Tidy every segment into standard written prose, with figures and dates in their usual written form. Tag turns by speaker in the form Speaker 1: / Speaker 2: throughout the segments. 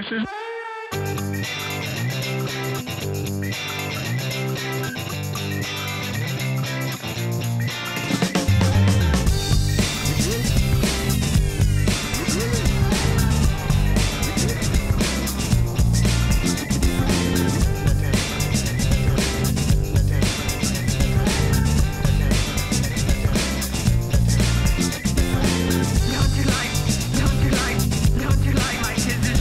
Speaker 1: practices.
Speaker 2: Don't you like my kisses?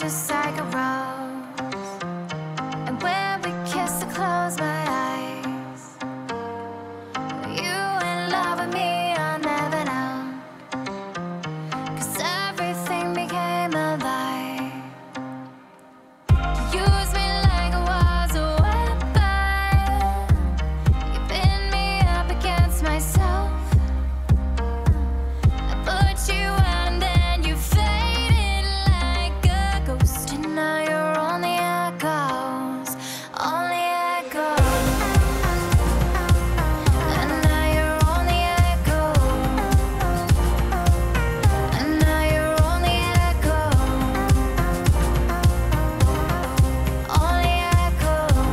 Speaker 1: just like a rose. And when we kiss, I close my eyes. Were you in love with me? I'll never know. 'Cause everything became alive. You used me like I was a weapon. You pinned me up against myself. I put you out and then you faded like a ghost. And now you're only echoes, only echoes. And now you're only echoes. And now you're only echoes, only echoes.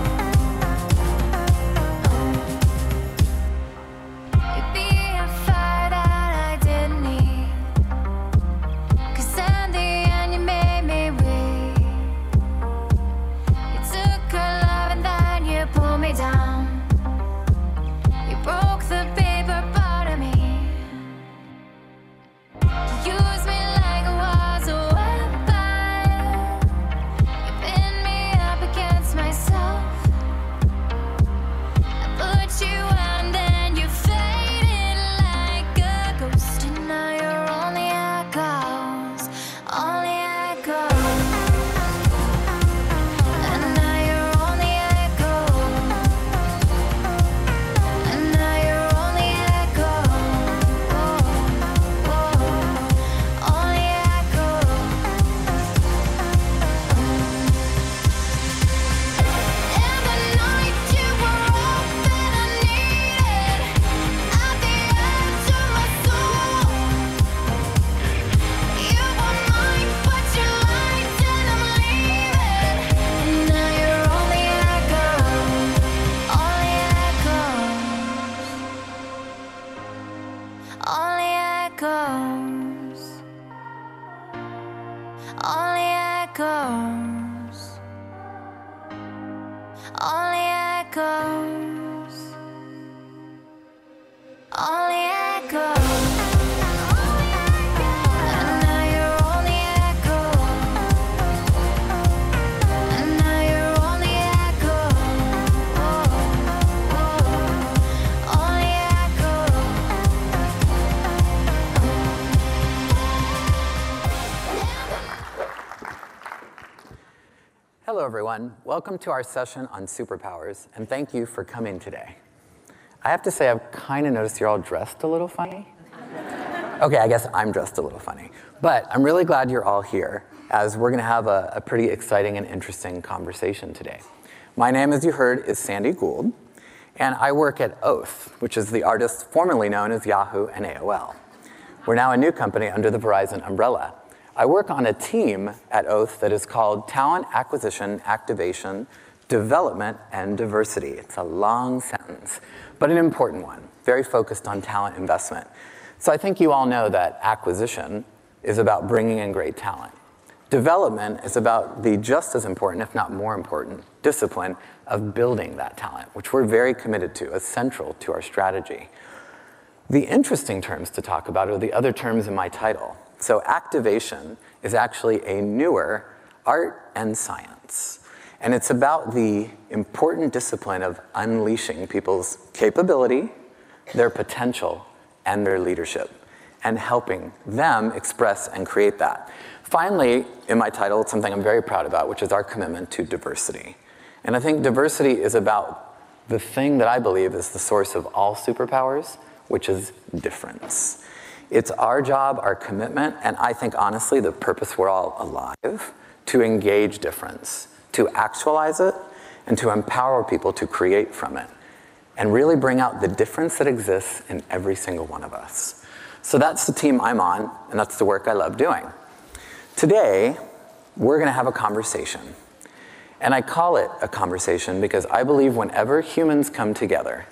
Speaker 1: You'd be a fire that I didn't need. 'Cause in the end you made me weak. You took her love and then you pulled me down. You broke the paper part of me. You used me like I was a weapon. You pinned me up against myself. I put you out and then you faded like a ghost. And now you're only echoes, only echoes. And now you're only echoes. And now you're only echoes, only echoes. In the night you were all that I needed. At the edge of my soul, you were mine, but you lied and I'm leaving. And now you're only echoes, only echoes, only echoes, only echoes, only echoes, only echoes. And now you're only echoes. And now you're only echoes, only echoes.
Speaker 2: Hello, everyone. Welcome to our session on superpowers, and thank you for coming today. I have to say, I've kind of noticed you're all dressed a little funny. Okay, I guess I'm dressed a little funny. But I'm really glad you're all here, as we're going to have a pretty exciting and interesting conversation today. My name, as you heard, is Sandy Gould, and I work at Oath, which is the artist formerly known as Yahoo and AOL. We're now a new company under the Verizon umbrella. I work on a team at Oath that is called Talent Acquisition, Activation, Development, and Diversity. It's a long sentence, but an important one, very focused on talent investment. So I think you all know that acquisition is about bringing in great talent. Development is about the just as important, if not more important, discipline of building that talent, which we're very committed to, as central to our strategy. The interesting terms to talk about are the other terms in my title. So activation is actually a newer art and science. And it's about the important discipline of unleashing people's capability, their potential, and their leadership, and helping them express and create that. Finally, in my title, it's something I'm very proud about, which is our commitment to diversity. And I think diversity is about the thing that I believe is the source of all superpowers, which is difference. It's our job, our commitment, and I think honestly the purpose we're all alive, to engage difference, to actualize it, and to empower people to create from it, and really bring out the difference that exists in every single one of us. So that's the team I'm on, and that's the work I love doing. Today, we're going to have a conversation. And I call it a conversation because I believe whenever humans come together,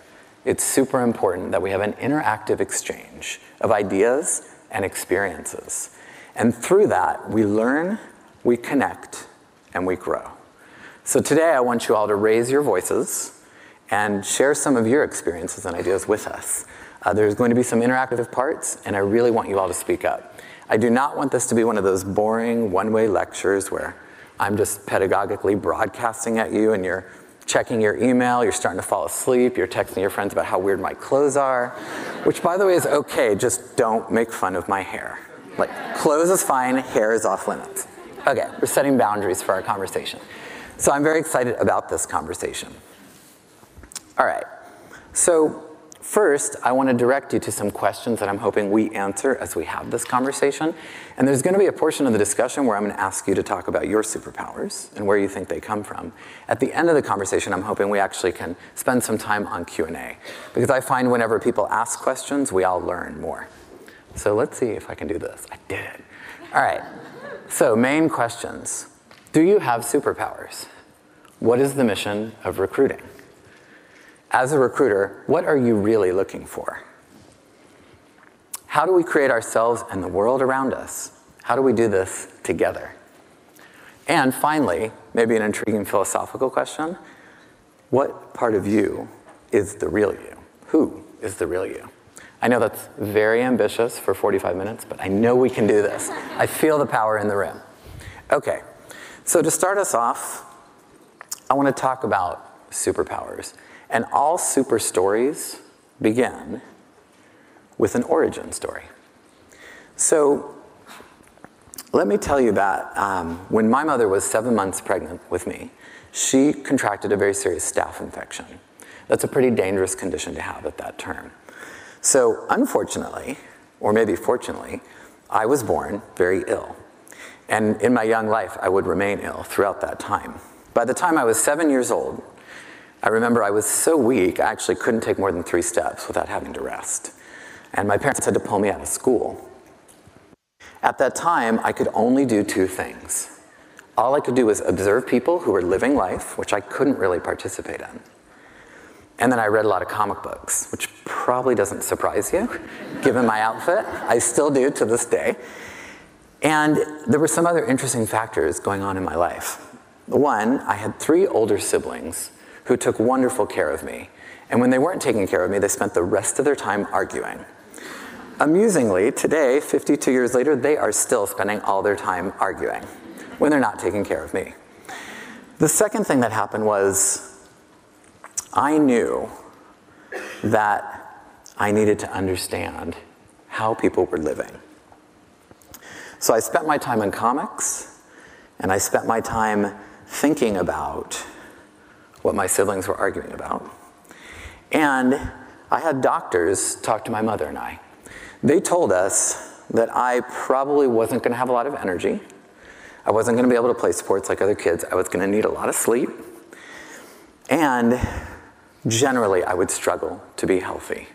Speaker 2: it's super important that we have an interactive exchange of ideas and experiences. And through that, we learn, we connect, and we grow. So today, I want you all to raise your voices and share some of your experiences and ideas with us. There's going to be some interactive parts, and I really want you all to speak up. I do not want this to be one of those boring one-way lectures where I'm just pedagogically broadcasting at you, and you're checking your email, you're starting to fall asleep, you're texting your friends about how weird my clothes are, which, by the way, is okay, just don't make fun of my hair. Like, clothes is fine, hair is off limits. Okay, we're setting boundaries for our conversation. So I'm very excited about this conversation. All right, so first, I want to direct you to some questions that I'm hoping we answer as we have this conversation. And there's going to be a portion of the discussion where I'm going to ask you to talk about your superpowers and where you think they come from. At the end of the conversation, I'm hoping we actually can spend some time on Q&A. Because I find whenever people ask questions, we all learn more. So let's see if I can do this. I did it. All right, so main questions. Do you have superpowers? What is the mission of recruiting? As a recruiter, what are you really looking for? How do we create ourselves and the world around us? How do we do this together? And finally, maybe an intriguing philosophical question, what part of you is the real you? Who is the real you? I know that's very ambitious for 45 minutes, but I know we can do this. I feel the power in the room. Okay, so to start us off, I want to talk about superpowers. And all super stories begin with an origin story. So let me tell you that when my mother was 7 months pregnant with me, she contracted a very serious staph infection. That's a pretty dangerous condition to have at that term. So unfortunately, or maybe fortunately, I was born very ill. And in my young life, I would remain ill throughout that time. By the time I was 7 years old, I remember I was so weak, I actually couldn't take more than 3 steps without having to rest. And my parents had to pull me out of school. At that time, I could only do 2 things. All I could do was observe people who were living life, which I couldn't really participate in. And then I read a lot of comic books, which probably doesn't surprise you, given my outfit. I still do to this day. And there were some other interesting factors going on in my life. One, I had 3 older siblings who took wonderful care of me. And when they weren't taking care of me, they spent the rest of their time arguing. Amusingly, today, 52 years later, they are still spending all their time arguing when they're not taking care of me. The second thing that happened was I knew that I needed to understand how people were living. So I spent my time in comics, and I spent my time thinking about what my siblings were arguing about. And I had doctors talk to my mother and I. They told us that I probably wasn't going to have a lot of energy. I wasn't going to be able to play sports like other kids. I was going to need a lot of sleep. And generally, I would struggle to be healthy.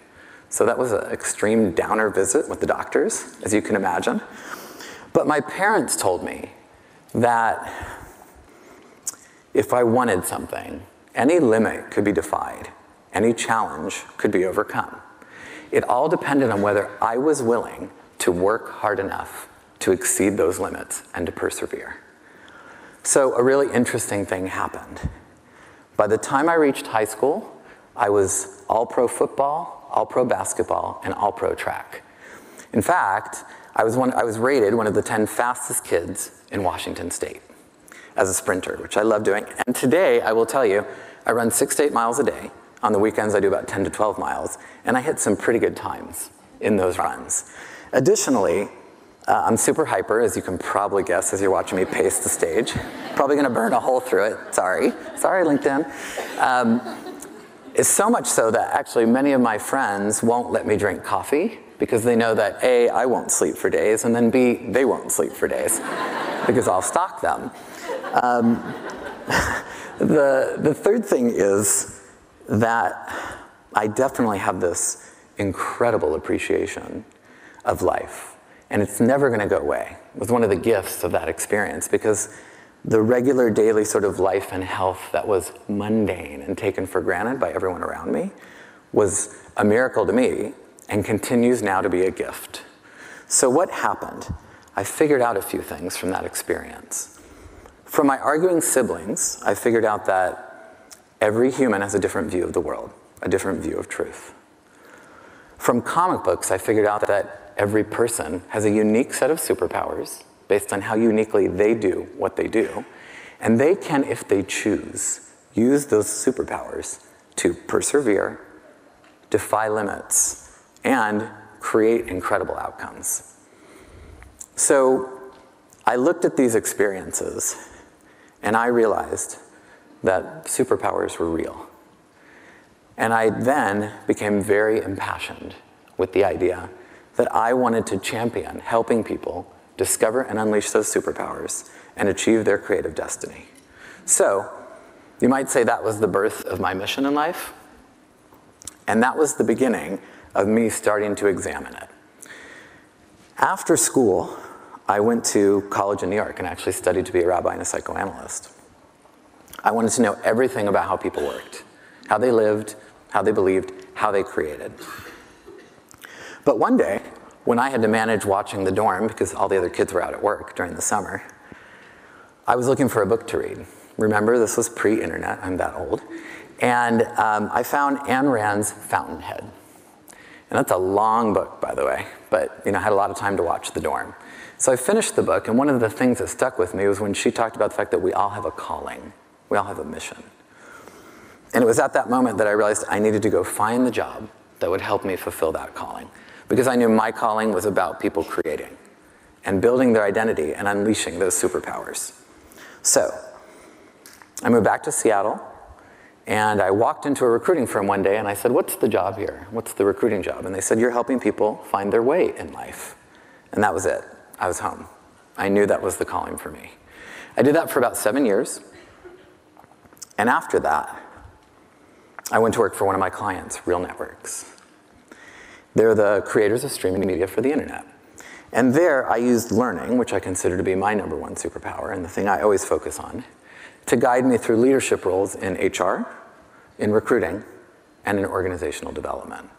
Speaker 2: So that was an extreme downer visit with the doctors, as you can imagine. But my parents told me that if I wanted something, any limit could be defied. Any challenge could be overcome. It all depended on whether I was willing to work hard enough to exceed those limits and to persevere. So a really interesting thing happened. By the time I reached high school, I was all-pro football, all-pro basketball, and all-pro track. In fact, I was rated one of the 10 fastest kids in Washington State as a sprinter, which I love doing. And today, I will tell you, I run 6 to 8 miles a day. On the weekends, I do about 10 to 12 miles, and I hit some pretty good times in those runs. Additionally, I'm super hyper, as you can probably guess as you're watching me pace the stage. Probably gonna burn a hole through it, sorry. Sorry, LinkedIn. It's so much so that actually many of my friends won't let me drink coffee because they know that A, I won't sleep for days, and then B, they won't sleep for days because I'll stalk them. The third thing is that I definitely have this incredible appreciation of life, and it's never going to go away. It was one of the gifts of that experience because the regular daily sort of life and health that was mundane and taken for granted by everyone around me was a miracle to me and continues now to be a gift. So what happened? I figured out a few things from that experience. From my arguing siblings, I figured out that every human has a different view of the world, a different view of truth. From comic books, I figured out that every person has a unique set of superpowers based on how uniquely they do what they do. And they can, if they choose, use those superpowers to persevere, defy limits, and create incredible outcomes. So I looked at these experiences, and I realized that superpowers were real. And I then became very impassioned with the idea that I wanted to champion helping people discover and unleash those superpowers and achieve their creative destiny. So, you might say that was the birth of my mission in life, and that was the beginning of me starting to examine it. After school, I went to college in New York and actually studied to be a rabbi and a psychoanalyst. I wanted to know everything about how people worked, how they lived, how they believed, how they created. But one day, when I had to manage watching the dorm because all the other kids were out at work during the summer, I was looking for a book to read. Remember, this was pre-internet, I'm that old. And I found Ayn Rand's Fountainhead. And that's a long book, by the way, but I had a lot of time to watch the dorm. So I finished the book, and one of the things that stuck with me was when she talked about the fact that we all have a calling. We all have a mission. And it was at that moment that I realized I needed to go find the job that would help me fulfill that calling. Because I knew my calling was about people creating and building their identity and unleashing those superpowers. So I moved back to Seattle, and I walked into a recruiting firm one day, and I said, what's the job here? What's the recruiting job? And they said, you're helping people find their way in life. And that was it. I was home. I knew that was the calling for me. I did that for about 7 years. And after that, I went to work for one of my clients, Real Networks. They're the creators of streaming media for the internet. And there, I used learning, which I consider to be my number one superpower and the thing I always focus on, to guide me through leadership roles in HR, in recruiting, and in organizational development.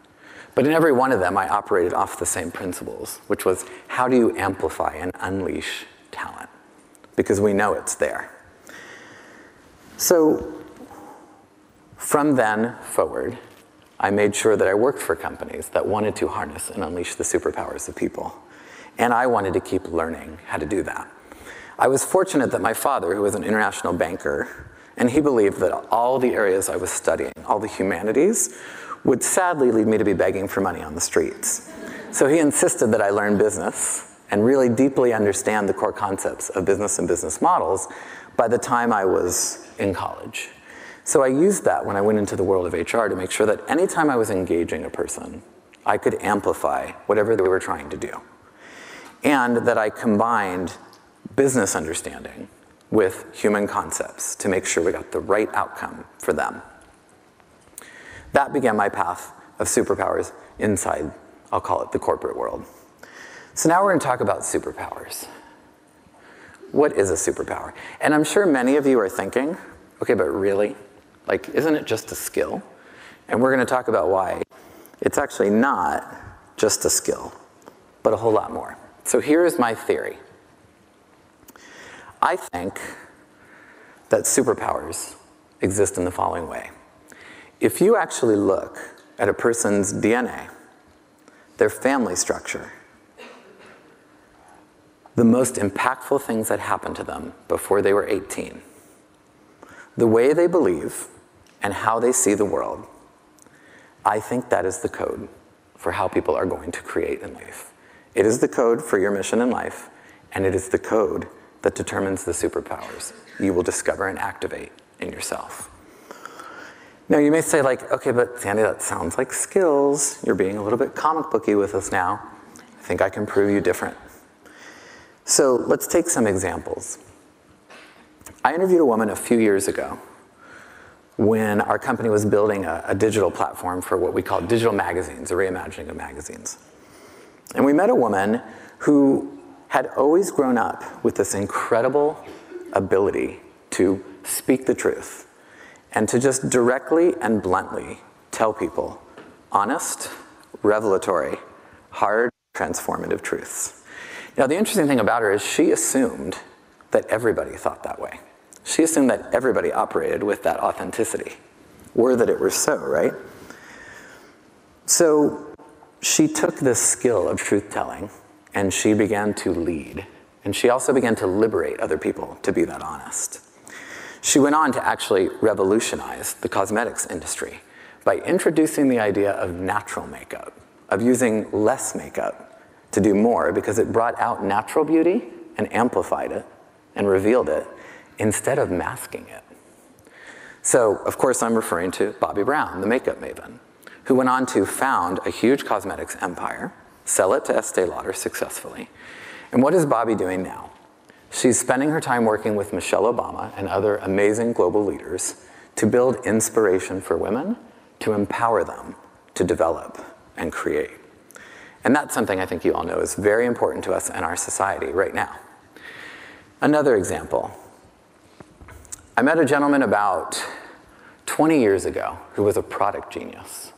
Speaker 2: But in every one of them, I operated off the same principles, which was, how do you amplify and unleash talent? Because we know it's there. So from then forward, I made sure that I worked for companies that wanted to harness and unleash the superpowers of people. And I wanted to keep learning how to do that. I was fortunate that my father, who was an international banker, and he believed that all the areas I was studying, all the humanities, would sadly lead me to be begging for money on the streets. So he insisted that I learn business and really deeply understand the core concepts of business and business models by the time I was in college. So I used that when I went into the world of HR to make sure that anytime I was engaging a person, I could amplify whatever they were trying to do. And that I combined business understanding with human concepts to make sure we got the right outcome for them. That began my path of superpowers inside, I'll call it the corporate world. So now we're going to talk about superpowers. What is a superpower? And I'm sure many of you are thinking, okay, but really? Like, isn't it just a skill? And we're going to talk about why it's actually not just a skill, but a whole lot more. So here's my theory. I think that superpowers exist in the following way. If you actually look at a person's DNA, their family structure, the most impactful things that happened to them before they were 18, the way they believe and how they see the world, I think that is the code for how people are going to create in life. It is the code for your mission in life, and it is the code that determines the superpowers you will discover and activate in yourself. Now, you may say, like, okay, but Sandy, that sounds like skills. You're being a little bit comic booky with us now. I think I can prove you different. So let's take some examples. I interviewed a woman a few years ago when our company was building a digital platform for what we call digital magazines, a reimagining of magazines. And we met a woman who had always grown up with this incredible ability to speak the truth and to just directly and bluntly tell people honest, revelatory, hard, transformative truths. Now, the interesting thing about her is she assumed that everybody thought that way. She assumed that everybody operated with that authenticity. Were that it were so, right? So she took this skill of truth-telling and she began to lead. And she also began to liberate other people to be that honest. She went on to actually revolutionize the cosmetics industry by introducing the idea of natural makeup, of using less makeup to do more, because it brought out natural beauty and amplified it and revealed it instead of masking it. So, of course, I'm referring to Bobbi Brown, the makeup maven, who went on to found a huge cosmetics empire, sell it to Estee Lauder successfully. And what is Bobbi doing now? She's spending her time working with Michelle Obama and other amazing global leaders to build inspiration for women, to empower them to develop and create. And that's something I think you all know is very important to us in our society right now. Another example. I met a gentleman about 20 years ago who was a product genius.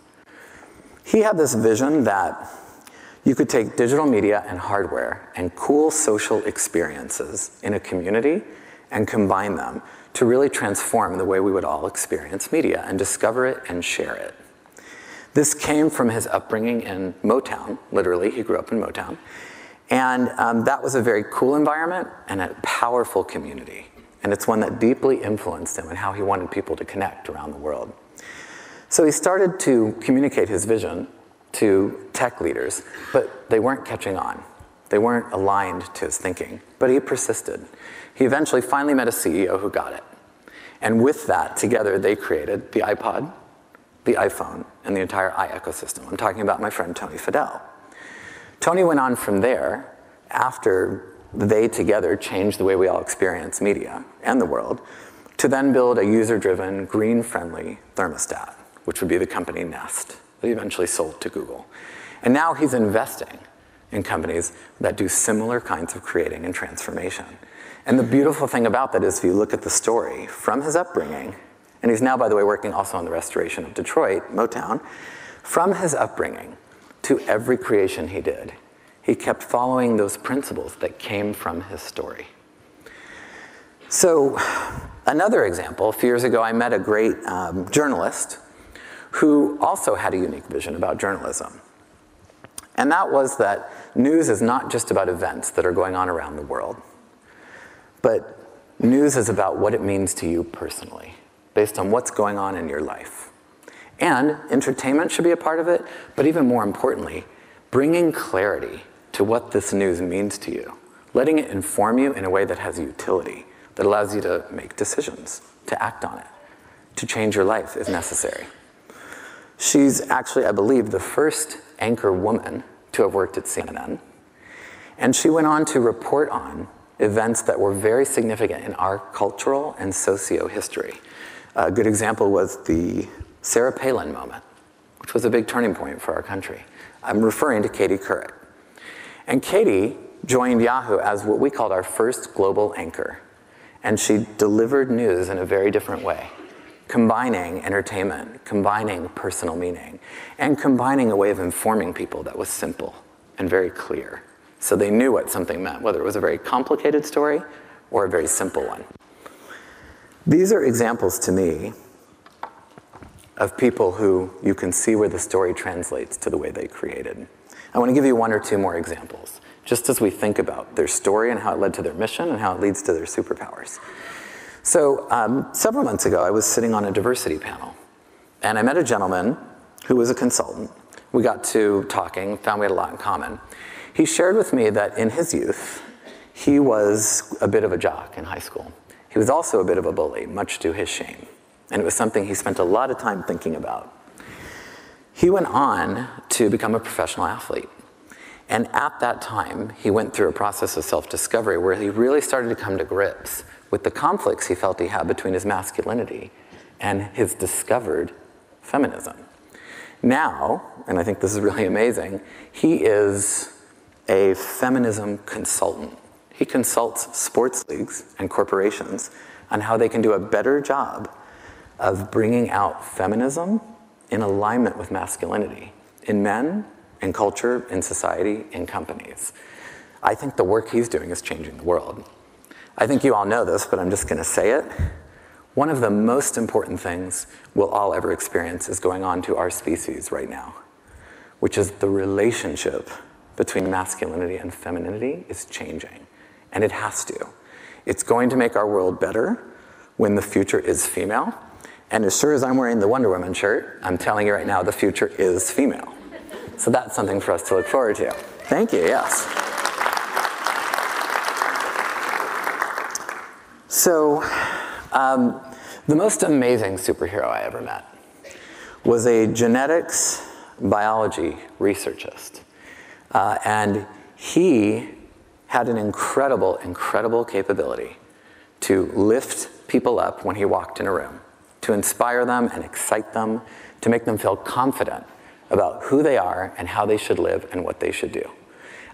Speaker 2: He had this vision that you could take digital media and hardware and cool social experiences in a community and combine them to really transform the way we would all experience media and discover it and share it. This came from his upbringing in Motown, literally, he grew up in Motown. And that was a very cool environment and a powerful community. And it's one that deeply influenced him and how he wanted people to connect around the world. So he started to communicate his vision to tech leaders, but they weren't catching on. They weren't aligned to his thinking, but he persisted. He eventually finally met a CEO who got it. And with that, together, they created the iPod, the iPhone, and the entire ecosystem. I'm talking about my friend Tony Fadell. Tony went on from there, after they together changed the way we all experience media and the world, to then build a user-driven, green-friendly thermostat, which would be the company Nest, that he eventually sold to Google. And now he's investing in companies that do similar kinds of creating and transformation. And the beautiful thing about that is if you look at the story from his upbringing, and he's now, by the way, working also on the restoration of Detroit, Motown, from his upbringing to every creation he did, he kept following those principles that came from his story. So another example, a few years ago, I met a great journalist who also had a unique vision about journalism. And that was that news is not just about events that are going on around the world, but news is about what it means to you personally, based on what's going on in your life. And entertainment should be a part of it, but even more importantly, bringing clarity to what this news means to you, letting it inform you in a way that has utility, that allows you to make decisions, to act on it, to change your life if necessary. She's actually, I believe, the first anchor woman to have worked at CNN. And she went on to report on events that were very significant in our cultural and socio-history. A good example was the Sarah Palin moment, which was a big turning point for our country. I'm referring to Katie Couric. And Katie joined Yahoo as what we called our first global anchor. And she delivered news in a very different way, combining entertainment, combining personal meaning, and combining a way of informing people that was simple and very clear. So they knew what something meant, whether it was a very complicated story or a very simple one. These are examples to me of people who you can see where the story translates to the way they created. I want to give you one or two more examples, just as we think about their story and how it led to their mission and how it leads to their superpowers. So several months ago, I was sitting on a diversity panel, and I met a gentleman who was a consultant. We got to talking, found we had a lot in common. He shared with me that in his youth, he was a bit of a jock in high school. He was also a bit of a bully, much to his shame. And it was something he spent a lot of time thinking about. He went on to become a professional athlete. And at that time, he went through a process of self-discovery where he really started to come to grips with the conflicts he felt he had between his masculinity and his discovered feminism. Now, and I think this is really amazing, he is a feminism consultant. He consults sports leagues and corporations on how they can do a better job of bringing out feminism in alignment with masculinity in men, in culture, in society, in companies. I think the work he's doing is changing the world. I think you all know this, but I'm just going to say it. One of the most important things we'll all ever experience is going on to our species right now, which is the relationship between masculinity and femininity is changing, and it has to. It's going to make our world better, when the future is female. And as sure as I'm wearing the Wonder Woman shirt, I'm telling you right now, the future is female. So that's something for us to look forward to. Thank you, yes. So, the most amazing superhero I ever met was a genetics biology researchist. And he had an incredible, incredible capability to lift people up when he walked in a room, to inspire them and excite them, to make them feel confident about who they are and how they should live and what they should do.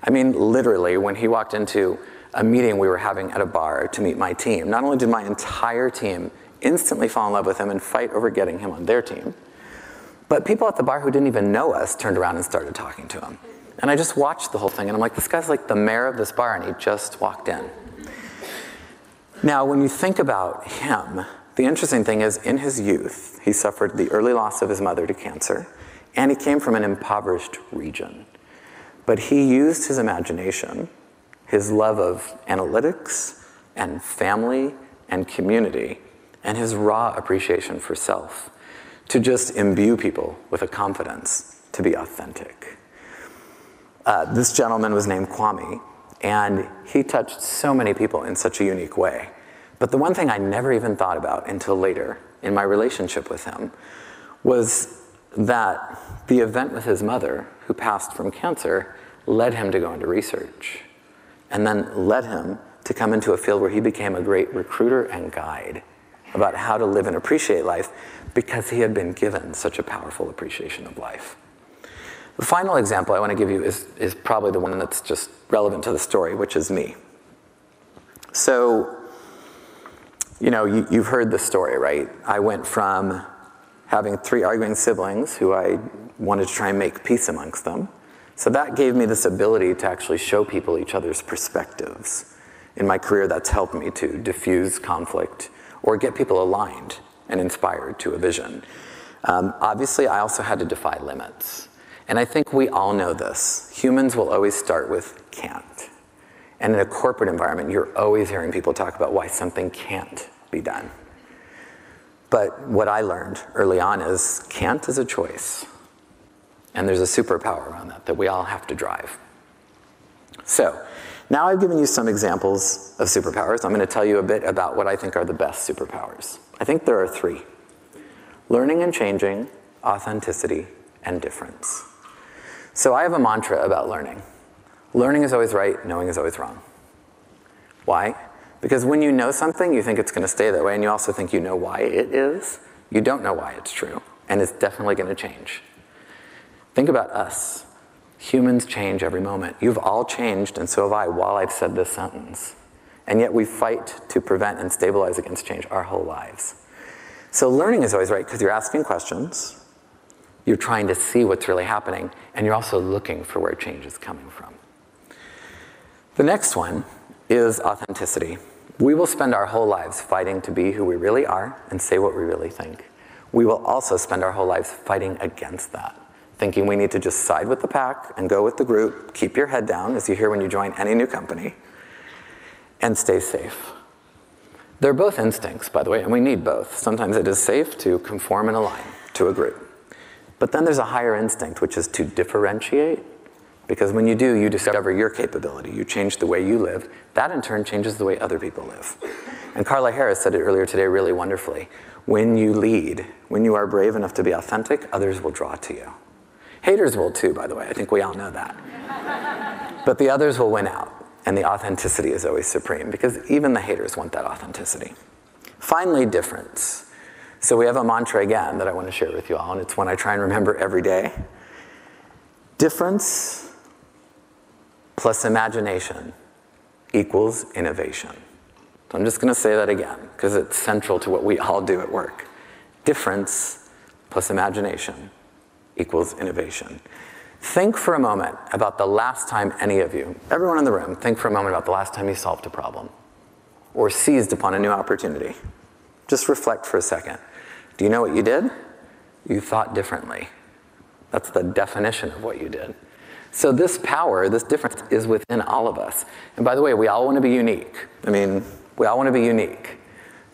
Speaker 2: I mean, literally, when he walked into a meeting we were having at a bar to meet my team, not only did my entire team instantly fall in love with him and fight over getting him on their team, but people at the bar who didn't even know us turned around and started talking to him. And I just watched the whole thing, and I'm like, this guy's like the mayor of this bar, and he just walked in. Now, when you think about him, the interesting thing is, in his youth, he suffered the early loss of his mother to cancer, and he came from an impoverished region. But he used his imagination, his love of analytics and family and community, and his raw appreciation for self to just imbue people with a confidence to be authentic. This gentleman was named Kwame, and he touched so many people in such a unique way. But the one thing I never even thought about until later in my relationship with him was that the event with his mother, who passed from cancer, led him to go into research, and then led him to come into a field where he became a great recruiter and guide about how to live and appreciate life because he had been given such a powerful appreciation of life. The final example I want to give you is probably the one that's just relevant to the story, which is me. So, you know, you've heard the story, right? I went from having 3 arguing siblings who I wanted to try and make peace amongst them. So that gave me this ability to actually show people each other's perspectives. In my career, that's helped me to diffuse conflict or get people aligned and inspired to a vision. Obviously, I also had to defy limits. And I think we all know this. Humans will always start with can't. And in a corporate environment, you're always hearing people talk about why something can't be done. But what I learned early on is can't is a choice. And there's a superpower around that we all have to drive. So, now I've given you some examples of superpowers. I'm going to tell you a bit about what I think are the best superpowers. I think there are 3. Learning and changing, authenticity, and difference. So I have a mantra about learning. Learning is always right, knowing is always wrong. Why? Because when you know something, you think it's going to stay that way, and you also think you know why it is. You don't know why it's true, and it's definitely going to change. Think about us. Humans change every moment. You've all changed, and so have I, while I've said this sentence. And yet we fight to prevent and stabilize against change our whole lives. So learning is always right because you're asking questions, you're trying to see what's really happening, and you're also looking for where change is coming from. The next one is authenticity. We will spend our whole lives fighting to be who we really are and say what we really think. We will also spend our whole lives fighting against that, thinking we need to just side with the pack and go with the group, keep your head down, as you hear when you join any new company, and stay safe. They're both instincts, by the way, and we need both. Sometimes it is safe to conform and align to a group. But then there's a higher instinct, which is to differentiate, because when you do, you discover your capability. You change the way you live. That, in turn, changes the way other people live. And Carla Harris said it earlier today really wonderfully. When you lead, when you are brave enough to be authentic, others will draw to you. Haters will too, by the way. I think we all know that. But the others will win out, and the authenticity is always supreme, because even the haters want that authenticity. Finally, difference. So we have a mantra again that I want to share with you all, and it's one I try and remember every day. Difference plus imagination equals innovation. So I'm just going to say that again, because it's central to what we all do at work. Difference plus imagination equals innovation. Think for a moment about the last time any of you, everyone in the room, think for a moment about the last time you solved a problem or seized upon a new opportunity. Just reflect for a second. Do you know what you did? You thought differently. That's the definition of what you did. So this power, this difference is within all of us. And by the way, we all want to be unique. I mean, we all want to be unique.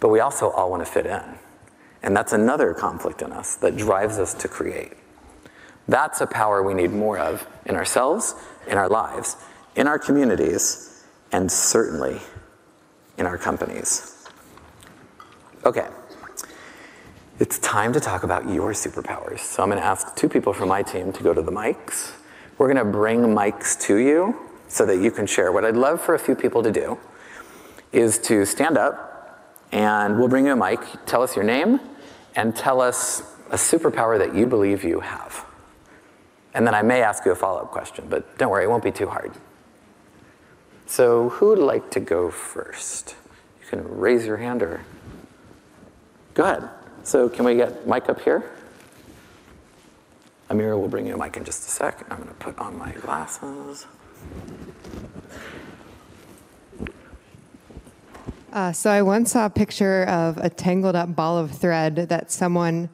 Speaker 2: but we also all want to fit in. And that's another conflict in us that drives us to create. That's a power we need more of in ourselves, in our lives, in our communities, and certainly in our companies. Okay, it's time to talk about your superpowers. So I'm going to ask 2 people from my team to go to the mics. We're going to bring mics to you so that you can share. What I'd love for a few people to do is to stand up, and we'll bring you a mic. Tell us your name, and tell us a superpower that you believe you have. And then I may ask you a follow-up question, but don't worry, it won't be too hard. So who would like to go first? You can raise your hand or go ahead. So can we get Mike up here? Amira will bring you a mic in just a sec. I'm going to put on my glasses.
Speaker 3: So I once saw a picture of a tangled up ball of thread that someone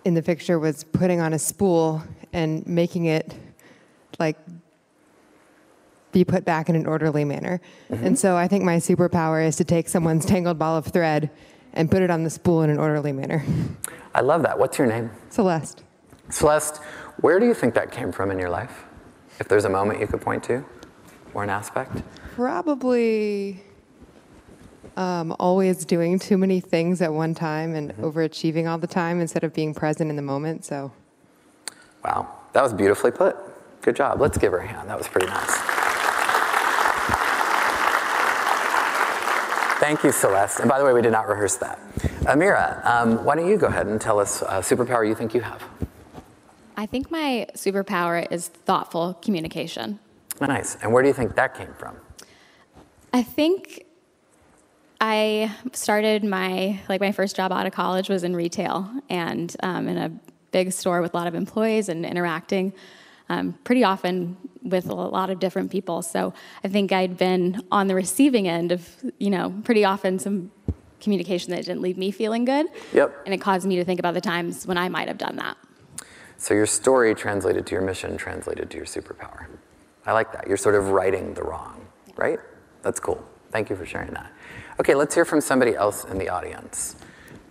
Speaker 3: in the picture was putting on a spool and making it like be put back in an orderly manner. Mm-hmm. And so I think my superpower is to take someone's tangled ball of thread and put it on the spool in an orderly manner.
Speaker 2: I love that. What's your name?
Speaker 3: Celeste.
Speaker 2: Celeste, where do you think that came from in your life? If there's a moment you could point to or an aspect?
Speaker 3: Probably always doing too many things at one time and overachieving all the time instead of being present in the moment. So.
Speaker 2: Wow, that was beautifully put. Good job. Let's give her a hand. That was pretty nice. Thank you, Celeste. And by the way, we did not rehearse that. Amira, why don't you go ahead and tell us a superpower you think you have?
Speaker 4: I think my superpower is thoughtful communication.
Speaker 2: Nice. And where do you think that came from?
Speaker 4: I think I started my first job out of college was in retail and in a big store with a lot of employees and interacting pretty often with a lot of different people. So I think I'd been on the receiving end of, pretty often some communication that didn't leave me feeling good.
Speaker 2: Yep.
Speaker 4: And it caused me to think about the times when I might have done that.
Speaker 2: So your story translated to your mission, translated to your superpower. I like that. You're sort of righting the wrong, right? That's cool. Thank you for sharing that. Okay, let's hear from somebody else in the audience.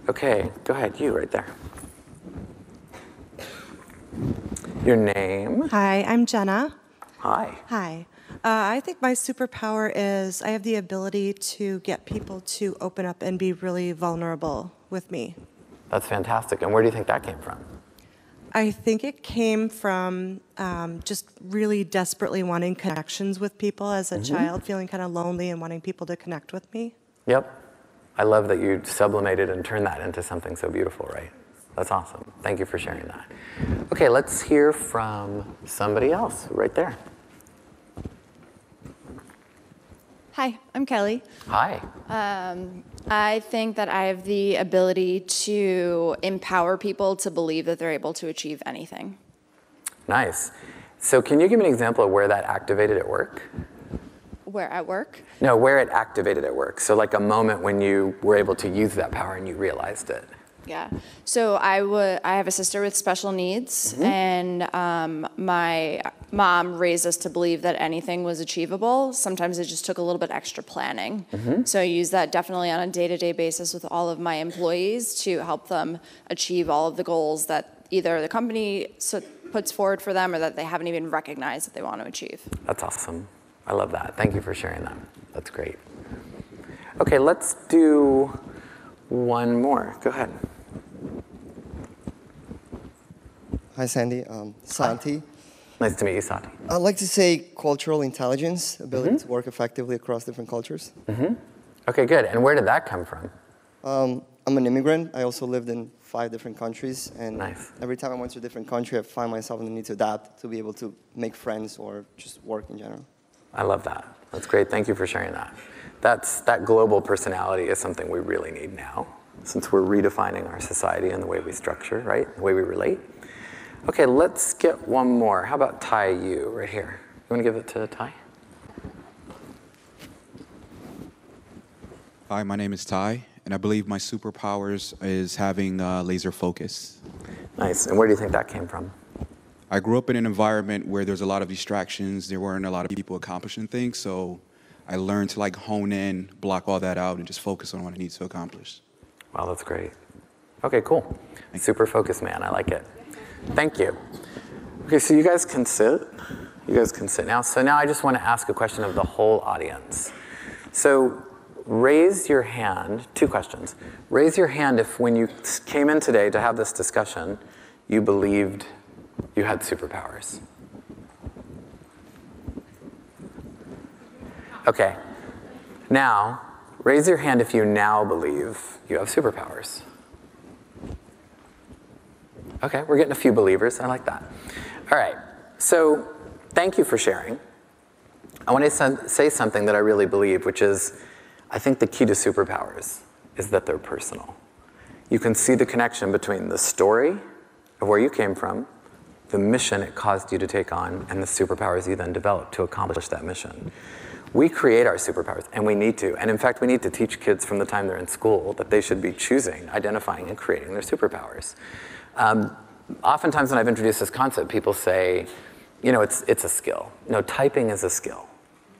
Speaker 2: Okay, go ahead, you right there. Your name?
Speaker 5: Hi, I'm Jenna.
Speaker 2: Hi.
Speaker 5: Hi. I think my superpower is I have the ability to get people to open up and be really vulnerable with me.
Speaker 2: That's fantastic. And where do you think that came from?
Speaker 5: I think it came from just really desperately wanting connections with people as a child, feeling kind of lonely and wanting people to connect with me.
Speaker 2: Yep. I love that you sublimated and turned that into something so beautiful, right? That's awesome. Thank you for sharing that. Okay, let's hear from somebody else right there.
Speaker 6: Hi, I'm Kelly.
Speaker 2: Hi.
Speaker 6: I think that I have the ability to empower people to believe that they're able to achieve anything.
Speaker 2: Nice. So can you give me an example of where that activated at work?
Speaker 6: Where, at work?
Speaker 2: No, where it activated at work. So like a moment when you were able to use that power and you realized it.
Speaker 6: Yeah. So I have a sister with special needs, and my mom raised us to believe that anything was achievable. Sometimes it just took a little bit extra planning. So I use that definitely on a day-to-day basis with all of my employees to help them achieve all of the goals that either the company puts forward for them or that they haven't even recognized that they want to achieve.
Speaker 2: That's awesome. I love that. Thank you for sharing that. That's great. Okay, let's do one more. Go ahead.
Speaker 7: Hi, Sandy. Santi.
Speaker 2: Hi. Nice to meet you, Santi.
Speaker 7: I'd like to say cultural intelligence, ability to work effectively across different cultures.
Speaker 2: Okay, good. And where did that come from?
Speaker 7: I'm an immigrant. I also lived in 5 different countries. And
Speaker 2: Nice.
Speaker 7: every time I went to a different country, I find myself in the need to adapt to be able to make friends or just work in general.
Speaker 2: I love that. That's great. Thank you for sharing that. That global personality is something we really need now, since we're redefining our society and the way we structure, right? The way we relate. Okay, let's get one more. How about Ty, you, right here? You want to give it to Ty?
Speaker 8: Hi, my name is Ty, and I believe my superpowers is having laser focus.
Speaker 2: Nice. And where do you think that came from?
Speaker 8: I grew up in an environment where there's a lot of distractions. There weren't a lot of people accomplishing things, so I learned to like hone in, block all that out, and just focus on what I need to accomplish.
Speaker 2: Wow, that's great. Okay, cool. Super focused man, I like it. Thank you. Okay, so you guys can sit. You guys can sit now. So now I just want to ask a question of the whole audience. So raise your hand, 2 questions. Raise your hand if when you came in today to have this discussion, you believed you had superpowers. Okay. Now, raise your hand if you now believe you have superpowers. Okay, we're getting a few believers. I like that. All right. So thank you for sharing. I want to say something that I really believe, which is I think the key to superpowers is that they're personal. You can see the connection between the story of where you came from, the mission it caused you to take on, and the superpowers you then developed to accomplish that mission. We create our superpowers, and we need to. And in fact, we need to teach kids from the time they're in school that they should be choosing, identifying, and creating their superpowers. Oftentimes when I've introduced this concept, people say, you know, it's a skill. No, typing is a skill.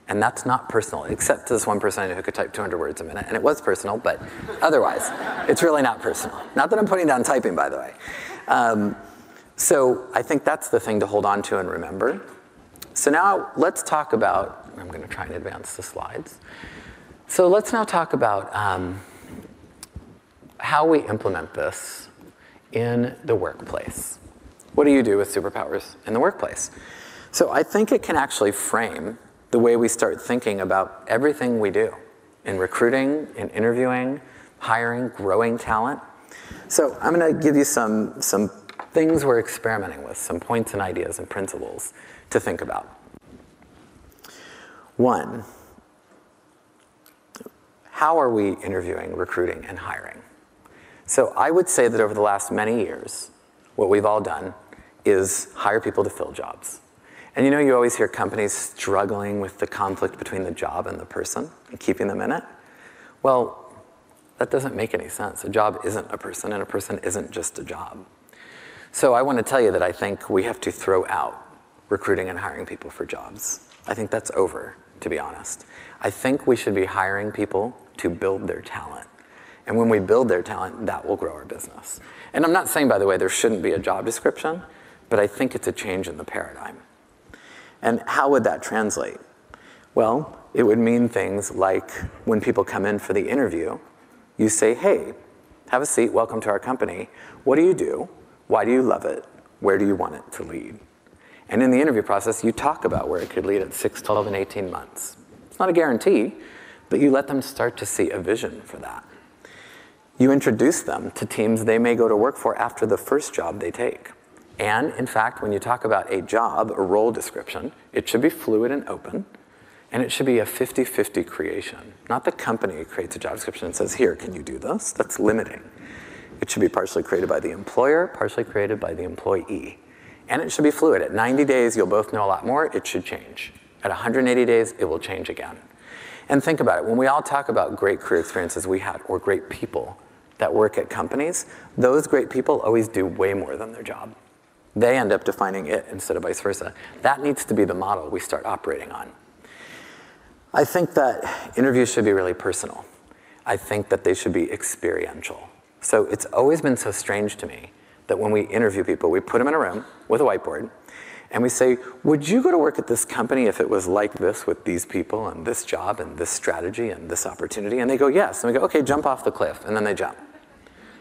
Speaker 2: And that's not personal, except to this one person I knew who could type 200 words a minute. And it was personal, but otherwise, it's really not personal. Not that I'm putting down typing, by the way. So I think that's the thing to hold on to and remember. So now let's talk about, I'm going to try and advance the slides. So let's now talk about how we implement this in the workplace. What do you do with superpowers in the workplace? So I think it can actually frame the way we start thinking about everything we do in recruiting, in interviewing, hiring, growing talent. So I'm going to give you some things we're experimenting with, some points and ideas and principles to think about. 1, how are we interviewing, recruiting, and hiring? So I would say that over the last many years, what we've all done is hire people to fill jobs. And you know, you always hear companies struggling with the conflict between the job and the person and keeping them in it. Well, that doesn't make any sense. A job isn't a person, and a person isn't just a job. So I want to tell you that I think we have to throw out recruiting and hiring people for jobs. I think that's over, to be honest. I think we should be hiring people to build their talent. And when we build their talent, that will grow our business. And I'm not saying, by the way, there shouldn't be a job description, but I think it's a change in the paradigm. And how would that translate? Well, it would mean things like when people come in for the interview, you say, hey, have a seat, welcome to our company. What do you do? Why do you love it? Where do you want it to lead? And in the interview process, you talk about where it could lead at 6, 12, and 18 months. It's not a guarantee, but you let them start to see a vision for that. You introduce them to teams they may go to work for after the first job they take. And in fact, when you talk about a job, a role description, it should be fluid and open, and it should be a 50-50 creation. Not the company creates a job description and says, here, can you do this? That's limiting. It should be partially created by the employer, partially created by the employee. And it should be fluid. At 90 days, you'll both know a lot more. It should change. At 180 days, it will change again. And think about it. When we all talk about great career experiences we had, or great people that work at companies, those great people always do way more than their job. They end up defining it instead of vice versa. That needs to be the model we start operating on. I think that interviews should be really personal. I think that they should be experiential. So it's always been so strange to me that when we interview people, we put them in a room with a whiteboard, and we say, would you go to work at this company if it was like this with these people and this job and this strategy and this opportunity? And they go, yes. And we go, okay, jump off the cliff. And then they jump.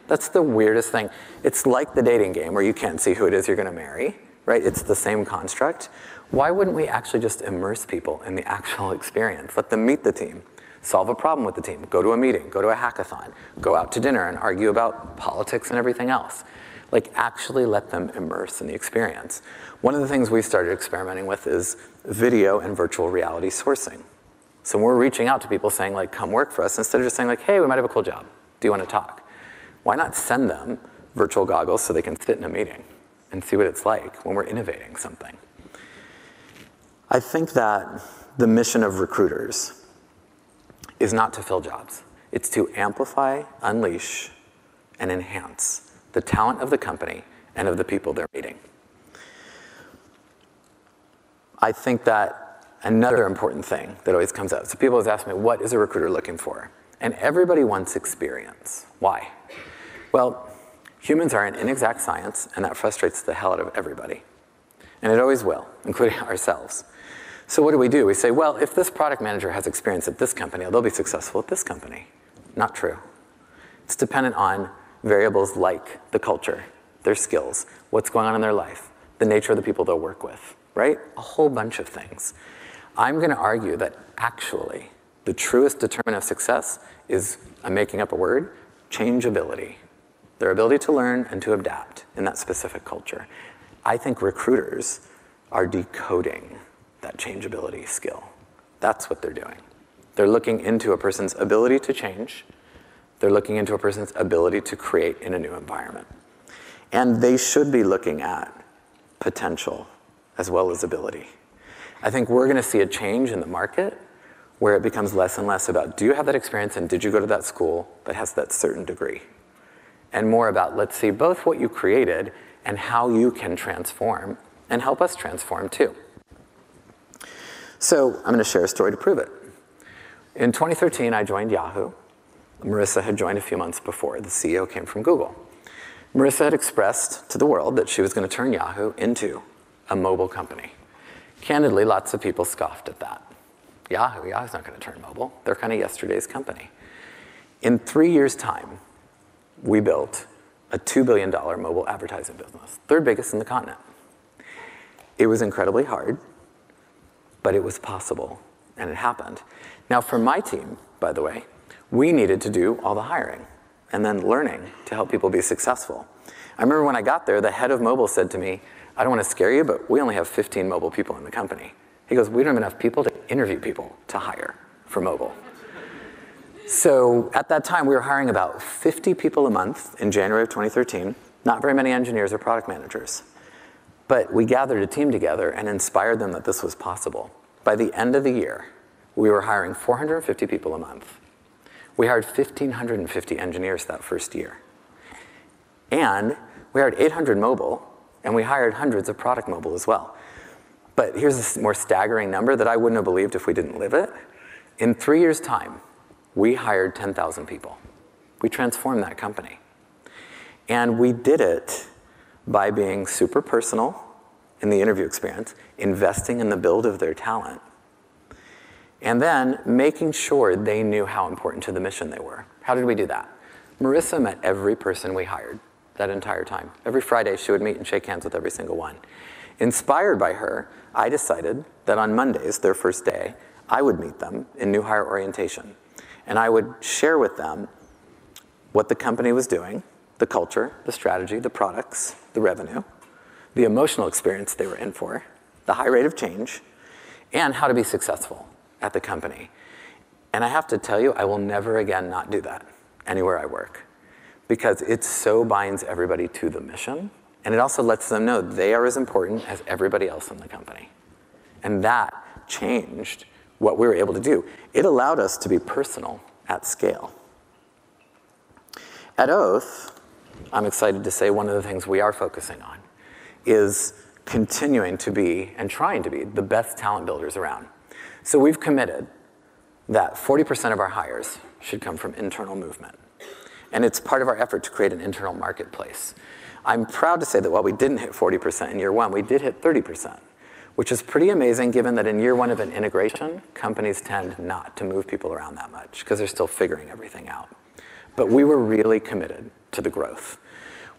Speaker 2: That's the weirdest thing. It's like the dating game where you can't see who it is you're going to marry, right? It's the same construct. Why wouldn't we actually just immerse people in the actual experience? Let them meet the team, solve a problem with the team, go to a meeting, go to a hackathon, go out to dinner and argue about politics and everything else. Like, actually let them immerse in the experience. One of the things we started experimenting with is video and virtual reality sourcing. So we're reaching out to people saying, like, come work for us, instead of just saying, like, hey, we might have a cool job. Do you want to talk? Why not send them virtual goggles so they can sit in a meeting and see what it's like when we're innovating something? I think that the mission of recruiters is not to fill jobs. It's to amplify, unleash, and enhance the talent of the company and of the people they're meeting. I think that Another important thing that always comes up. So people always ask me, what is a recruiter looking for? And everybody wants experience. Why? Well, humans are an inexact science, and that frustrates the hell out of everybody. And it always will, including ourselves. So what do? We say, well, if this product manager has experience at this company, they'll be successful at this company. Not true. It's dependent on variables like the culture, their skills, what's going on in their life, the nature of the people they'll work with, right? A whole bunch of things. I'm going to argue that actually the truest determinant of success is, I'm making up a word, changeability. Their ability to learn and to adapt in that specific culture. I think recruiters are decoding that changeability skill. That's what they're doing. They're looking into a person's ability to change. They're looking into a person's ability to create in a new environment. And they should be looking at potential as well as ability. I think we're going to see a change in the market where it becomes less and less about, do you have that experience and did you go to that school that has that certain degree? And more about, let's see both what you created and how you can transform and help us transform too. So I'm going to share a story to prove it. In 2013, I joined Yahoo. Marissa had joined a few months before. The CEO came from Google. Marissa had expressed to the world that she was going to turn Yahoo into a mobile company. Candidly, lots of people scoffed at that. Yahoo's not going to turn mobile. They're kind of yesterday's company. In 3 years' time, we built a $2 billion mobile advertising business, third biggest in the continent. It was incredibly hard, but it was possible, and it happened. Now, for my team, by the way, we needed to do all the hiring and then learning to help people be successful. I remember when I got there, the head of mobile said to me, I don't want to scare you, but we only have 15 mobile people in the company. He goes, we don't have enough people to interview people to hire for mobile. So at that time, we were hiring about 50 people a month in January of 2013, not very many engineers or product managers. But we gathered a team together and inspired them that this was possible. By the end of the year, we were hiring 450 people a month. We hired 1,550 engineers that first year. And we hired 800 mobile, and we hired hundreds of product mobile as well. But here's a more staggering number that I wouldn't have believed if we didn't live it. In 3 years' time, we hired 10,000 people. We transformed that company. And we did it by being super personal in the interview experience, investing in the build of their talent, and then making sure they knew how important to the mission they were. How did we do that? Marissa met every person we hired that entire time. Every Friday, she would meet and shake hands with every single one. Inspired by her, I decided that on Mondays, their first day, I would meet them in new hire orientation. And I would share with them what the company was doing, the culture, the strategy, the products, the revenue, the emotional experience they were in for, the high rate of change, and how to be successful at the company. And I have to tell you, I will never again not do that anywhere I work, because it so binds everybody to the mission, and it also lets them know they are as important as everybody else in the company. And that changed what we were able to do. It allowed us to be personal at scale. At Oath, I'm excited to say one of the things we are focusing on is continuing to be and trying to be the best talent builders around. So we've committed that 40% of our hires should come from internal movement. And it's part of our effort to create an internal marketplace. I'm proud to say that while we didn't hit 40% in year one, we did hit 30%, which is pretty amazing given that in year one of an integration, companies tend not to move people around that much because they're still figuring everything out. But we were really committed to the growth.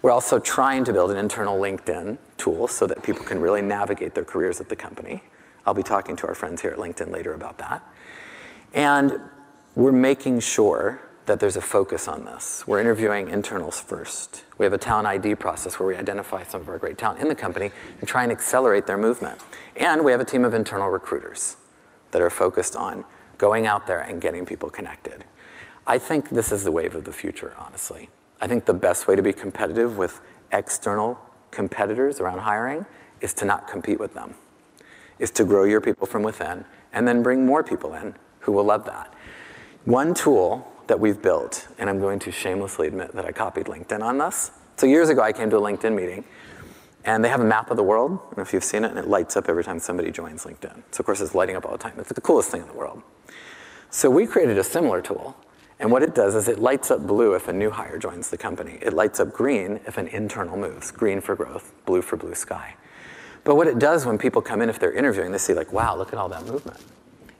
Speaker 2: We're also trying to build an internal LinkedIn tool so that people can really navigate their careers at the company. I'll be talking to our friends here at LinkedIn later about that. And we're making sure that there's a focus on this. We're interviewing internals first. We have a talent ID process where we identify some of our great talent in the company and try and accelerate their movement. And we have a team of internal recruiters that are focused on going out there and getting people connected. I think this is the wave of the future, honestly. I think the best way to be competitive with external competitors around hiring is to not compete with them, is to grow your people from within and then bring more people in who will love that. One tool that we've built, and I'm going to shamelessly admit that I copied LinkedIn on this. So years ago, I came to a LinkedIn meeting, And they have a map of the world. I don't know if you've seen it, and it lights up every time somebody joins LinkedIn. So of course it's lighting up all the time. It's the coolest thing in the world. So we created a similar tool. And what it does is it lights up blue if a new hire joins the company. It lights up green if an internal moves. Green for growth, blue for blue sky. But what it does when people come in, if they're interviewing, they see like, wow, look at all that movement.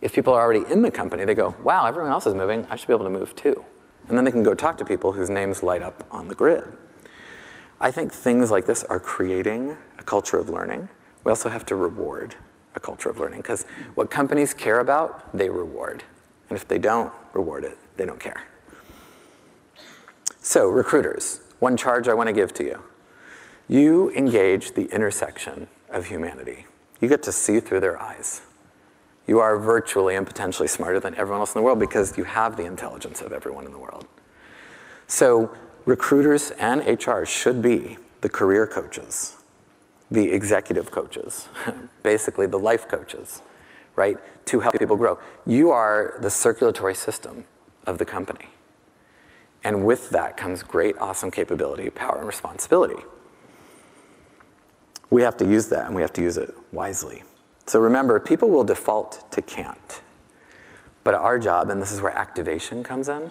Speaker 2: If people are already in the company, they go, wow, everyone else is moving. I should be able to move too. And then they can go talk to people whose names light up on the grid. I think things like this are creating a culture of learning. We also have to reward a culture of learning, because what companies care about, they reward. And if they don't reward it, they don't care. So recruiters, one charge I want to give to you. You engage the intersection of humanity. You get to see through their eyes. You are virtually and potentially smarter than everyone else in the world because you have the intelligence of everyone in the world. So recruiters and HR should be the career coaches, the executive coaches, basically the life coaches, right, to help people grow. You are the circulatory system of the company. And with that comes great, awesome capability, power, and responsibility. We have to use that, and we have to use it wisely. So remember, people will default to can't. But our job, and this is where activation comes in,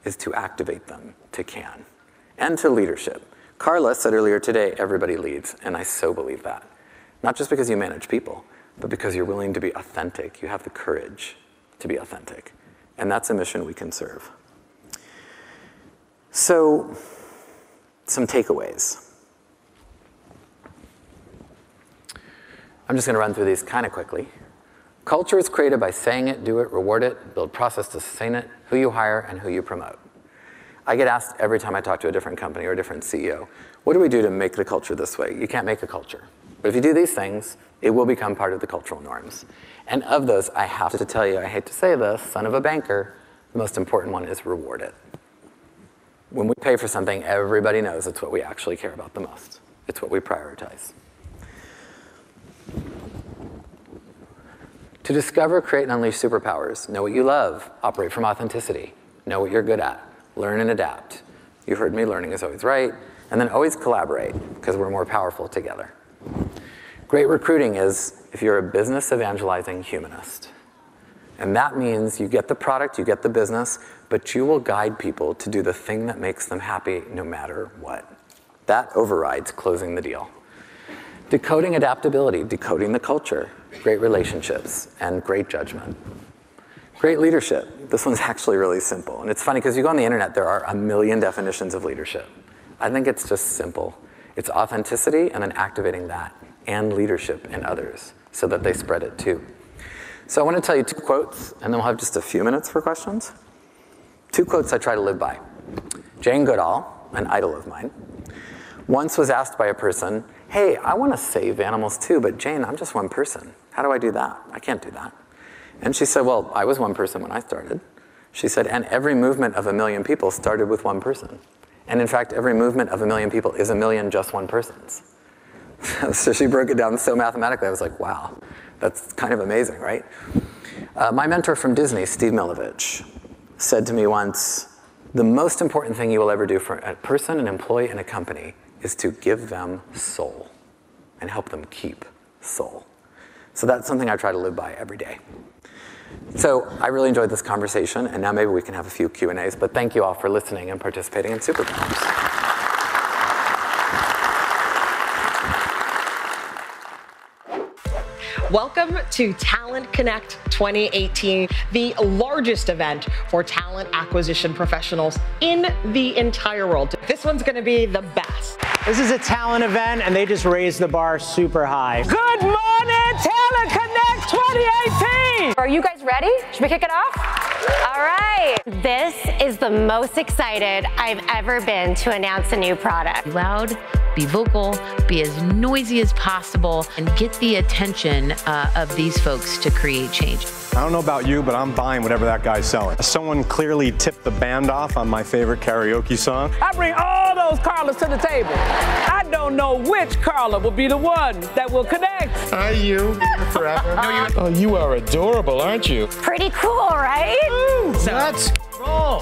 Speaker 2: is to activate them to can. And to leadership. Carla said earlier today, everybody leads, and I so believe that. Not just because you manage people, but because you're willing to be authentic. You have the courage to be authentic. And that's a mission we can serve. So, some takeaways. I'm just going to run through these kind of quickly. Culture is created by saying it, do it, reward it, build process to sustain it, who you hire, and who you promote. I get asked every time I talk to a different company or a different CEO, what do we do to make the culture this way? You can't make a culture. But if you do these things, it will become part of the cultural norms. And of those, I have to tell you, I hate to say this, son of a banker, the most important one is reward it. When we pay for something, everybody knows it's what we actually care about the most. It's what we prioritize. To discover, create, and unleash superpowers, know what you love, operate from authenticity, know what you're good at, learn and adapt. You heard me, learning is always right, and then always collaborate, because we're more powerful together. Great recruiting is if you're a business evangelizing humanist. And that means you get the product, you get the business, but you will guide people to do the thing that makes them happy no matter what. That overrides closing the deal. Decoding adaptability, decoding the culture, great relationships, and great judgment. Great leadership. This one's actually really simple. And it's funny because you go on the internet, there are a million definitions of leadership. I think it's just simple. It's authenticity and then activating that and leadership in others so that they spread it too. So I want to tell you 2 quotes, and then we'll have just a few minutes for questions. 2 quotes I try to live by. Jane Goodall, an idol of mine, once was asked by a person, hey, I want to save animals too, but Jane, I'm just one person. How do I do that? I can't do that. And she said, well, I was one person when I started. She said, and every movement of 1 million people started with one person. And in fact, every movement of 1 million people is 1 million just one person's. So she broke it down so mathematically, I was like, wow, that's kind of amazing, right? My mentor from Disney, Steve Milovich, said to me once, the most important thing you will ever do for a person, an employee, in a company is to give them soul and help them keep soul. So that's something I try to live by every day. So I really enjoyed this conversation, and now maybe we can have a few Q&As, but thank you all for listening and participating in Superpowers.
Speaker 9: Welcome to Talent Connect 2018, the largest event for talent acquisition professionals in the entire world. This one's going to be the best.
Speaker 10: This is a talent event, and they just raised the bar super high.
Speaker 11: Good morning, Talent Connect 2018!
Speaker 12: Are you guys ready? Should we kick it off? All right.
Speaker 13: This is the most excited I've ever been to announce a new product.
Speaker 14: Loud, be vocal, be as noisy as possible, and get the attention of these folks to create change.
Speaker 15: I don't know about you, but I'm buying whatever that guy's selling. Someone clearly tipped the band off on my favorite karaoke song.
Speaker 11: I bring all those Carlas to the table. I don't know which Carla will be the one that will connect.
Speaker 15: Hi, you. Forever.
Speaker 16: Oh, you are adorable, aren't you?
Speaker 13: Pretty cool, right?
Speaker 15: So let's roll.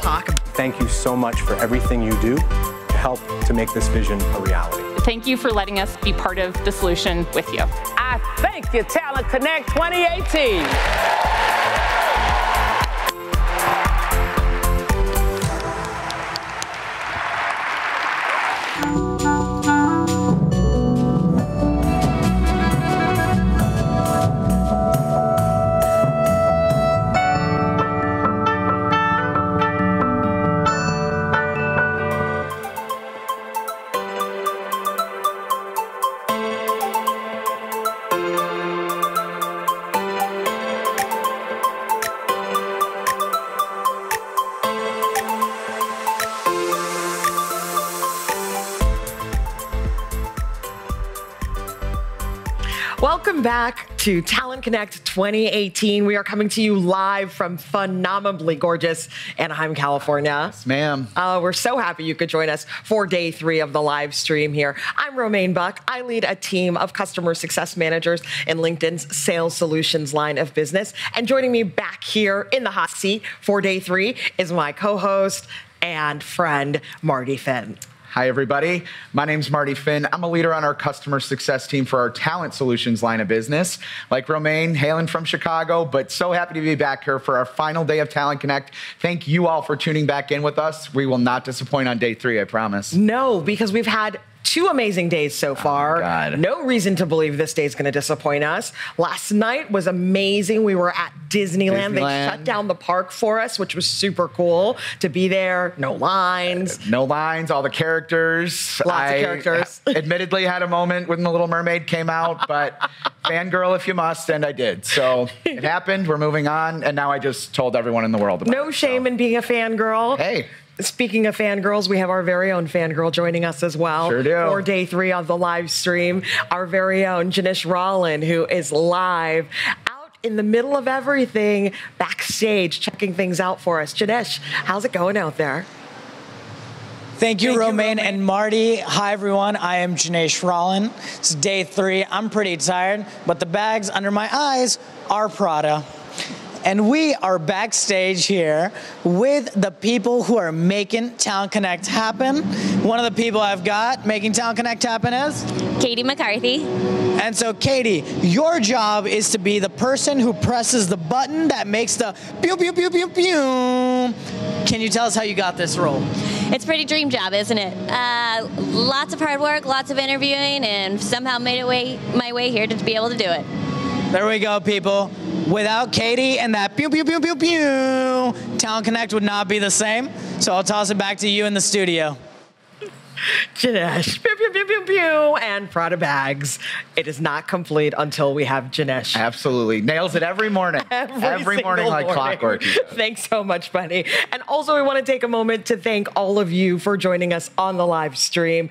Speaker 10: Thank you so much for everything you do to
Speaker 15: help to make this vision a reality.
Speaker 17: Thank you for letting us be part of the solution with you.
Speaker 11: I thank you, Talent Connect 2018.
Speaker 9: Welcome back to Talent Connect 2018. We are coming to you live from phenomenally gorgeous Anaheim, California.
Speaker 18: Yes, ma'am.
Speaker 9: We're so happy you could join us for day 3 of the live stream here. I'm Romaine Buck. I lead a team of customer success managers in LinkedIn's sales solutions line of business. And joining me back here in the hot seat for day 3 is my co-host and friend, Marty Finn.
Speaker 18: Hi, everybody. My name's Marty Finn. I'm a leader on our customer success team for our talent solutions line of business. Like Romaine, hailing from Chicago, but so happy to be back here for our final day of Talent Connect. Thank you all for tuning back in with us. We will not disappoint on day 3, I promise.
Speaker 9: No, because we've had 2 amazing days so far.
Speaker 18: God.
Speaker 9: No reason to believe this day is going to disappoint us. Last night was amazing. We were at Disneyland. They shut down the park for us, which was super cool to be there. No lines.
Speaker 18: No lines, all the characters.
Speaker 9: Lots of characters.
Speaker 18: Admittedly had a moment when The Little Mermaid came out, but fangirl if you must, and I did. So it happened. We're moving on, and now I just told everyone in the world about it.
Speaker 9: No shame in being a fangirl.
Speaker 18: Hey.
Speaker 9: Speaking of fangirls, we have our very own fangirl joining us as well.
Speaker 18: Sure do.
Speaker 9: For day 3 of the live stream. Our very own Janish Rollin, who is live out in the middle of everything, backstage, checking things out for us. Janish, how's it going out there?
Speaker 19: Thank you, Romaine and Marty. Hi, everyone. I am Janish Rollin. It's day 3. I'm pretty tired, but the bags under my eyes are Prada. And we are backstage here with the people who are making Talent Connect happen. One of the people I've got making Talent Connect happen is?
Speaker 20: Katie McCarthy.
Speaker 19: And so, Katie, your job is to be the person who presses the button that makes the pew, pew, pew, pew, pew. Can you tell us how you got this role?
Speaker 20: It's a pretty dream job, isn't it? Lots of hard work, lots of interviewing, and somehow made my way here to be able to do it.
Speaker 19: There we go, people. Without Katie and that pew, pew, pew, pew, pew, Talent Connect would not be the same. So I'll toss it back to you in the studio.
Speaker 9: Janesh, pew, pew, pew, pew, pew, and Prada bags. It is not complete until we have Janesh.
Speaker 18: Absolutely. Nails it every morning. Every morning like clockwork.
Speaker 9: Thanks so much, buddy. And also, we want to take a moment to thank all of you for joining us on the live stream.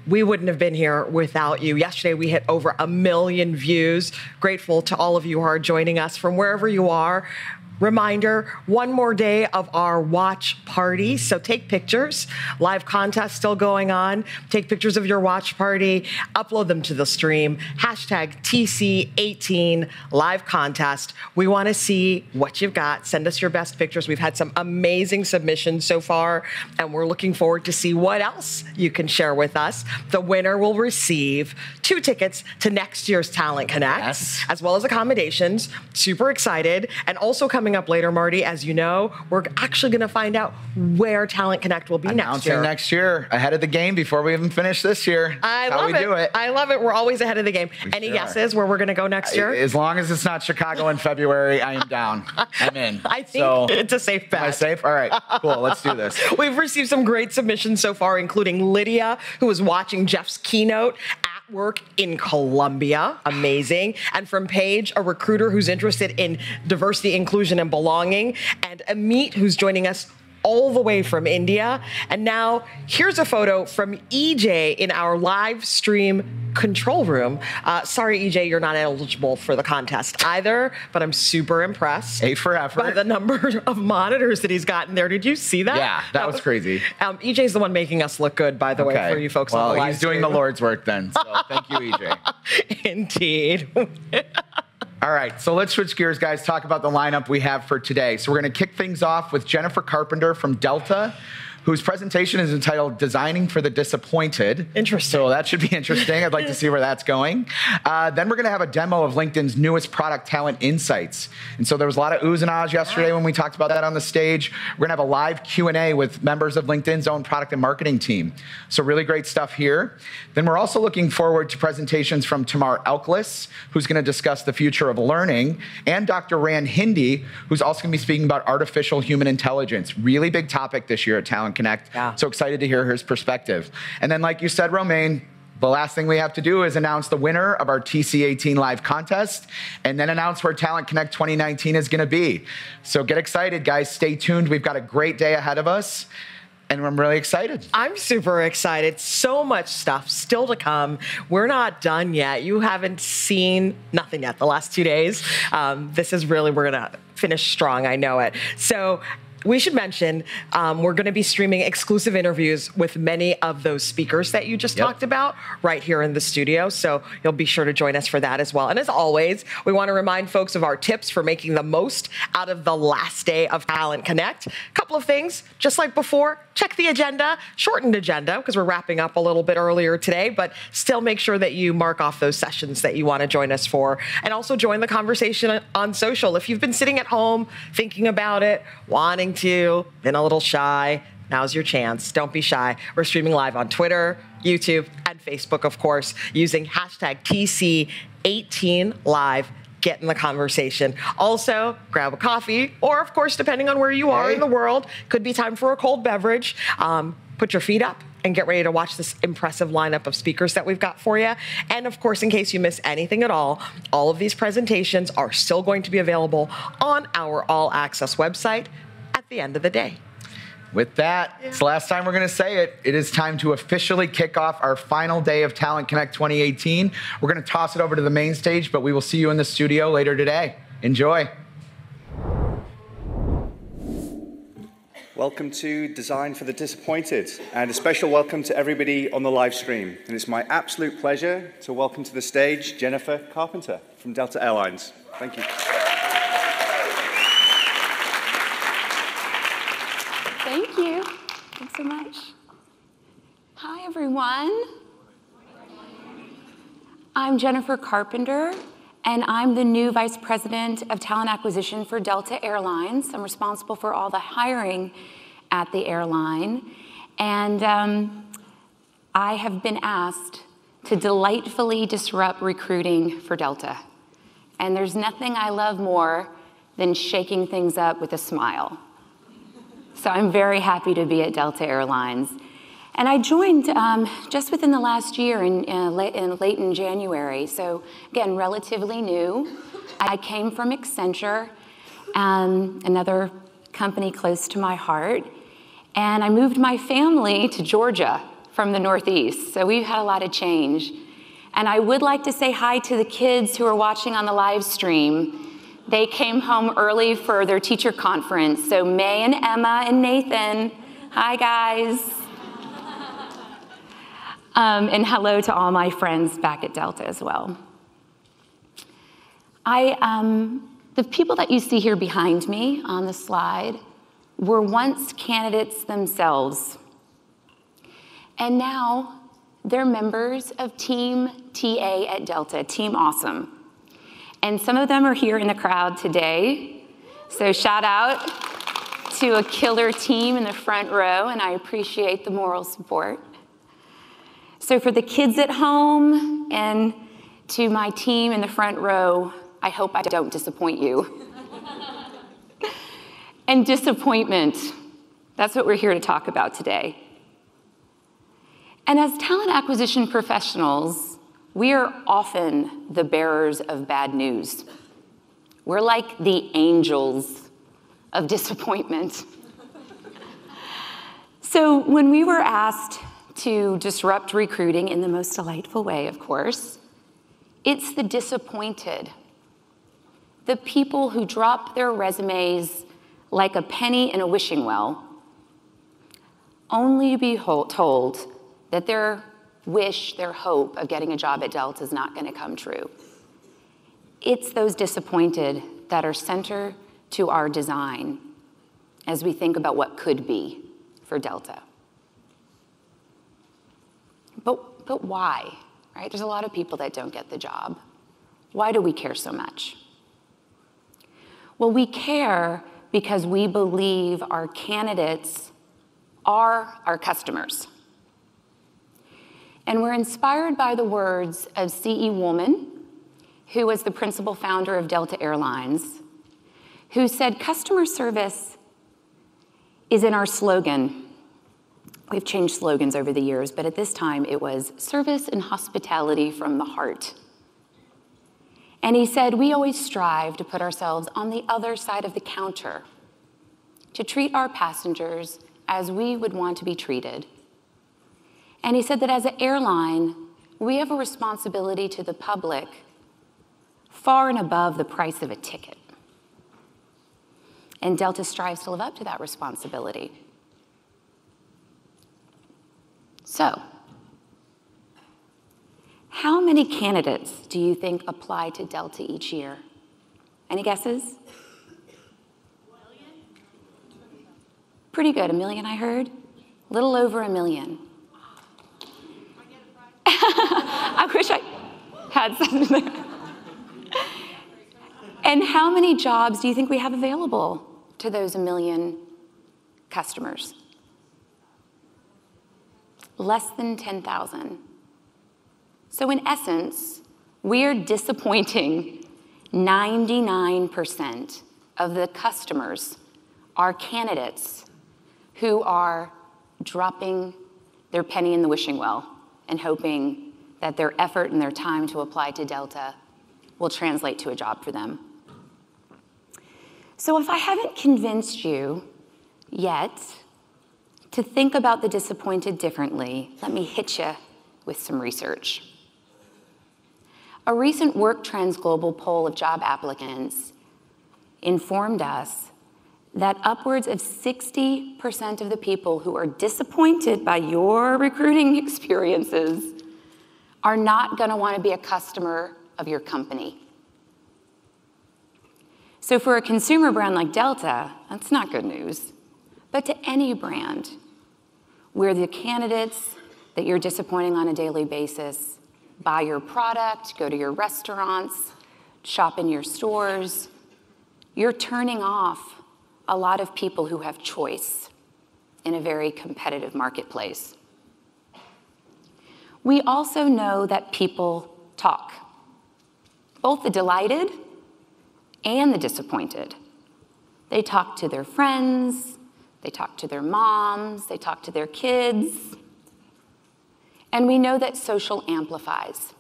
Speaker 9: We wouldn't have been here without you. Yesterday, we hit over 1 million views. Grateful to all of you who are joining us from wherever you are. Reminder, one more day of our watch party. So take pictures. Live contest still going on. Take pictures of your watch party. Upload them to the stream. Hashtag TC18 live contest. We want to see what you've got. Send us your best pictures. We've had some amazing submissions so far, and we're looking forward to see what else you can share with us. The winner will receive 2 tickets to next year's Talent Connect, as well as accommodations. Super excited. And also coming up later, Marty, as you know, we're actually going to find out where Talent Connect will be next year.
Speaker 18: Next year, ahead of the game before we even finish this year.
Speaker 9: I love it. I love it. We're always ahead of the game. Any guesses where we're going to go next year?
Speaker 18: As long as it's not Chicago in February, I am down. I'm in.
Speaker 9: I think it's a safe bet.
Speaker 18: Am I safe? All right, cool. Let's do this.
Speaker 9: We've received some great submissions so far, including Lydia, who was watching Jeff's keynote at work in Colombia. Amazing. And from Paige, a recruiter who's interested in diversity, inclusion, and belonging. And Amit, who's joining us all the way from India. And now here's a photo from EJ in our live stream control room. Sorry, EJ, you're not eligible for the contest either, but I'm super impressed.
Speaker 18: A for effort.
Speaker 9: By the number of monitors that he's gotten there. Did you see that?
Speaker 18: Yeah, that was crazy.
Speaker 9: EJ's the one making us look good, by the way, for you folks on the live
Speaker 18: Well, he's doing the Lord's work then, so thank you, EJ.
Speaker 9: Indeed.
Speaker 18: All right, so let's switch gears, guys, talk about the lineup we have for today. So we're going to kick things off with Jennifer Carpenter from Delta, whose presentation is entitled Designing for the Disappointed.
Speaker 9: Interesting.
Speaker 18: So that should be interesting. I'd like to see where that's going. Then we're going to have a demo of LinkedIn's newest product, Talent Insights. And so there was a lot of oohs and ahs yesterday when we talked about that on the stage. We're going to have a live Q&A with members of LinkedIn's own product and marketing team. So really great stuff here. Then we're also looking forward to presentations from Tamar Elklis, who's going to discuss the future of learning, and Dr. Rand Hindi, who's also going to be speaking about artificial human intelligence. Really big topic this year at Talent Connect. Yeah. So excited to hear his perspective. And then, like you said, Romaine, the last thing we have to do is announce the winner of our TC18 live contest, and then announce where Talent Connect 2019 is going to be. So get excited, guys. Stay tuned. We've got a great day ahead of us. And I'm really excited.
Speaker 9: I'm super excited. So much stuff still to come. We're not done yet. You haven't seen nothing yet the last 2 days. This is really, we're going to finish strong. I know it. So we should mention we're going to be streaming exclusive interviews with many of those speakers that you just talked about right here in the studio. So you'll be sure to join us for that as well. And as always, we want to remind folks of our tips for making the most out of the last day of Talent Connect. A couple of things, just like before, check the agenda, shortened agenda, because we're wrapping up a little bit earlier today, but still make sure that you mark off those sessions that you want to join us for. And also join the conversation on social. If you've been sitting at home thinking about it, wanting to, been a little shy, now's your chance. Don't be shy. We're streaming live on Twitter, YouTube, and Facebook, of course, using hashtag TC18Live. Get in the conversation. Also, grab a coffee, or of course, depending on where you are in the world, could be time for a cold beverage. Put your feet up and get ready to watch this impressive lineup of speakers that we've got for you. And of course, in case you miss anything at all of these presentations are still going to be available on our All Access website at the end of the day.
Speaker 18: With that, it's the last time we're going to say it. It is time to officially kick off our final day of Talent Connect 2018. We're going to toss it over to the main stage, but we will see you in the studio later today. Enjoy.
Speaker 21: Welcome to Design for the Disappointed, and a special welcome to everybody on the live stream. And it's my absolute pleasure to welcome to the stage Jennifer Carpenter from Delta Airlines. Thank you.
Speaker 22: Thank you. Thanks so much. Hi, everyone. I'm Jennifer Carpenter, and I'm the new Vice President of Talent Acquisition for Delta Airlines. I'm responsible for all the hiring at the airline. And I have been asked to delightfully disrupt recruiting for Delta. And there's nothing I love more than shaking things up with a smile. So I'm very happy to be at Delta Airlines. And I joined just within the last year late in January. So again, relatively new. I came from Accenture, another company close to my heart. And I moved my family to Georgia from the Northeast. So we've had a lot of change. And I would like to say hi to the kids who are watching on the live stream. They came home early for their teacher conference. So May and Emma and Nathan, hi guys. And hello to all my friends back at Delta as well. The people that you see here behind me on the slide were once candidates themselves. And now they're members of Team TA at Delta, Team Awesome. And some of them are here in the crowd today. So shout out to a killer team in the front row, and I appreciate the moral support. So for the kids at home and to my team in the front row, I hope I don't disappoint you. And disappointment, that's what we're here to talk about today. And as talent acquisition professionals, we are often the bearers of bad news. We're like the angels of disappointment. So when we were asked to disrupt recruiting in the most delightful way, of course, it's the disappointed, the people who drop their resumes like a penny in a wishing well, only to be told that their wish, their hope of getting a job at Delta is not going to come true. It's those disappointed that are center to our design as we think about what could be. for Delta. But why, right? There's a lot of people that don't get the job. Why do we care so much? Well, we care because we believe our candidates are our customers. And we're inspired by the words of C.E. Woolman, who was the principal founder of Delta Airlines, who said, "Customer service is in our slogan." We've changed slogans over the years, but at this time it was service and hospitality from the heart. And he said, "We always strive to put ourselves on the other side of the counter, to treat our passengers as we would want to be treated." And he said that as an airline, we have a responsibility to the public far and above the price of a ticket. And Delta strives to live up to that responsibility. So, how many candidates do you think apply to Delta each year? Any guesses? Pretty good, 1 million I heard. A little over 1 million. I wish I had something there. And how many jobs do you think we have available to those 1 million customers? Less than 10,000. So in essence, we're disappointing 99% of the customers, our candidates, who are dropping their penny in the wishing well and hoping that their effort and their time to apply to Delta will translate to a job for them. So if I haven't convinced you yet to think about the disappointed differently, let me hit you with some research. A recent Work Trends Global poll of job applicants informed us that upwards of 60% of the people who are disappointed by your recruiting experiences are not going to want to be a customer of your company. So for a consumer brand like Delta, that's not good news. But to any brand where the candidates that you're disappointing on a daily basis buy your product, go to your restaurants, shop in your stores, you're turning off a lot of people who have choice in a very competitive marketplace. We also know that people talk, both the delighted and the disappointed. They talk to their friends, they talk to their moms, they talk to their kids. And we know that social amplifies.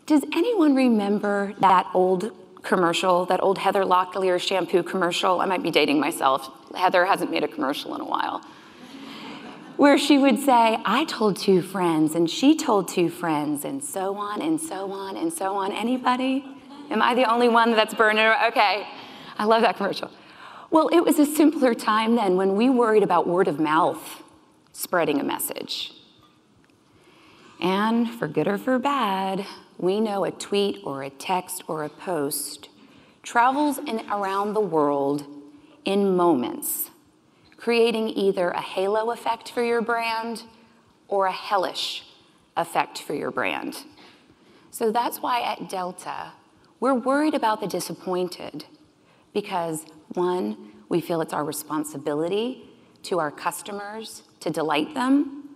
Speaker 22: Does anyone remember that old commercial, that old Heather Locklear shampoo commercial? I might be dating myself. Heather hasn't made a commercial in a while. Where she would say, I told 2 friends, and she told 2 friends, and so on, and so on, and so on. Anybody? Am I the only one that's burning? Okay, I love that commercial. Well, it was a simpler time then when we worried about word of mouth spreading a message. And for good or for bad, we know a tweet or a text or a post travels around the world in moments, creating either a halo effect for your brand or a hellish effect for your brand. So that's why at Delta, we're worried about the disappointed because, 1, we feel it's our responsibility to our customers to delight them,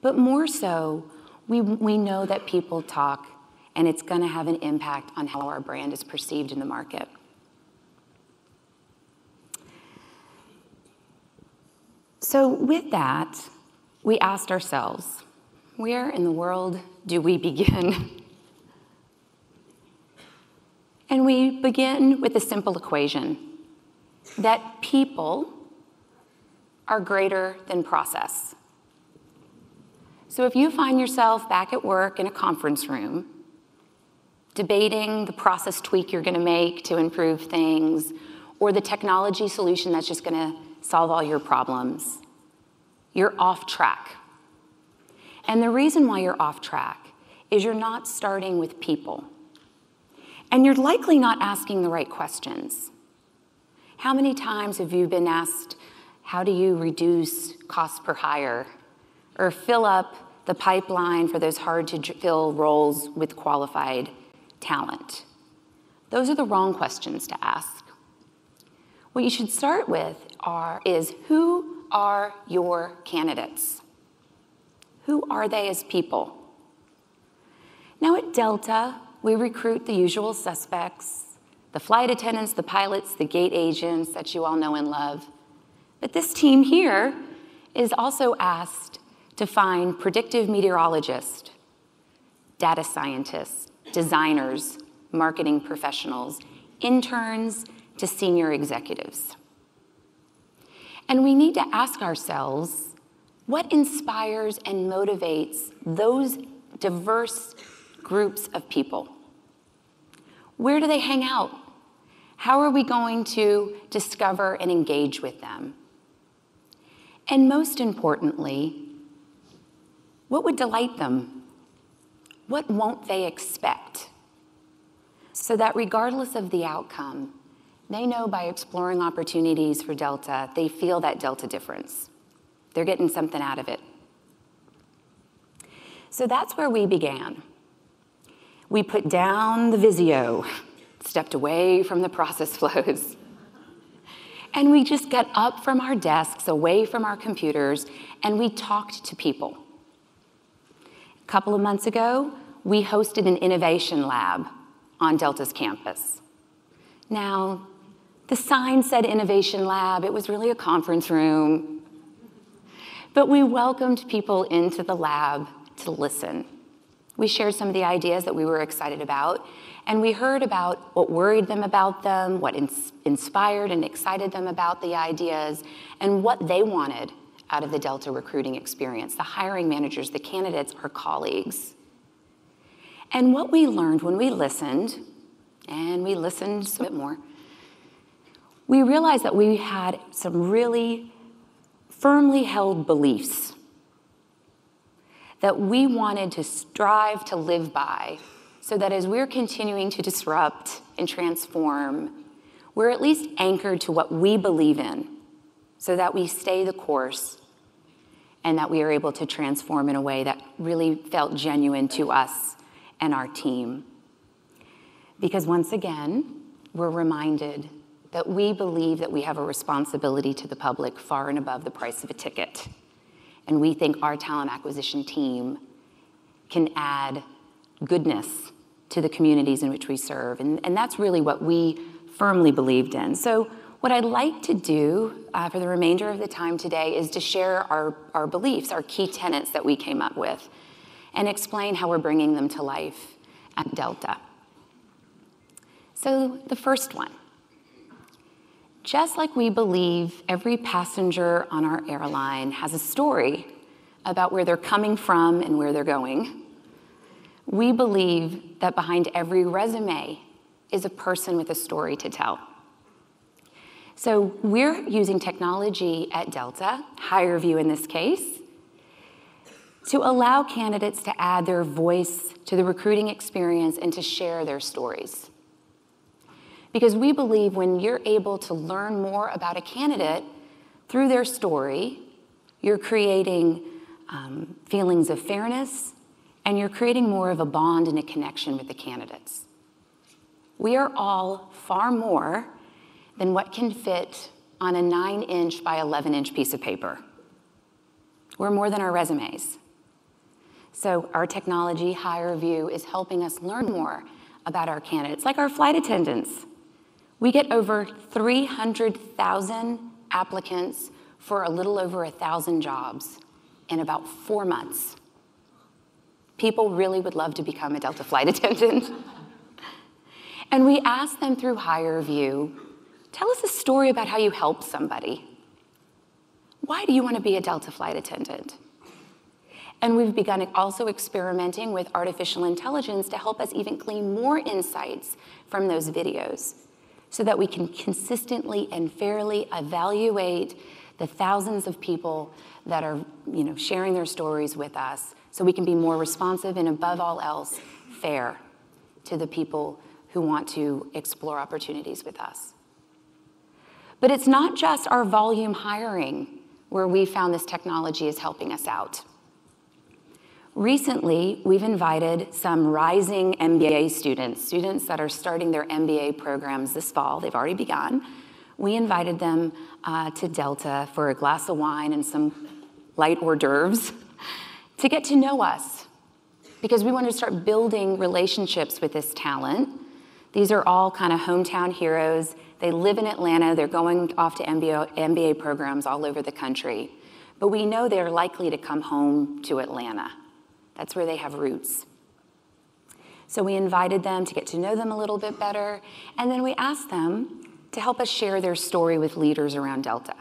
Speaker 22: but more so, we know that people talk and it's going to have an impact on how our brand is perceived in the market. So with that, we asked ourselves, where in the world do we begin? And we begin with a simple equation, that people are greater than process. So if you find yourself back at work in a conference room, debating the process tweak you're gonna make to improve things, or the technology solution that's just gonna solve all your problems, you're off track. And the reason why you're off track is you're not starting with people. And you're likely not asking the right questions. How many times have you been asked, How do you reduce cost per hire or fill up the pipeline for those hard to fill roles with qualified talent? Those are the wrong questions to ask. What you should start with is who are your candidates? Who are they as people? Now at Delta, we recruit the usual suspects, the flight attendants, the pilots, the gate agents that you all know and love. But this team here is also asked to find predictive meteorologists, data scientists, designers, marketing professionals, interns to senior executives. And we need to ask ourselves, what inspires and motivates those diverse groups of people? Where do they hang out? How are we going to discover and engage with them? And most importantly, what would delight them? What won't they expect? So that regardless of the outcome, they know by exploring opportunities for Delta, they feel that Delta difference. They're getting something out of it. So that's where we began. We put down the Visio, stepped away from the process flows, and we just got up from our desks, away from our computers, and we talked to people. A couple of months ago, we hosted an innovation lab on Delta's campus. Now, the sign said innovation lab. It was really a conference room. But we welcomed people into the lab to listen. We shared some of the ideas that we were excited about, and we heard about what worried them about them, what inspired and excited them about the ideas, and what they wanted out of the Delta recruiting experience, the hiring managers, the candidates, our colleagues. And what we learned when we listened, and we listened a bit more, we realized that we had some really firmly held beliefs that we wanted to strive to live by, so that as we're continuing to disrupt and transform, we're at least anchored to what we believe in, so that we stay the course and that we are able to transform in a way that really felt genuine to us and our team. Because once again, we're reminded that we believe that we have a responsibility to the public far and above the price of a ticket. And we think our talent acquisition team can add goodness to the communities in which we serve. And that's really what we firmly believed in. So what I'd like to do for the remainder of the time today is to share our beliefs, our key tenets that we came up with, and explain how we're bringing them to life at Delta. So the first one, just like we believe every passenger on our airline has a story about where they're coming from and where they're going, we believe that behind every resume is a person with a story to tell. So we're using technology at Delta, HireVue in this case, to allow candidates to add their voice to the recruiting experience and to share their stories. Because we believe when you're able to learn more about a candidate through their story, you're creating feelings of fairness, and you're creating more of a bond and a connection with the candidates. We are all far more than what can fit on a 9-inch by 11-inch piece of paper. We're more than our resumes. So our technology, HireVue, is helping us learn more about our candidates, like our flight attendants. We get over 300,000 applicants for a little over 1,000 jobs in about 4 months. People really would love to become a Delta flight attendant. And we ask them through HireVue, tell us a story about how you helped somebody. Why do you want to be a Delta flight attendant? And we've begun also experimenting with artificial intelligence to help us even glean more insights from those videos so that we can consistently and fairly evaluate the thousands of people that are sharing their stories with us so we can be more responsive and above all else, fair to the people who want to explore opportunities with us. But it's not just our volume hiring where we found this technology is helping us out. Recently, we've invited some rising MBA students that are starting their MBA programs this fall. They've already begun. We invited them to Delta for a glass of wine and some light hors d'oeuvres to get to know us, because we wanted to start building relationships with this talent. These are all kind of hometown heroes. They live in Atlanta. They're going off to MBA programs all over the country. But we know they're likely to come home to Atlanta. That's where they have roots. So we invited them to get to know them a little bit better, and then we asked them to help us share their story with leaders around Delta.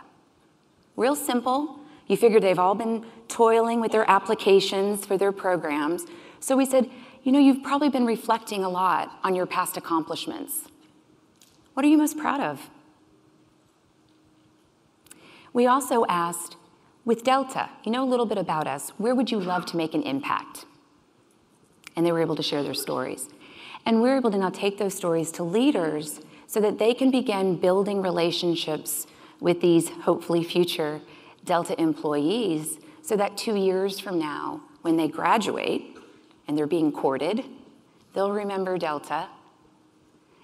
Speaker 22: Real simple. You figured they've all been toiling with their applications for their programs. So we said, you know, you've probably been reflecting a lot on your past accomplishments. What are you most proud of? We also asked, with Delta, you know a little bit about us, where would you love to make an impact? And they were able to share their stories. And we're able to now take those stories to leaders so that they can begin building relationships with these hopefully future Delta employees, so that 2 years from now, when they graduate and they're being courted, they'll remember Delta,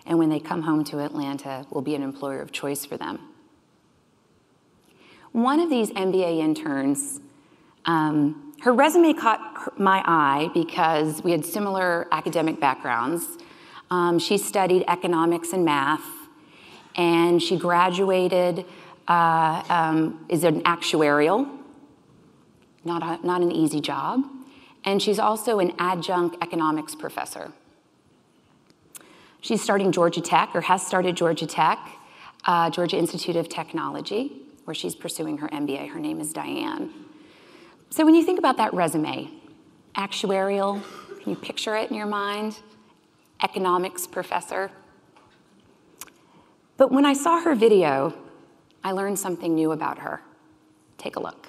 Speaker 22: and when they come home to Atlanta, we'll be an employer of choice for them. One of these MBA interns, her resume caught my eye because we had similar academic backgrounds. She studied economics and math, and she graduated, is an actuarial, not an easy job, and she's also an adjunct economics professor. She's starting Georgia Tech, or has started Georgia Tech, Georgia Institute of Technology, where she's pursuing her MBA. Her name is Diane. So when you think about that resume, actuarial, can you picture it in your mind? Economics professor. But when I saw her video, I learned something new about her. Take a look.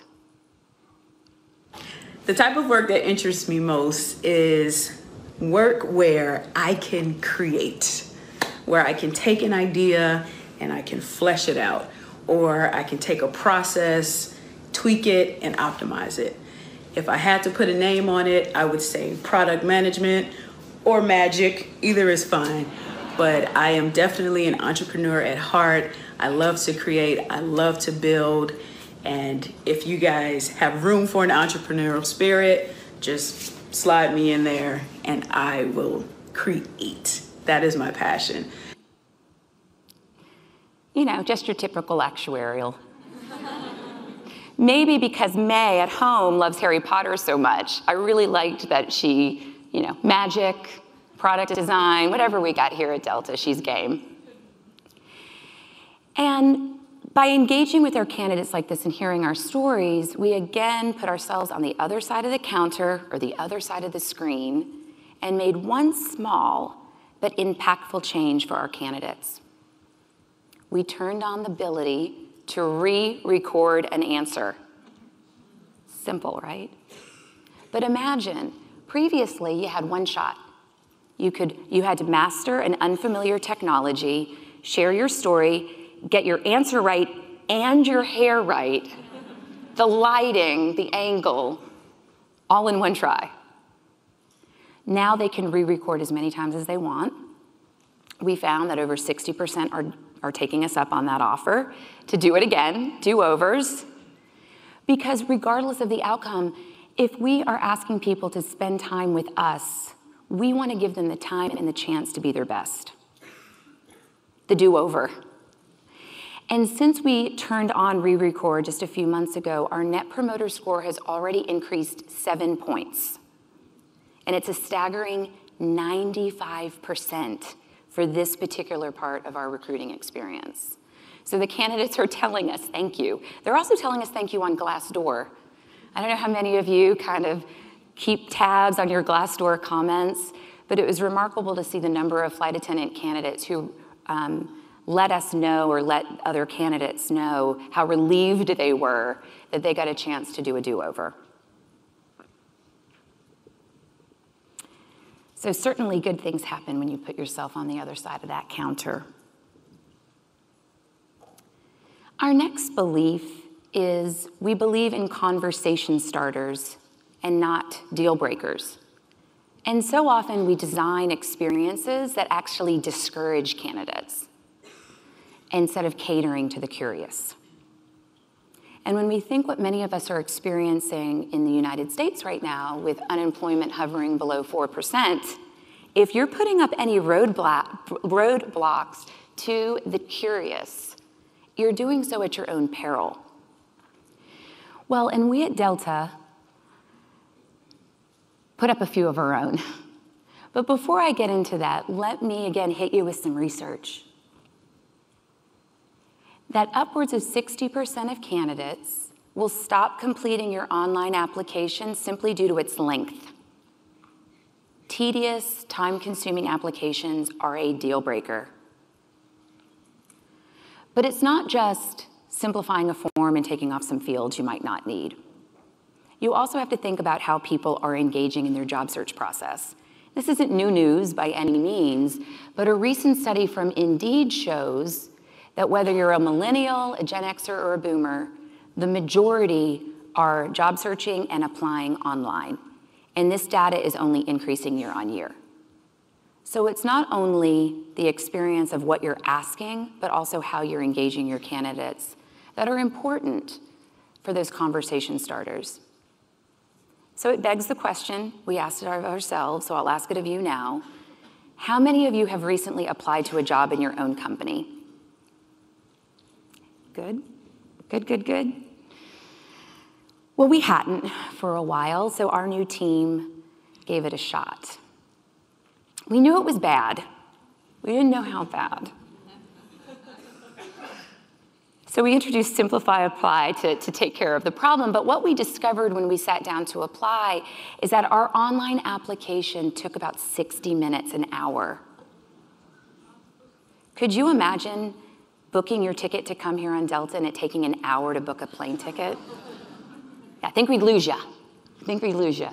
Speaker 1: The type of work that interests me most is work where I can create, where I can take an idea and I can flesh it out, or I can take a process, tweak it, and optimize it. If I had to put a name on it, I would say product management or magic. Either is fine, but I am definitely an entrepreneur at heart. I love to create, I love to build, and if you guys have room for an entrepreneurial spirit, just slide me in there and I will create. That is my passion.
Speaker 22: You know, just your typical actuarial. Maybe because May at home loves Harry Potter so much, I really liked that she, you know, magic, product design, whatever we got here at Delta, she's game. And by engaging with our candidates like this and hearing our stories, we again put ourselves on the other side of the counter or the other side of the screen and made one small but impactful change for our candidates. We turned on the ability to re-record an answer. Simple, right? But imagine, previously you had one shot. You had to master an unfamiliar technology, share your story, get your answer right and your hair right, the lighting, the angle, all in one try. Now they can re-record as many times as they want. We found that over 60% are taking us up on that offer to do it again, do-overs, because regardless of the outcome, if we are asking people to spend time with us, we want to give them the time and the chance to be their best. The do-over. And since we turned on re-record just a few months ago, our Net Promoter Score has already increased 7 points. And it's a staggering 95% for this particular part of our recruiting experience. So the candidates are telling us thank you. They're also telling us thank you on Glassdoor. I don't know how many of you kind of keep tabs on your Glassdoor comments, but it was remarkable to see the number of flight attendant candidates who let us know or let other candidates know how relieved they were that they got a chance to do a do-over. So certainly good things happen when you put yourself on the other side of that counter. Our next belief is we believe in conversation starters and not deal breakers. And so often we design experiences that actually discourage candidates instead of catering to the curious. And when we think what many of us are experiencing in the United States right now with unemployment hovering below 4%, if you're putting up any roadblocks to the curious, you're doing so at your own peril. Well, and we at Delta put up a few of our own. But before I get into that, let me again hit you with some research. That upwards of 60% of candidates will stop completing your online application simply due to its length. Tedious, time-consuming applications are a deal breaker. But it's not just simplifying a form and taking off some fields you might not need. You also have to think about how people are engaging in their job search process. This isn't new news by any means, but a recent study from Indeed shows that whether you're a millennial, a Gen Xer, or a boomer, the majority are job searching and applying online. And this data is only increasing year on year. So it's not only the experience of what you're asking, but also how you're engaging your candidates that are important for those conversation starters. So it begs the question, we asked it of ourselves, so I'll ask it of you now. How many of you have recently applied to a job in your own company? Good, good, good, good. Well, we hadn't for a while, so our new team gave it a shot. We knew it was bad. We didn't know how bad. So we introduced Simplify Apply to take care of the problem, but what we discovered when we sat down to apply is that our online application took about 60 minutes, an hour. Could you imagine booking your ticket to come here on Delta and it taking an hour to book a plane ticket? I think we'd lose you. I think we'd lose you.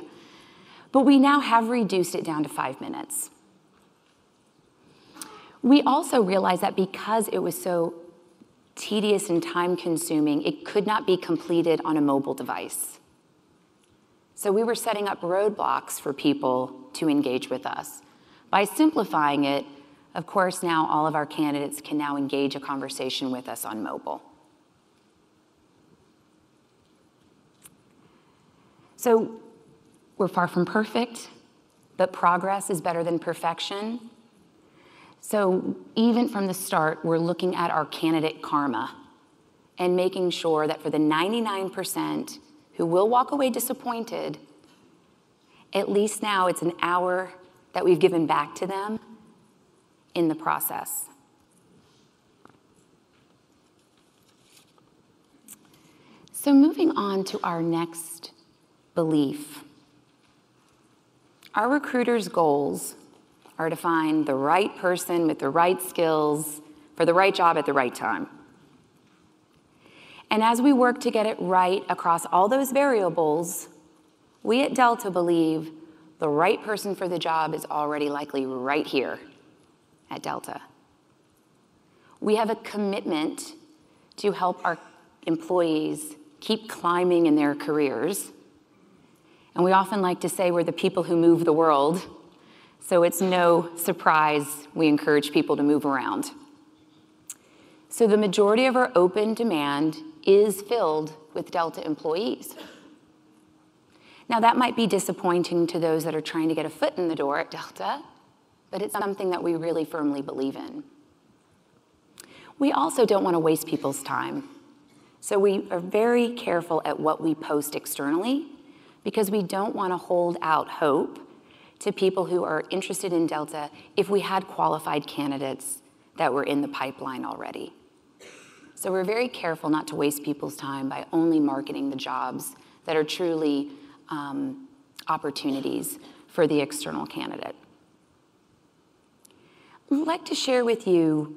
Speaker 22: But we now have reduced it down to 5 minutes. We also realized that because it was so tedious and time-consuming, it could not be completed on a mobile device. So we were setting up roadblocks for people to engage with us. By simplifying it, of course, now all of our candidates can now engage a conversation with us on mobile. So we're far from perfect, but progress is better than perfection. So even from the start, we're looking at our candidate karma and making sure that for the 99% who will walk away disappointed, at least now it's an hour that we've given back to them in the process. So moving on to our next belief. Our recruiters' goals are to find the right person with the right skills for the right job at the right time. And as we work to get it right across all those variables, we at Delta believe the right person for the job is already likely right here at Delta. We have a commitment to help our employees keep climbing in their careers. And we often like to say we're the people who move the world. So it's no surprise we encourage people to move around. So the majority of our open demand is filled with Delta employees. Now that might be disappointing to those that are trying to get a foot in the door at Delta, but it's something that we really firmly believe in. We also don't want to waste people's time. So we are very careful at what we post externally because we don't want to hold out hope to people who are interested in Delta if we had qualified candidates that were in the pipeline already. So we're very careful not to waste people's time by only marketing the jobs that are truly opportunities for the external candidate. I'd like to share with you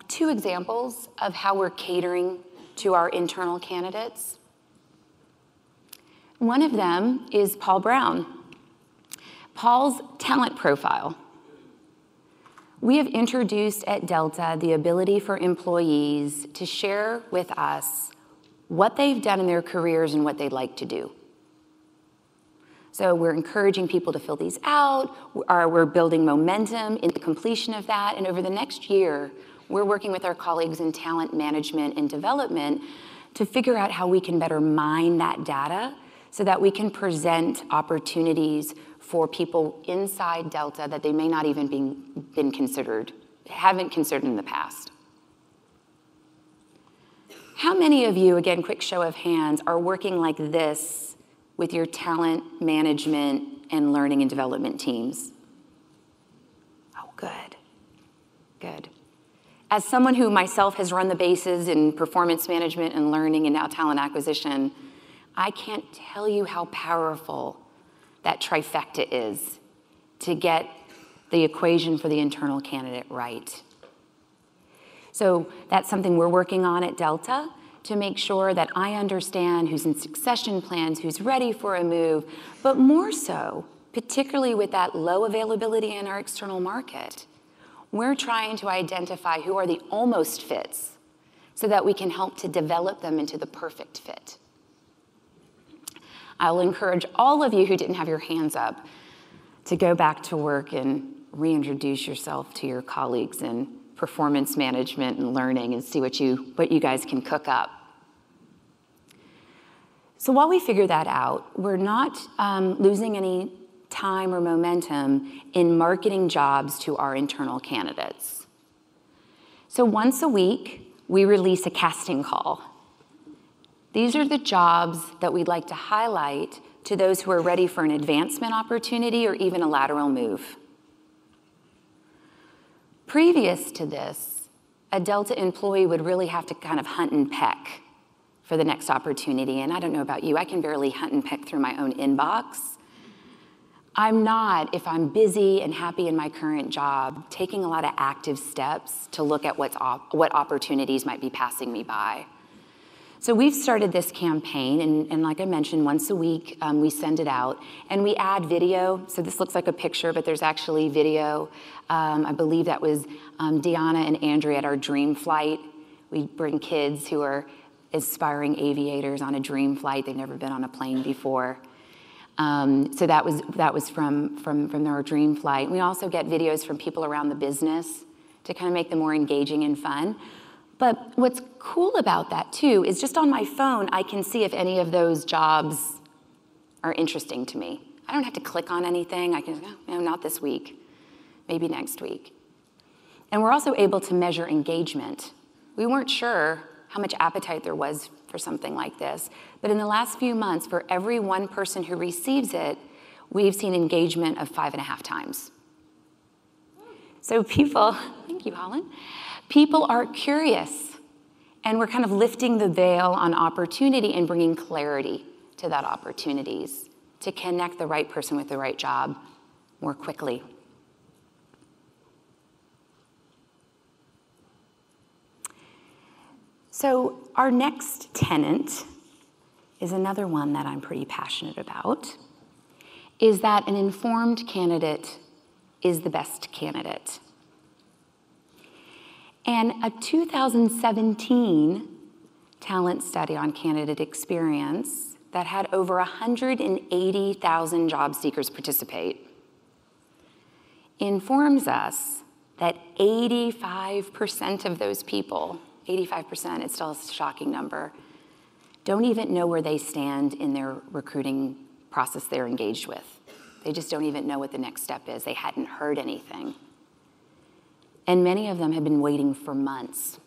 Speaker 22: two examples of how we're catering to our internal candidates. One of them is Paul Brown. Paul's talent profile We have introduced at Delta the ability for employees to share with us what they've done in their careers and what they'd like to do. So we're encouraging people to fill these out, we're building momentum in the completion of that, and over the next year, we're working with our colleagues in talent management and development to figure out how we can better mine that data so that we can present opportunities for people inside Delta that they may not even haven't considered in the past. How many of you, again, quick show of hands, are working like this with your talent management and learning and development teams? Oh, good, good. As someone who myself has run the bases in performance management and learning and now talent acquisition, I can't tell you how powerful that trifecta is to get the equation for the internal candidate right. So that's something we're working on at Delta to make sure that I understand who's in succession plans, who's ready for a move, but more so, particularly with that low availability in our external market, we're trying to identify who are the almost fits so that we can help to develop them into the perfect fit. I'll encourage all of you who didn't have your hands up to go back to work and reintroduce yourself to your colleagues in performance management and learning and see what you guys can cook up. So while we figure that out, we're not losing any time or momentum in marketing jobs to our internal candidates. So once a week, we release a casting call. These are the jobs that we'd like to highlight to those who are ready for an advancement opportunity or even a lateral move. Previous to this, a Delta employee would really have to kind of hunt and peck for the next opportunity. And I don't know about you, I can barely hunt and peck through my own inbox. I'm not, if I'm busy and happy in my current job, taking a lot of active steps to look at what opportunities might be passing me by. So we've started this campaign, and like I mentioned, once a week we send it out, and we add video. So this looks like a picture, but there's actually video. I believe that was Deanna and Andrea at our dream flight. We bring kids who are aspiring aviators on a dream flight. They've never been on a plane before. So that was from our dream flight. We also get videos from people around the business to kind of make them more engaging and fun. But what's cool about that too is just on my phone, I can see if any of those jobs are interesting to me. I don't have to click on anything. I can say, oh, no, not this week, maybe next week. And we're also able to measure engagement. We weren't sure how much appetite there was for something like this, but in the last few months, for every one person who receives it, we've seen engagement of 5.5 times. So people, thank you, Holland. People are curious, and we're kind of lifting the veil on opportunity and bringing clarity to that opportunities to connect the right person with the right job more quickly. So our next tenet is another one that I'm pretty passionate about, is that an informed candidate is the best candidate. And a 2017 talent study on candidate experience that had over 180,000 job seekers participate informs us that 85% of those people, 85%, it's still a shocking number, don't even know where they stand in their recruiting process they're engaged with. They just don't even know what the next step is. They hadn't heard anything. And many of them have been waiting for months,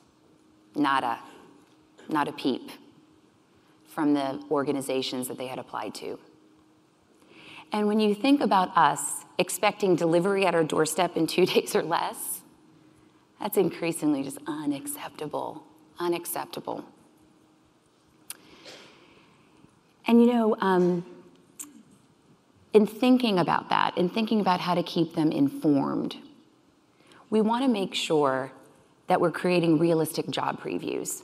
Speaker 22: not a peep from the organizations that they had applied to. And when you think about us expecting delivery at our doorstep in 2 days or less, that's increasingly just unacceptable, unacceptable. And you know, in thinking about that, in thinking about how to keep them informed, we want to make sure that we're creating realistic job previews.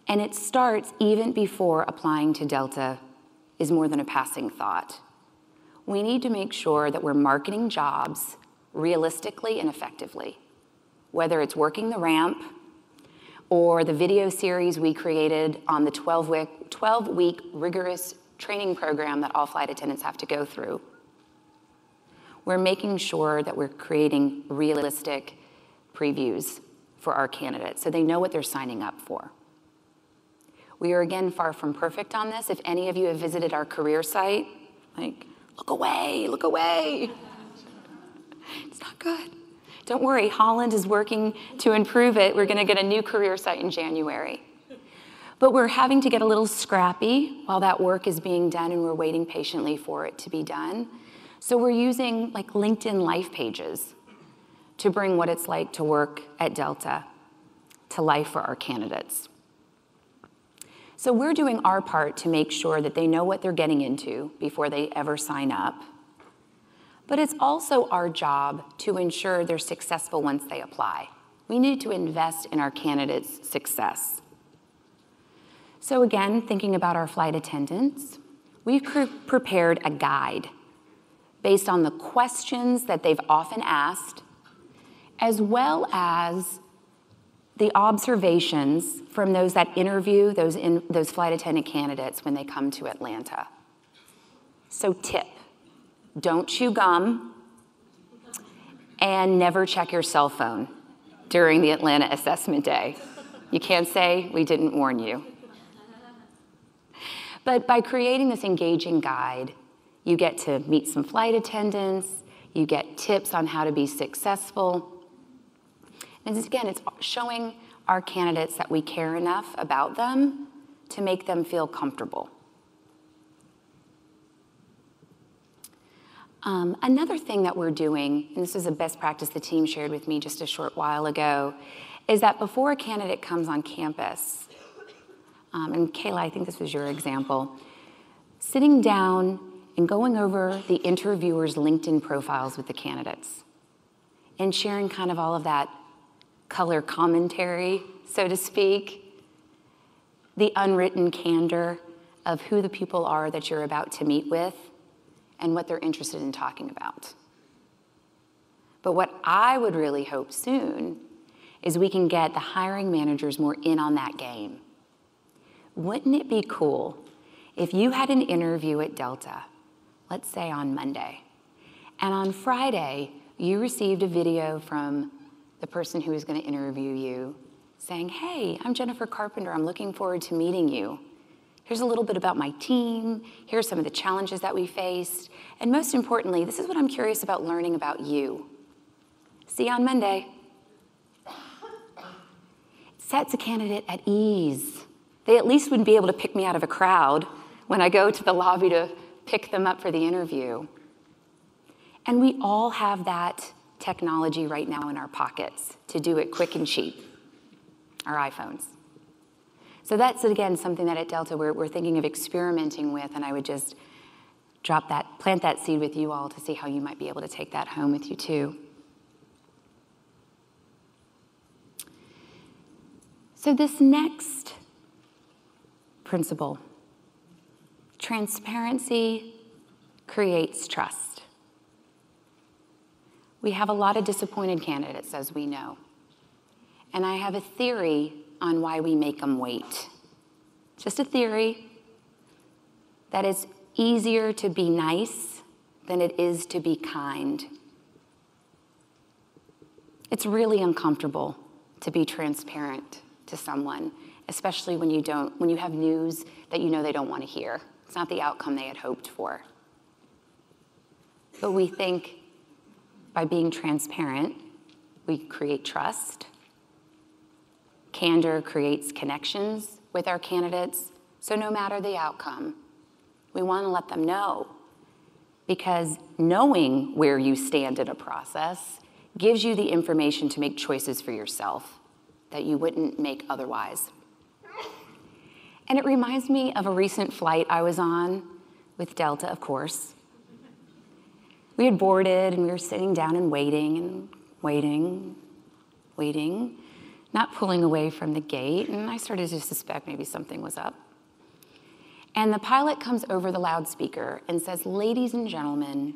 Speaker 22: And it starts even before applying to Delta is more than a passing thought. We need to make sure that we're marketing jobs realistically and effectively. Whether it's working the ramp or the video series we created on the 12-week rigorous training program that all flight attendants have to go through. We're making sure that we're creating realistic previews for our candidates so they know what they're signing up for. We are, again, far from perfect on this. If any of you have visited our career site, like, look away, look away. It's not good. Don't worry, Holland is working to improve it. We're gonna get a new career site in January. But we're having to get a little scrappy while that work is being done, and we're waiting patiently for it to be done. So we're using like LinkedIn Life pages to bring what it's like to work at Delta to life for our candidates. So we're doing our part to make sure that they know what they're getting into before they ever sign up. But it's also our job to ensure they're successful once they apply. We need to invest in our candidates' success. So again, thinking about our flight attendants, we've prepared a guide based on the questions that they've often asked, as well as the observations from those that interview those flight attendant candidates when they come to Atlanta. So tip, don't chew gum and never check your cell phone during the Atlanta assessment day. You can't say we didn't warn you. But by creating this engaging guide, you get to meet some flight attendants, you get tips on how to be successful. And again, it's showing our candidates that we care enough about them to make them feel comfortable. Another thing that we're doing, and this is a best practice the team shared with me just a short while ago, is that before a candidate comes on campus, and Kayla, I think this was your example, sitting down and going over the interviewers' LinkedIn profiles with the candidates and sharing kind of all of that color commentary, so to speak, the unwritten candor of who the people are that you're about to meet with and what they're interested in talking about. But what I would really hope soon is we can get the hiring managers more in on that game. Wouldn't it be cool if you had an interview at Delta, let's say on Monday, and on Friday you received a video from the person who is going to interview you saying, hey, I'm Jennifer Carpenter, I'm looking forward to meeting you. Here's a little bit about my team, here's some of the challenges that we faced, and most importantly, this is what I'm curious about learning about you. See you on Monday. It sets a candidate at ease. They at least wouldn't be able to pick me out of a crowd when I go to the lobby to pick them up for the interview. And we all have that technology right now in our pockets to do it quick and cheap, our iPhones. So that's, again, something that at Delta we're thinking of experimenting with, and I would just plant that seed with you all to see how you might be able to take that home with you too. So this next principle, transparency creates trust. We have a lot of disappointed candidates, as we know. And I have a theory on why we make them wait. Just a theory that it's easier to be nice than it is to be kind. It's really uncomfortable to be transparent to someone, especially when you have news that you know they don't want to hear. It's not the outcome they had hoped for. But we think by being transparent, we create trust. Candor creates connections with our candidates, so no matter the outcome, we want to let them know, because knowing where you stand in a process gives you the information to make choices for yourself that you wouldn't make otherwise. And it reminds me of a recent flight I was on with Delta, of course. We had boarded and we were sitting down and waiting, not pulling away from the gate, and I started to suspect maybe something was up. And the pilot comes over the loudspeaker and says, ladies and gentlemen,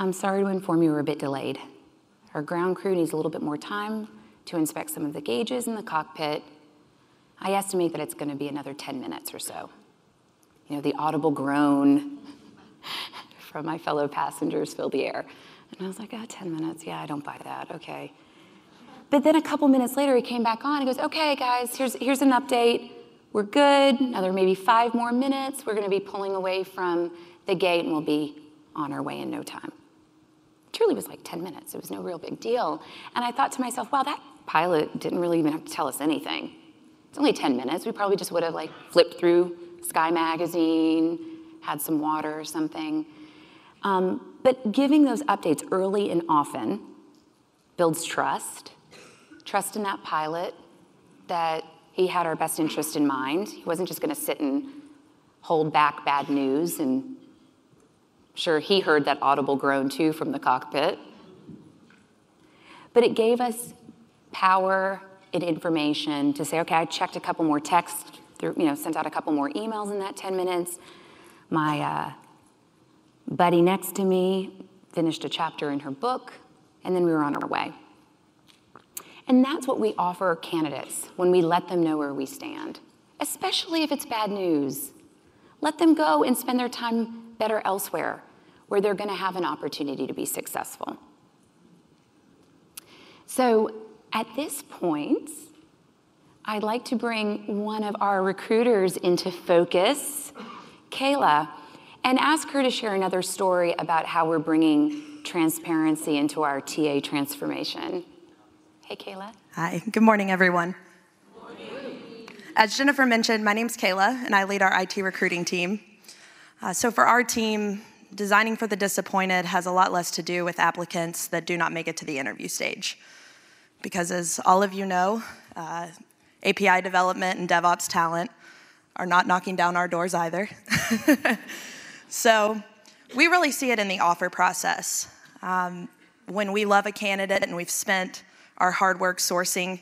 Speaker 22: I'm sorry to inform you we're a bit delayed. Our ground crew needs a little bit more time to inspect some of the gauges in the cockpit. I estimate that it's going to be another 10 minutes or so. You know, the audible groan from my fellow passengers filled the air. And I was like, 10 minutes, yeah, I don't buy that, okay. But then a couple minutes later, he came back on. He goes, okay, guys, here's an update. We're good. Another maybe 5 more minutes. We're going to be pulling away from the gate, and we'll be on our way in no time. It truly was like 10 minutes. It was no real big deal. And I thought to myself, wow, that pilot didn't really even have to tell us anything. It's only 10 minutes. We probably just would have like flipped through Sky Magazine, had some water or something. But giving those updates early and often builds trust. Trust in that pilot that he had our best interest in mind. He wasn't just going to sit and hold back bad news. And sure, he heard that audible groan too from the cockpit. But it gave us power and information to say, okay, I checked a couple more texts, sent out a couple more emails in that 10 minutes. My buddy next to me finished a chapter in her book, and then we were on our way. And that's what we offer candidates when we let them know where we stand, especially if it's bad news. Let them go and spend their time better elsewhere, where they're going to have an opportunity to be successful. So at this point, I'd like to bring one of our recruiters into focus, Kayla, and ask her to share another story about how we're bringing transparency into our TA transformation. Hey, Kayla.
Speaker 3: Hi, good morning, everyone. Good morning. As Jennifer mentioned, my name's Kayla, and I lead our IT recruiting team. So for our team, designing for the disappointed has a lot less to do with applicants that do not make it to the interview stage. Because as all of you know, API development and DevOps talent are not knocking down our doors either. So we really see it in the offer process. When we love a candidate and we've spent our hard work sourcing,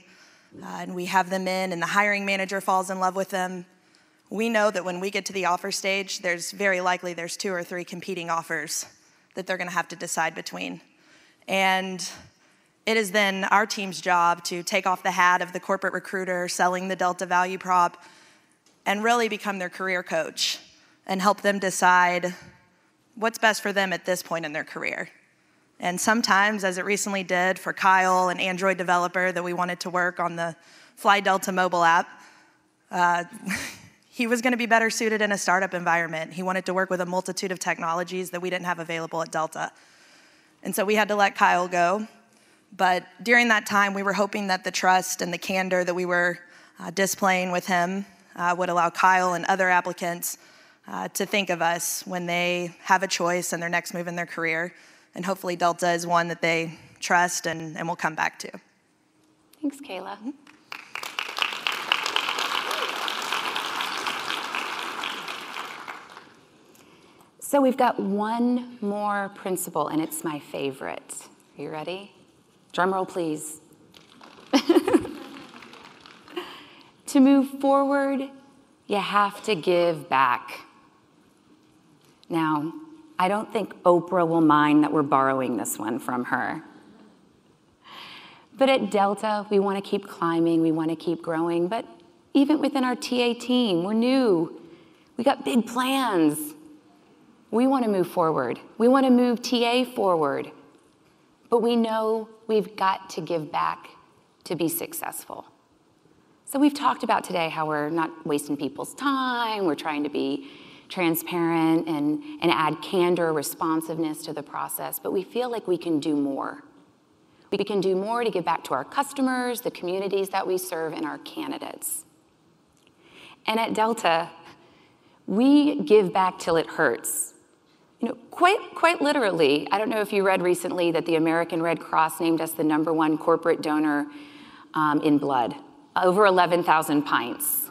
Speaker 3: and we have them in, and the hiring manager falls in love with them, we know that when we get to the offer stage, there's 2 or 3 competing offers that they're gonna have to decide between. And it is then our team's job to take off the hat of the corporate recruiter selling the Delta value prop and really become their career coach and help them decide what's best for them at this point in their career. And sometimes, as it recently did for Kyle, an Android developer that we wanted to work on the Fly Delta mobile app, he was going to be better suited in a startup environment. He wanted to work with a multitude of technologies that we didn't have available at Delta. And so we had to let Kyle go. But during that time, we were hoping that the trust and the candor that we were displaying with him would allow Kyle and other applicants to think of us when they have a choice in their next move in their career. And hopefully Delta is one that they trust and will come back to.
Speaker 22: Thanks, Kayla. So we've got one more principle, and it's my favorite. Are you ready? Drum roll, please. To move forward, you have to give back. Now, I don't think Oprah will mind that we're borrowing this one from her. But at Delta, we want to keep climbing, we want to keep growing, but even within our TA team, we're new. We got big plans. We want to move forward. We want to move TA forward. But we know we've got to give back to be successful. So we've talked about today how we're not wasting people's time, we're trying to be transparent and add candor, responsiveness to the process, but we feel like we can do more. We can do more to give back to our customers, the communities that we serve, and our candidates. And at Delta, we give back till it hurts. You know, quite literally. I don't know if you read recently that the American Red Cross named us the #1 corporate donor in blood, over 11,000 pints.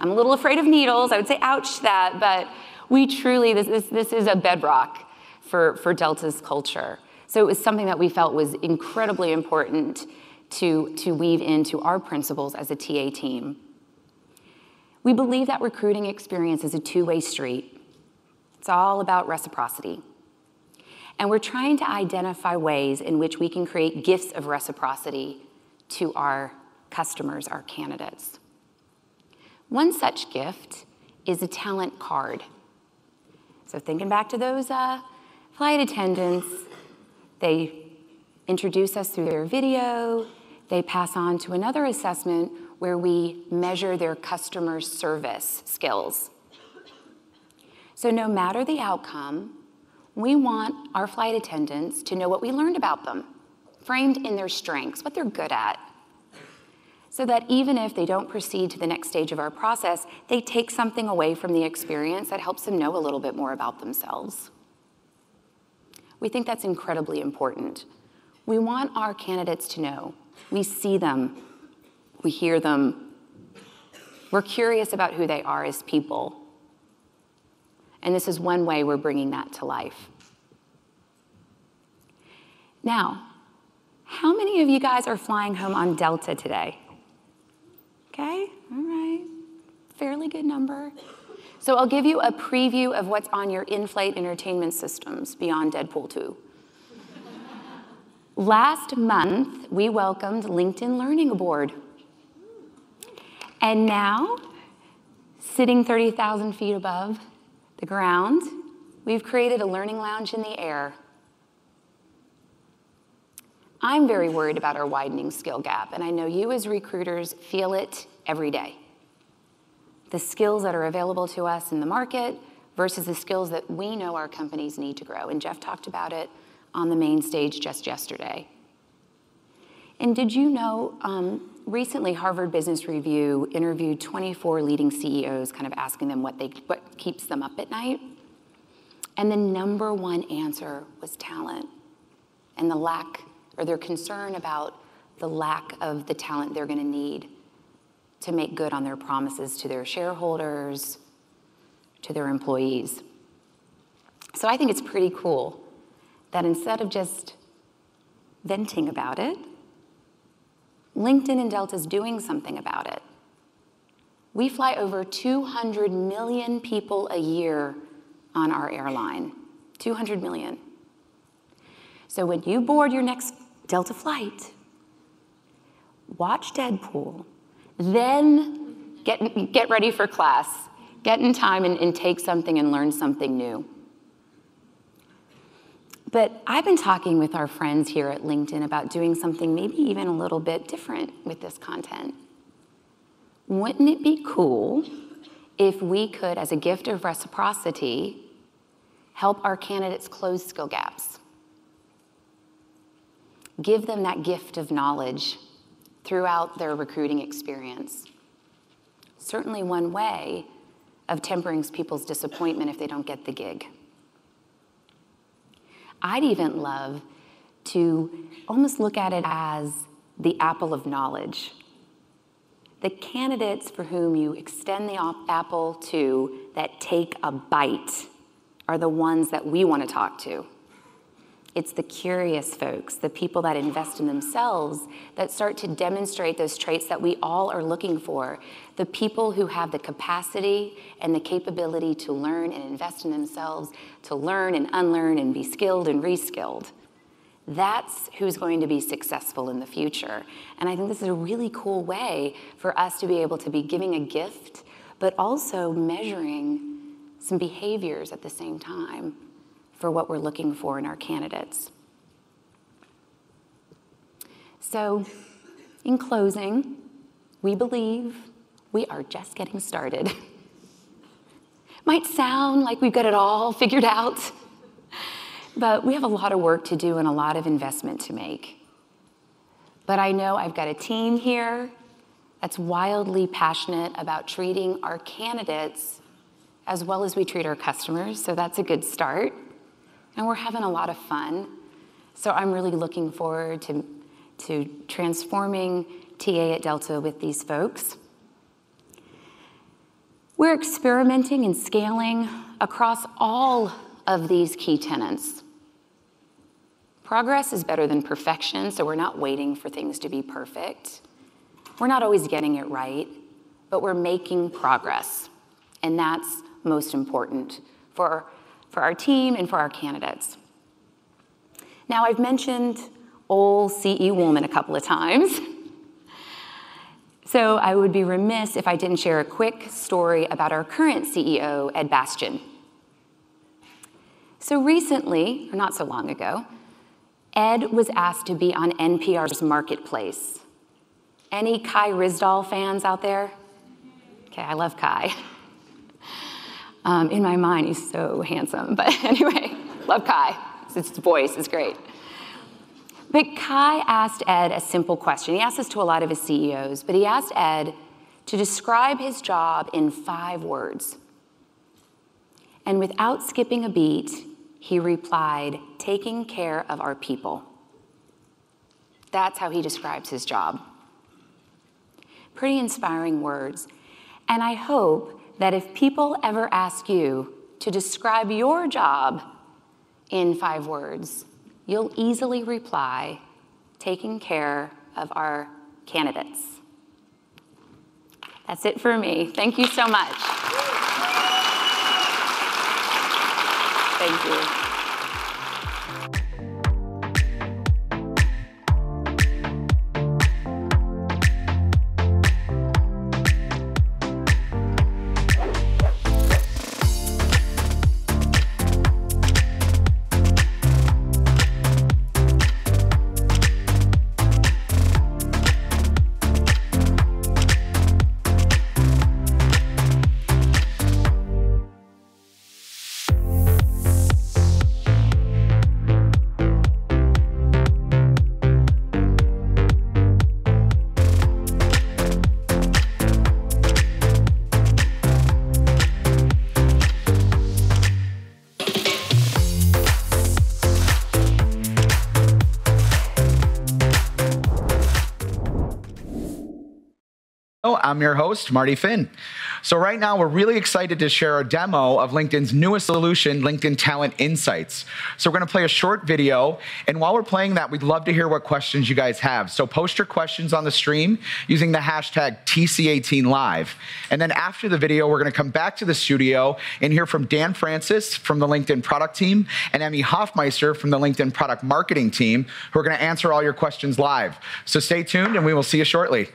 Speaker 22: I'm a little afraid of needles. I would say ouch that, but we truly, this is a bedrock for Delta's culture. So it was something that we felt was incredibly important to weave into our principles as a TA team. We believe that recruiting experience is a two-way street. It's all about reciprocity. And we're trying to identify ways in which we can create gifts of reciprocity to our customers, our candidates. One such gift is a talent card. So thinking back to those flight attendants, they introduce us through their video, they pass on to another assessment where we measure their customer service skills. So no matter the outcome, we want our flight attendants to know what we learned about them, framed in their strengths, what they're good at, so that even if they don't proceed to the next stage of our process, they take something away from the experience that helps them know a little bit more about themselves. We think that's incredibly important. We want our candidates to know we see them, we hear them, we're curious about who they are as people. And this is one way we're bringing that to life. Now, how many of you guys are flying home on Delta today? Okay, all right, fairly good number. So I'll give you a preview of what's on your in-flight entertainment systems beyond Deadpool 2. Last month, we welcomed LinkedIn Learning aboard. And now, sitting 30,000 feet above the ground, we've created a learning lounge in the air. I'm very worried about our widening skill gap, and I know you as recruiters feel it every day. The skills that are available to us in the market versus the skills that we know our companies need to grow. And Jeff talked about it on the main stage just yesterday. And did you know, recently Harvard Business Review interviewed 24 leading CEOs, kind of asking them what keeps them up at night? And the number one answer was talent and the lack, or their concern about the lack of the talent they're gonna need to make good on their promises to their shareholders, to their employees. So I think it's pretty cool that instead of just venting about it, LinkedIn and Delta's doing something about it. We fly over 200 million people a year on our airline, 200 million. So when you board your next Delta flight, watch Deadpool, then get ready for class, get in time and take something and learn something new. But I've been talking with our friends here at LinkedIn about doing something maybe even a little bit different with this content. Wouldn't it be cool if we could, as a gift of reciprocity, help our candidates close skill gaps? Give them that gift of knowledge throughout their recruiting experience. Certainly one way of tempering people's disappointment if they don't get the gig. I'd even love to almost look at it as the apple of knowledge. The candidates for whom you extend the apple to that take a bite are the ones that we want to talk to. It's the curious folks, the people that invest in themselves, that start to demonstrate those traits that we all are looking for. The people who have the capacity and the capability to learn and invest in themselves, to learn and unlearn and be skilled and reskilled. That's who's going to be successful in the future. And I think this is a really cool way for us to be able to be giving a gift, but also measuring some behaviors at the same time for what we're looking for in our candidates. So, in closing, we believe we are just getting started. Might sound like we've got it all figured out, but we have a lot of work to do and a lot of investment to make. But I know I've got a team here that's wildly passionate about treating our candidates as well as we treat our customers, so that's a good start. And we're having a lot of fun. So I'm really looking forward to transforming TA at Delta with these folks. We're experimenting and scaling across all of these key tenets. Progress is better than perfection, so we're not waiting for things to be perfect. We're not always getting it right, but we're making progress. And that's most important for our team and for our candidates. Now, I've mentioned old C.E. Woolman a couple of times. So I would be remiss if I didn't share a quick story about our current CEO, Ed Bastian. So recently, or not so long ago, Ed was asked to be on NPR's Marketplace. Any Kai Ryssdal fans out there? Okay, I love Kai. In my mind, he's so handsome. But anyway, love Kai. His voice is great. But Kai asked Ed a simple question. He asked this to a lot of his CEOs, but he asked Ed to describe his job in 5 words. And without skipping a beat, he replied, taking care of our people. That's how he describes his job. Pretty inspiring words. And I hope that if people ever ask you to describe your job in 5 words, you'll easily reply, taking care of our candidates. That's it for me. Thank you so much. Thank you.
Speaker 18: I'm your host, Marty Finn. So right now, we're really excited to share a demo of LinkedIn's newest solution, LinkedIn Talent Insights. So we're going to play a short video, and while we're playing that, we'd love to hear what questions you guys have. So post your questions on the stream using the hashtag TC18Live. And then after the video, we're going to come back to the studio and hear from Dan Francis from the LinkedIn product team and Emmy Hoffmeister from the LinkedIn product marketing team, who are going to answer all your questions live. So stay tuned, and we will see you shortly.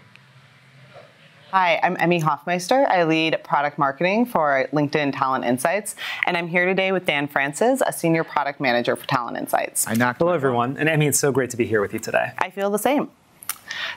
Speaker 4: Hi, I'm Emmy Hoffmeister. I lead product marketing for LinkedIn Talent Insights, and I'm here today with Dan Francis, a senior product manager for Talent Insights.
Speaker 5: Hello, everyone. And Emmy, it's so great to be here with you today.
Speaker 4: I feel the same.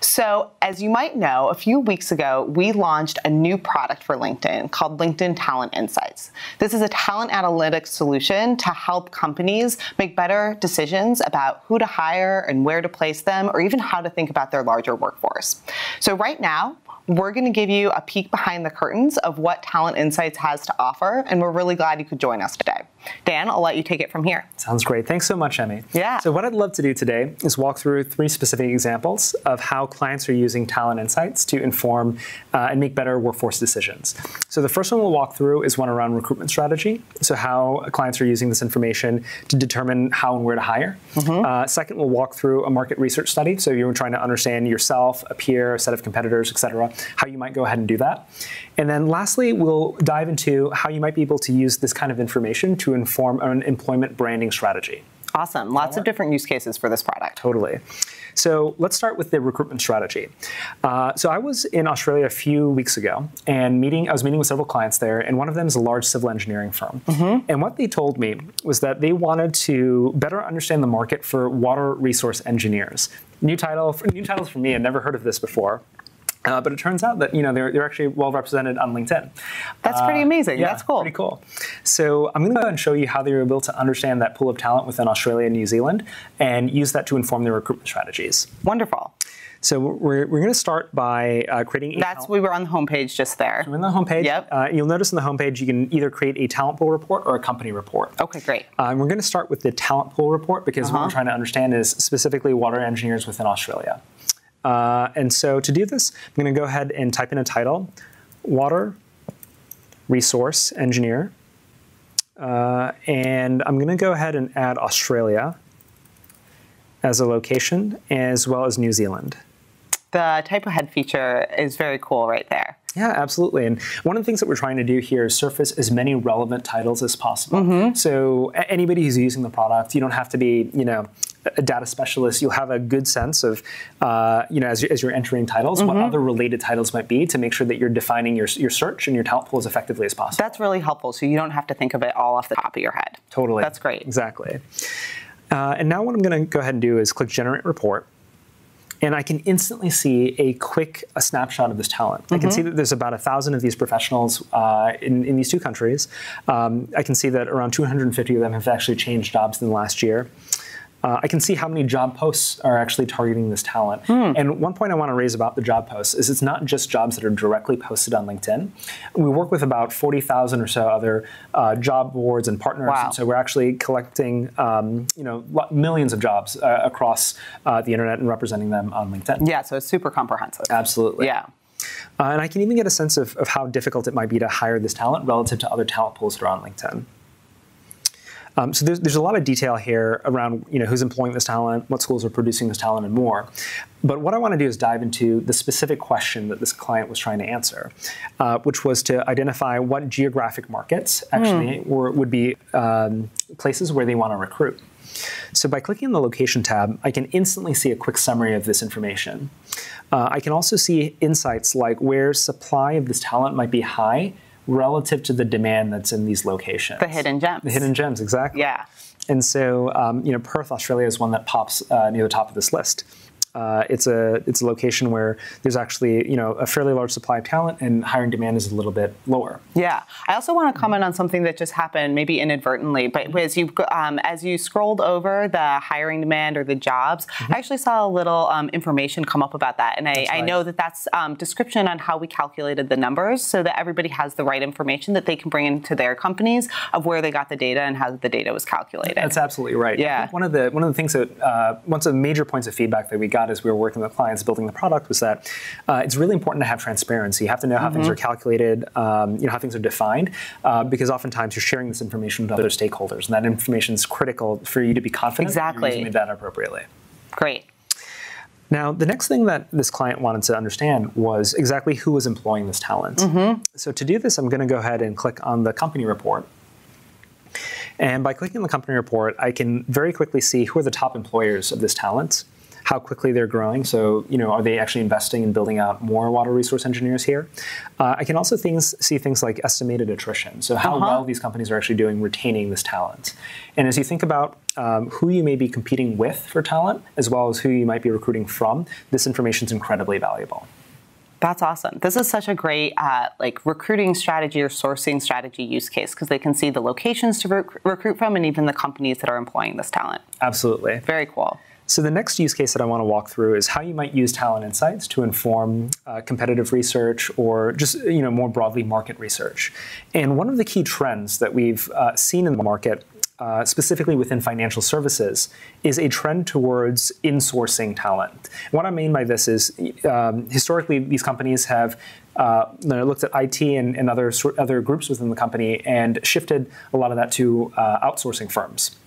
Speaker 4: So, as you might know, a few weeks ago, we launched a new product for LinkedIn called LinkedIn Talent Insights. This is a talent analytics solution to help companies make better decisions about who to hire and where to place them, or even how to think about their larger workforce. So right now, we're going to give you a peek behind the curtains of what Talent Insights has to offer, and we're really glad you could join us today. Dan, I'll let you take it from here.
Speaker 5: Sounds great. Thanks so much, Emmy.
Speaker 4: Yeah.
Speaker 5: So what I'd love to do today is walk through 3 specific examples of how clients are using Talent Insights to inform and make better workforce decisions. So the first one we'll walk through is one around recruitment strategy, so how clients are using this information to determine how and where to hire. Second, we'll walk through a market research study, so you're trying to understand yourself, a peer, a set of competitors, et cetera, how you might go ahead and do that. And then lastly, we'll dive into how you might be able to use this kind of information to inform an employment branding strategy.
Speaker 4: Awesome. Lots of different use cases for this product.
Speaker 5: Totally. So let's start with the recruitment strategy. So I was in Australia a few weeks ago, and I was meeting with several clients there, and one of them is a large civil engineering firm. And what they told me was that they wanted to better understand the market for water resource engineers. New titles for me. I'd never heard of this before. But it turns out that they're actually well represented on LinkedIn.
Speaker 4: That's pretty amazing.
Speaker 5: Yeah,
Speaker 4: that's cool.
Speaker 5: Pretty cool. So I'm going to go ahead and show you how they were able to understand that pool of talent within Australia and New Zealand and use that to inform their recruitment strategies.
Speaker 4: Wonderful.
Speaker 5: So we're going to start by creating a
Speaker 4: we were on the homepage just there.
Speaker 5: So we're on the homepage.
Speaker 4: Yep.
Speaker 5: You'll notice on the homepage you can either create a talent pool report or a company report.
Speaker 4: Okay, great.
Speaker 5: And we're going to start with the talent pool report because what we're trying to understand is specifically water engineers within Australia. And so to do this, I'm going to go ahead and type in a title, Water Resource Engineer. And I'm going to go ahead and add Australia as a location, as well as New Zealand.
Speaker 4: The typo head feature is very cool right there.
Speaker 5: Yeah, absolutely. And one of the things that we're trying to do here is surface as many relevant titles as possible. So anybody who's using the product, you don't have to be, a data specialist, you'll have a good sense of, as you're entering titles, what other related titles might be to make sure that you're defining your search and your talent pool as effectively as possible.
Speaker 4: That's really helpful, so you don't have to think of it all off the top of your head.
Speaker 5: Totally.
Speaker 4: That's great.
Speaker 5: Exactly. And now what I'm going to go ahead and do is click Generate Report. And I can instantly see a snapshot of this talent. I can see that there's about 1,000 of these professionals in these two countries. I can see that around 250 of them have actually changed jobs in the last year. I can see how many job posts are actually targeting this talent. And one point I want to raise about the job posts is it's not just jobs that are directly posted on LinkedIn. We work with about 40,000 or so other job boards and partners.
Speaker 4: Wow.
Speaker 5: And so we're actually collecting millions of jobs across the internet and representing them on LinkedIn.
Speaker 4: Yeah, so it's super comprehensive.
Speaker 5: Absolutely.
Speaker 4: Yeah.
Speaker 5: And I can even get a sense of how difficult it might be to hire this talent relative to other talent pools that are on LinkedIn. So there's a lot of detail here around who's employing this talent, what schools are producing this talent, and more. But what I want to do is dive into the specific question that this client was trying to answer, which was to identify what geographic markets actually would be places where they want to recruit. So by clicking the Location tab, I can instantly see a quick summary of this information. I can also see insights like where supply of this talent might be high relative to the demand that's in these locations.
Speaker 4: The hidden gems. The
Speaker 5: hidden gems, exactly.
Speaker 4: Yeah.
Speaker 5: And so, Perth, Australia is one that pops near the top of this list. It's a location where there's actually a fairly large supply of talent, and hiring demand is a little bit lower.
Speaker 4: Yeah, I also want to comment on something that just happened, maybe inadvertently, but as you scrolled over the hiring demand or the jobs, I actually saw a little information come up about that, and I know that that's description on how we calculated the numbers, so that everybody has the right information that they can bring into their companies of where they got the data and how the data was calculated.
Speaker 5: That's absolutely right.
Speaker 4: Yeah.
Speaker 5: One of the things that one of the major points of feedback that we got as we were working with clients building the product was that it's really important to have transparency. You have to know how things are calculated, how things are defined, because oftentimes you're sharing this information with other stakeholders, and that information is critical for you to be confident that you're using the data appropriately.
Speaker 4: Great.
Speaker 5: Now, the next thing that this client wanted to understand was exactly who was employing this talent. So to do this, I'm going to go ahead and click on the company report. And by clicking on the company report, I can very quickly see who are the top employers of this talent, how quickly they're growing. So, are they actually investing in building out more water resource engineers here? I can also see things like estimated attrition. So how well these companies are actually doing retaining this talent. And as you think about who you may be competing with for talent, as well as who you might be recruiting from, this information is incredibly valuable.
Speaker 4: That's awesome. This is such a great recruiting strategy or sourcing strategy use case, because they can see the locations to recruit from and even the companies that are employing this talent.
Speaker 5: Absolutely.
Speaker 4: Very cool.
Speaker 5: So the next use case that I want to walk through is how you might use talent insights to inform competitive research or just more broadly market research. And one of the key trends that we've seen in the market, specifically within financial services, is a trend towards insourcing talent. And what I mean by this is historically these companies have looked at IT and other groups within the company and shifted a lot of that to outsourcing firms.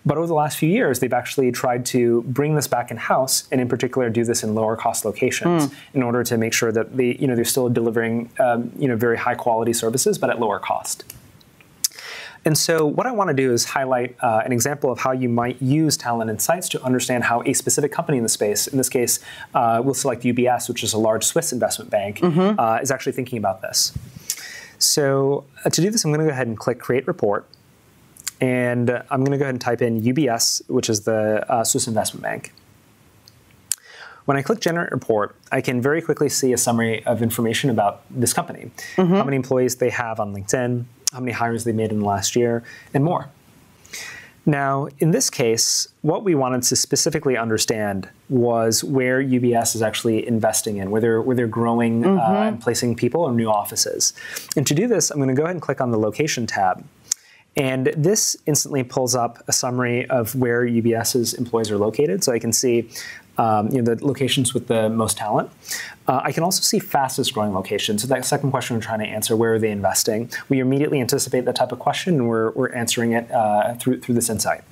Speaker 5: But over the last few years, they've actually tried to bring this back in-house, and in particular do this in lower-cost locations in order to make sure that they're still delivering very high-quality services, but at lower cost. And so what I want to do is highlight an example of how you might use talent insights to understand how a specific company in the space, in this case, we'll select UBS, which is a large Swiss investment bank, is actually thinking about this. So to do this, I'm going to go ahead and click Create Report. And I'm going to go ahead and type in UBS, which is the Swiss investment bank. When I click Generate Report, I can very quickly see a summary of information about this company, how many employees they have on LinkedIn, how many hires they made in the last year, and more. Now, in this case, what we wanted to specifically understand was where UBS is actually investing in, where they're growing and placing people in new offices. And to do this, I'm going to go ahead and click on the Location tab. And this instantly pulls up a summary of where UBS's employees are located. So I can see the locations with the most talent. I can also see fastest growing locations. So that second question we're trying to answer, where are they investing? We immediately anticipate that type of question, and we're answering it through this insight.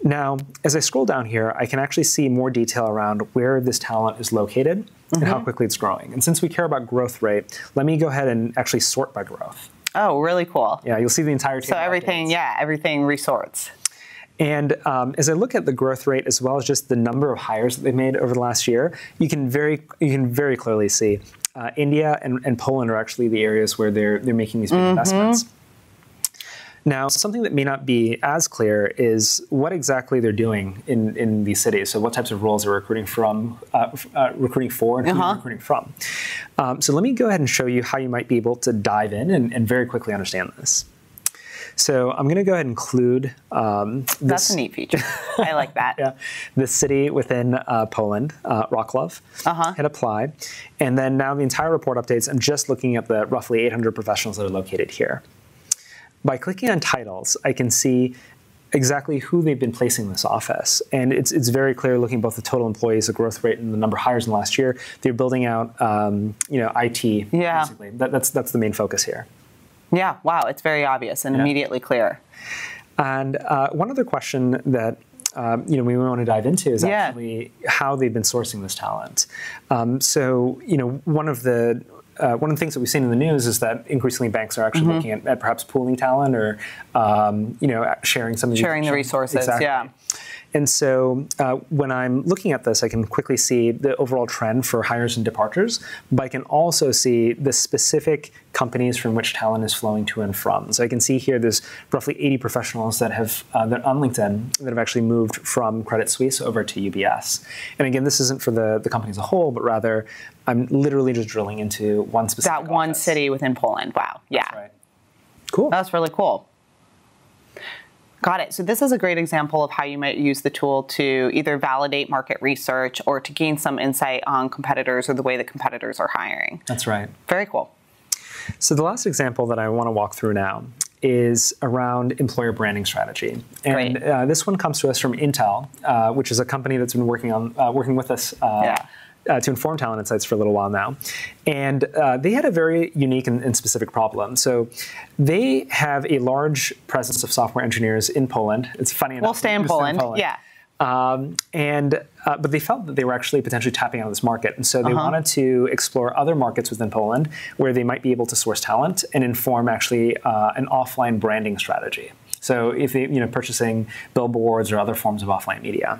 Speaker 5: Now, as I scroll down here, I can actually see more detail around where this talent is located and how quickly it's growing. And since we care about growth rate, let me go ahead and actually sort by growth.
Speaker 4: Oh, really cool.
Speaker 5: Yeah, you'll see the entire table.
Speaker 4: So everything resorts.
Speaker 5: And as I look at the growth rate as well as just the number of hires that they've made over the last year, you can very clearly see India and Poland are actually the areas where they're making these big investments. Now, something that may not be as clear is what exactly they're doing in these cities. So what types of roles they're recruiting for and who they're recruiting from. So let me go ahead and show you how you might be able to dive in and very quickly understand this. So I'm going to go ahead and include
Speaker 4: That's a neat feature. I like that.
Speaker 5: Yeah, the city within Poland, Wrocław. Hit apply. And then now the entire report updates. I'm just looking at the roughly 800 professionals that are located here. By clicking on titles, I can see exactly who they've been placing in this office. And it's very clear looking both the total employees, the growth rate, and the number of hires in the last year. They're building out IT, basically. That's the main focus here.
Speaker 4: Yeah, wow, it's very obvious and immediately clear.
Speaker 5: And one other question that we want to dive into is actually how they've been sourcing this talent. So one of the things that we've seen in the news is that increasingly banks are actually looking at perhaps pooling talent or sharing some of
Speaker 4: the resources.
Speaker 5: Exactly.
Speaker 4: Yeah.
Speaker 5: And so when I'm looking at this, I can quickly see the overall trend for hires and departures, but I can also see the specific companies from which talent is flowing to and from. So I can see here there's roughly 80 professionals that have that on LinkedIn that have actually moved from Credit Suisse over to UBS. And again, this isn't for the company as a whole, but rather I'm literally just drilling into one specific
Speaker 4: one city within Poland. Wow. Yeah.
Speaker 5: That's right. Cool.
Speaker 4: That's really cool. Got it. So this is a great example of how you might use the tool to either validate market research or to gain some insight on competitors or the way that competitors are hiring.
Speaker 5: That's right.
Speaker 4: Very cool.
Speaker 5: So the last example that I want to walk through now is around employer branding strategy. And this one comes to us from Intel, which is a company that's been working with us to inform Talent Insights for a little while now. And they had a very unique and specific problem. So they have a large presence of software engineers in Poland. It's funny enough.
Speaker 4: We'll stay in Poland. Yeah.
Speaker 5: But they felt that they were actually potentially tapping out of this market. And so they wanted to explore other markets within Poland where they might be able to source talent and inform actually an offline branding strategy. So if they, purchasing billboards or other forms of offline media.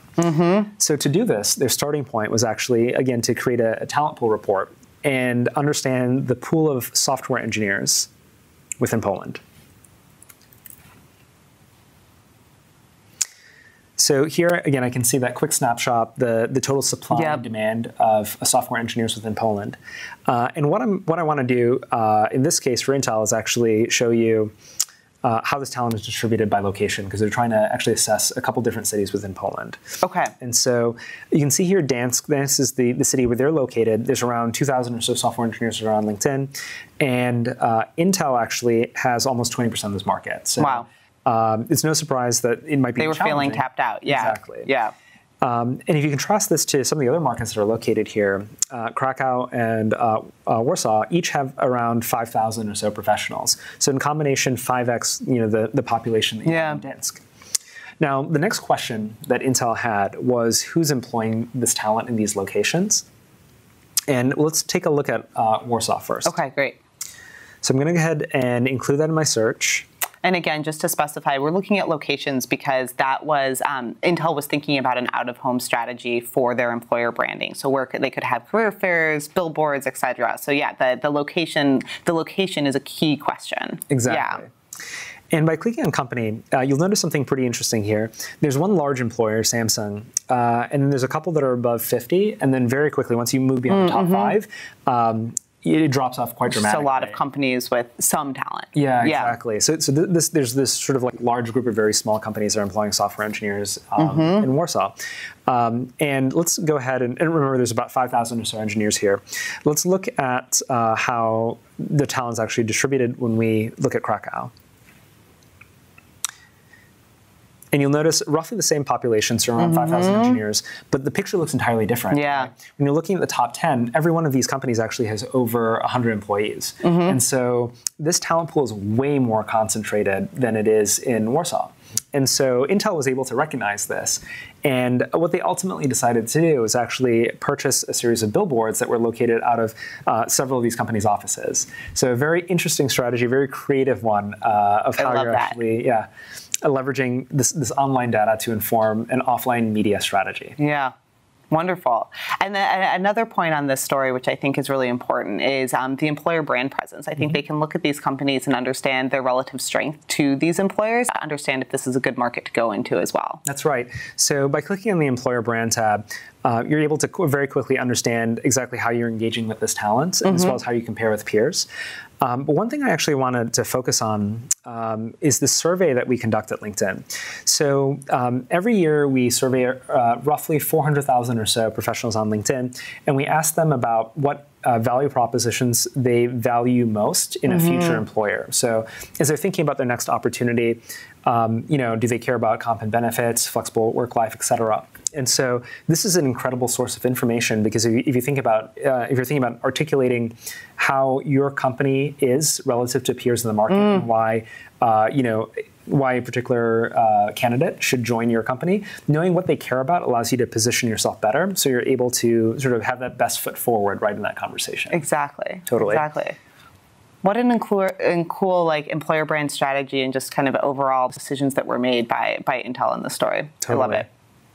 Speaker 5: So to do this, their starting point was actually, again, to create a talent pool report and understand the pool of software engineers within Poland. So here, again, I can see that quick snapshot, the total supply and demand of software engineers within Poland. And what I want to do in this case for Intel is actually show you how this talent is distributed by location, because they're trying to actually assess a couple different cities within Poland.
Speaker 4: Okay.
Speaker 5: And so you can see here, Dansk. Dansk is the city where they're located. There's around 2,000 or so software engineers that are on LinkedIn. And Intel actually has almost 20% of this market. So,
Speaker 4: wow.
Speaker 5: It's no surprise that it might be
Speaker 4: They were feeling tapped out. Yeah.
Speaker 5: Exactly.
Speaker 4: Yeah.
Speaker 5: And if you contrast this to some of the other markets that are located here, Krakow and Warsaw each have around 5,000 or so professionals. So in combination, 5x the population that you have in Dansk. Now, the next question that Intel had was who's employing this talent in these locations? And let's take a look at Warsaw first.
Speaker 4: Okay, great.
Speaker 5: So I'm going to go ahead and include that in my search.
Speaker 4: And again, just to specify, we're looking at locations because that was, Intel was thinking about an out-of-home strategy for their employer branding. So where they could have career fairs, billboards, et cetera. So yeah, the location is a key question.
Speaker 5: Exactly. Yeah. And by clicking on company, you'll notice something pretty interesting here. There's one large employer, Samsung, and then there's a couple that are above 50. And then very quickly, once you move beyond the top 5, it drops off quite dramatically.
Speaker 4: Just a lot of companies with some talent.
Speaker 5: Yeah, exactly. So there's this sort of like large group of very small companies that are employing software engineers in Warsaw. And let's go ahead and remember there's about 5,000 or so engineers here. Let's look at how the talent's actually distributed when we look at Krakow. And you'll notice roughly the same population, so around 5,000 engineers, but the picture looks entirely different.
Speaker 4: Yeah.
Speaker 5: Right? When you're looking at the top 10, every one of these companies actually has over 100 employees. And so this talent pool is way more concentrated than it is in Warsaw. And so Intel was able to recognize this. And what they ultimately decided to do was actually purchase a series of billboards that were located out of several of these companies' offices. So a very interesting strategy, very creative one of how you're actually leveraging this online data to inform an offline media strategy.
Speaker 4: Yeah. Wonderful. And then another point on this story, which I think is really important, is the employer brand presence. I think they can look at these companies and understand their relative strength to these employers, understand if this is a good market to go into as well.
Speaker 5: That's right. So by clicking on the employer brand tab, you're able to very quickly understand exactly how you're engaging with this talent, as well as how you compare with peers. But one thing I actually wanted to focus on is the survey that we conduct at LinkedIn. So every year we survey roughly 400,000 or so professionals on LinkedIn, and we ask them about what value propositions they value most in a future employer. So as they're thinking about their next opportunity, do they care about comp and benefits, flexible work life, et cetera? And so this is an incredible source of information because if you're thinking about articulating how your company is relative to peers in the market and why a particular candidate should join your company, knowing what they care about allows you to position yourself better, so you're able to sort of have that best foot forward right in that conversation.
Speaker 4: Exactly.
Speaker 5: Totally.
Speaker 4: Exactly. What an cool like employer brand strategy and just kind of overall decisions that were made by Intel in the story.
Speaker 5: Totally.
Speaker 4: I love it.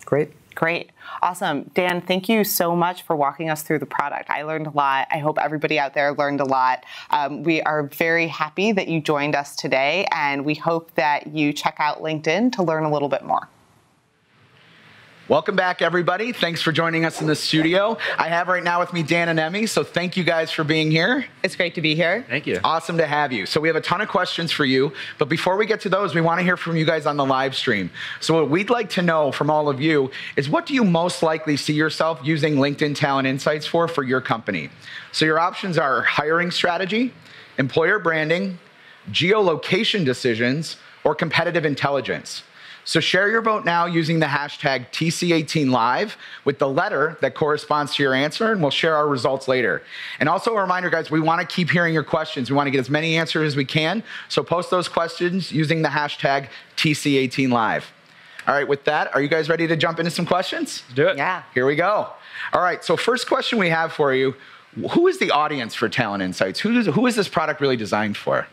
Speaker 5: Great.
Speaker 4: Great. Awesome. Dan, thank you so much for walking us through the product. I learned a lot. I hope everybody out there learned a lot. We are very happy that you joined us today, and we hope that you check out LinkedIn to learn a little bit more.
Speaker 18: Welcome back, everybody. Thanks for joining us in the studio. I have right now with me Dan and Emmy, so thank you guys for being here.
Speaker 4: It's great to be here.
Speaker 18: Thank you. Awesome to have you. So we have a ton of questions for you, but before we get to those, we want to hear from you guys on the live stream. So what we'd like to know from all of you is, what do you most likely see yourself using LinkedIn Talent Insights for your company? So your options are hiring strategy, employer branding, geolocation decisions, or competitive intelligence. So share your vote now using the hashtag TC18Live with the letter that corresponds to your answer, and we'll share our results later. And also a reminder, guys, we want to keep hearing your questions. We want to get as many answers as we can, so post those questions using the hashtag TC18Live. All right, with that, are you guys ready to jump into some questions?
Speaker 10: Let's do it.
Speaker 4: Yeah.
Speaker 18: Here we go. All right, so first question we have for you, who is the audience for Talent Insights? Who is this product really designed for?